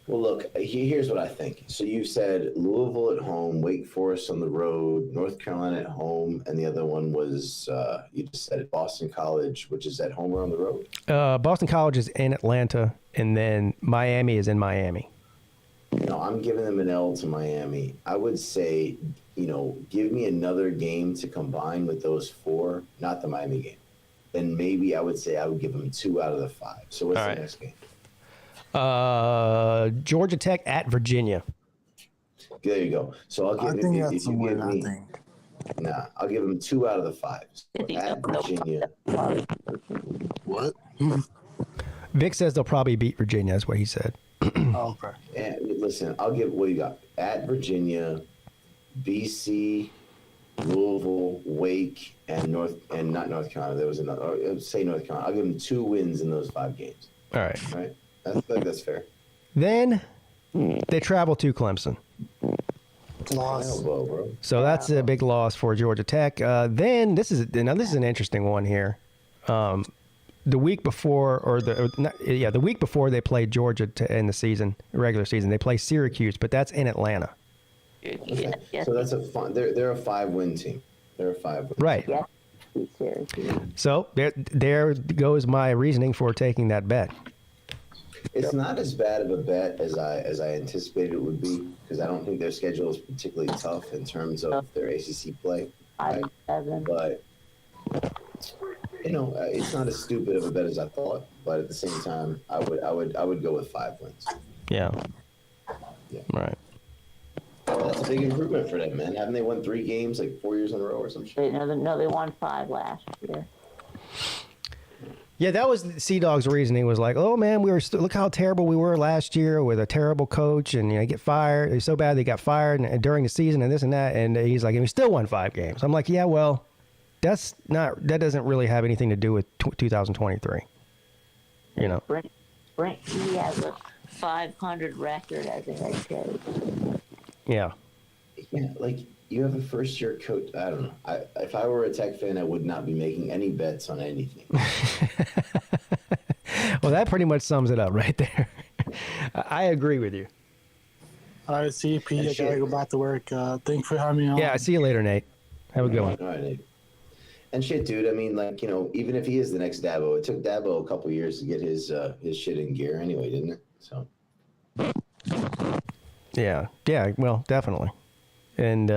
Well, look, here's what I think. So you said Louisville at home, Wake Forest on the road, North Carolina at home, and the other one was, you just said it, Boston College, which is at home or on the road? Boston College is in Atlanta, and then Miami is in Miami. No, I'm giving them an L to Miami. I would say, give me another game to combine with those 4, not the Miami game. Then maybe I would say I would give them 2 out of the 5. So what's the next game? Georgia Tech at Virginia. There you go. So I'll give I'll give them 2 out of the 5. So at Virginia. What? Vic says they'll probably beat Virginia. That's what he said. Okay. And listen, I'll give what you got. At Virginia, BC, Louisville, Wake, and not North Carolina. There was another. Say North Carolina. I'll give them 2 wins in those 5 games. All right. All right. I think that's fair. Then they travel to Clemson. Loss. Elbow, bro. So that's a big loss for Georgia Tech. Then this is an interesting one here. The week before, the week before they played Georgia in the regular season, they play Syracuse, but that's in Atlanta. Yeah, yeah. So that's a fun. They're a 5-win team. They're a 5-win. Right. Yeah. Syracuse. So there goes my reasoning for taking that bet. It's not as bad of a bet as I anticipated it would be, because I don't think their schedule is particularly tough in terms of their ACC play. Right? 5-7. But it's not as stupid of a bet as I thought. But at the same time, I would go with 5 wins. Yeah. Yeah. Right. That's a big improvement for them, man. Haven't they won 3 games like 4 years in a row or some shit? No, they won 5 last year. Yeah, that was Sea Dog's reasoning. Was like, oh man, look how terrible we were last year with a terrible coach, and get fired. It's so bad they got fired during the season and this and that. And he's like, and we still won 5 games. I'm like, yeah, well, that doesn't really have anything to do with 2023. Brent, he has a 500 record as a head coach. Yeah. Yeah, like you have a first-year coach. I don't know. If I were a Tech fan, I would not be making any bets on anything. Well, that pretty much sums it up right there. I agree with you. All right, see you, Pete. I gotta go back to work. Thanks for having me on. Yeah, see you later, Nate. Have a good one. All right, Nate. And shit, dude. I mean, like, even if he is the next Dabo, it took Dabo a couple years to get his shit in gear anyway, didn't it? So. Yeah, well, definitely. And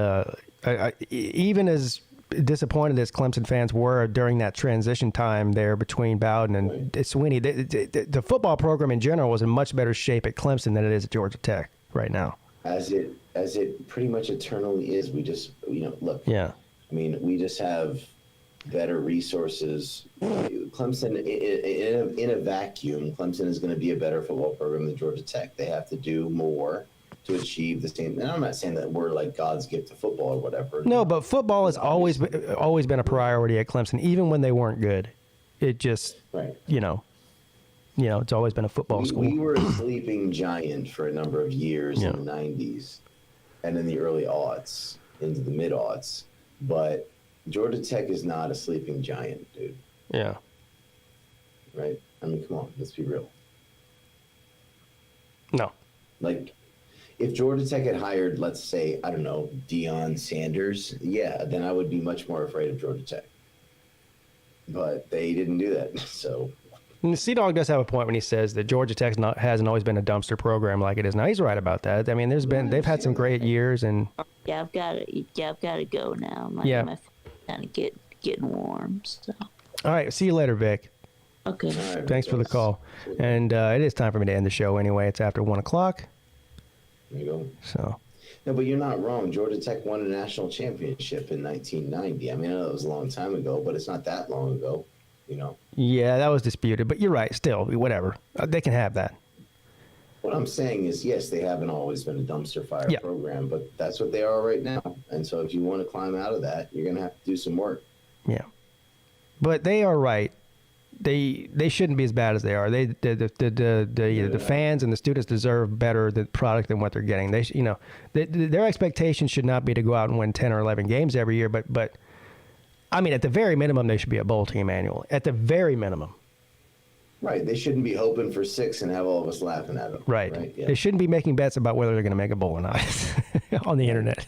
even as disappointed as Clemson fans were during that transition time there between Bowden and Sweeney, the football program in general was in much better shape at Clemson than it is at Georgia Tech right now. As it pretty much eternally is. We just, look. Yeah. I mean, we just have better resources. Clemson, in a vacuum, Clemson is going to be a better football program than Georgia Tech. They have to do more to achieve the same. And I'm not saying that we're like God's gift to football or whatever. No, but football has always been a priority at Clemson, even when they weren't good. It just, right. It's always been a football school. We were a sleeping giant for a number of years in the 90s and in the early aughts, into the mid-aughts. But Georgia Tech is not a sleeping giant, dude. Yeah. Right? I mean, come on. Let's be real. No. Like, if Georgia Tech had hired, let's say, I don't know, Deion Sanders, then I would be much more afraid of Georgia Tech. But they didn't do that, so... And Sea Dog does have a point when he says that Georgia Tech hasn't always been a dumpster program like it is now. He's right about that. I mean, they've had some great years, and yeah, I've got to go now. My kind of getting warm. So. All right, see you later, Vic. Okay. Right, Thanks for the call. And it is time for me to end the show anyway. It's after 1:00. There you go. So. No, but you're not wrong. Georgia Tech won a national championship in 1990. I mean, I know it was a long time ago, but it's not that long ago. Yeah, that was disputed, but you're right. Still, whatever. They can have that. What I'm saying is, yes, they haven't always been a dumpster fire program, but that's what they are right now. And so if you want to climb out of that, you're going to have to do some work. Yeah. But they are right. They shouldn't be as bad as they are. The fans and the students deserve better the product than what they're getting. Their expectations should not be to go out and win 10 or 11 games every year, but I mean, at the very minimum, they should be a bowl team annually. At the very minimum. Right. They shouldn't be hoping for 6 and have all of us laughing at them. Right. Yeah. They shouldn't be making bets about whether they're going to make a bowl or not on the internet.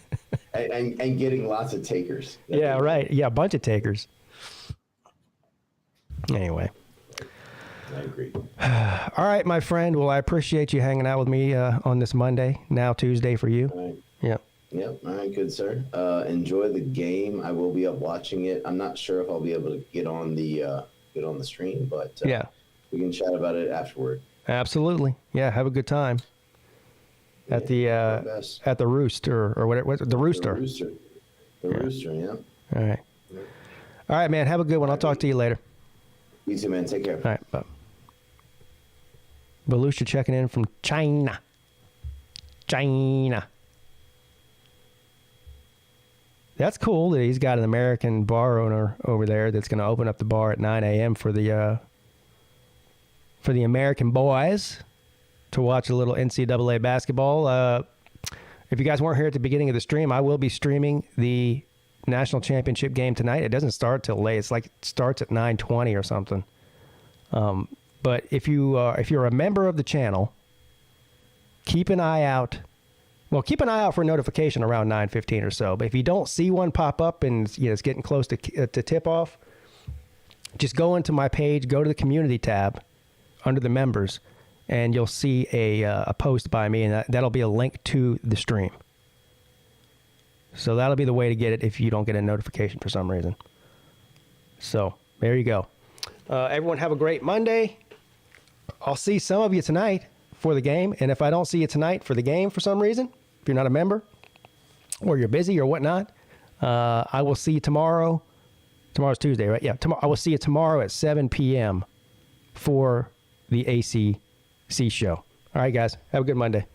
and getting lots of takers. Yeah, right. Yeah, a bunch of takers. Anyway. I agree. All right, my friend. Well, I appreciate you hanging out with me on this Monday, now Tuesday for you. All right. Yeah. Yep. All right, good, sir. Enjoy the game. I will be up watching it. I'm not sure if I'll be able to get on the stream, but we can chat about it afterward. Absolutely. Yeah. Have a good time at the Roost or whatever. The Rooster. The Rooster. Yeah. All right. All right, man. Have a good one. I'll talk to you later. You too, man. Take care. All right. Bye. Belusha checking in from China. That's cool that he's got an American bar owner over there that's going to open up the bar at 9 a.m. for the American boys to watch a little NCAA basketball. If you guys weren't here at the beginning of the stream, I will be streaming the national championship game tonight. It doesn't start till late. It's like it starts at 9:20 or something. But if you're a member of the channel, keep an eye out. Well, keep an eye out for a notification around 9:15 or so. But if you don't see one pop up and it's getting close to tip off, just go into my page, go to the community tab under the members, and you'll see a post by me, and that'll be a link to the stream. So that'll be the way to get it if you don't get a notification for some reason. So there you go. Everyone have a great Monday. I'll see some of you tonight for the game. And if I don't see you tonight for the game for some reason, if you're not a member or you're busy or whatnot, I will see you tomorrow. Tomorrow's Tuesday, right? Yeah. I will see you tomorrow at 7 p.m. for the ACC show. All right, guys. Have a good Monday.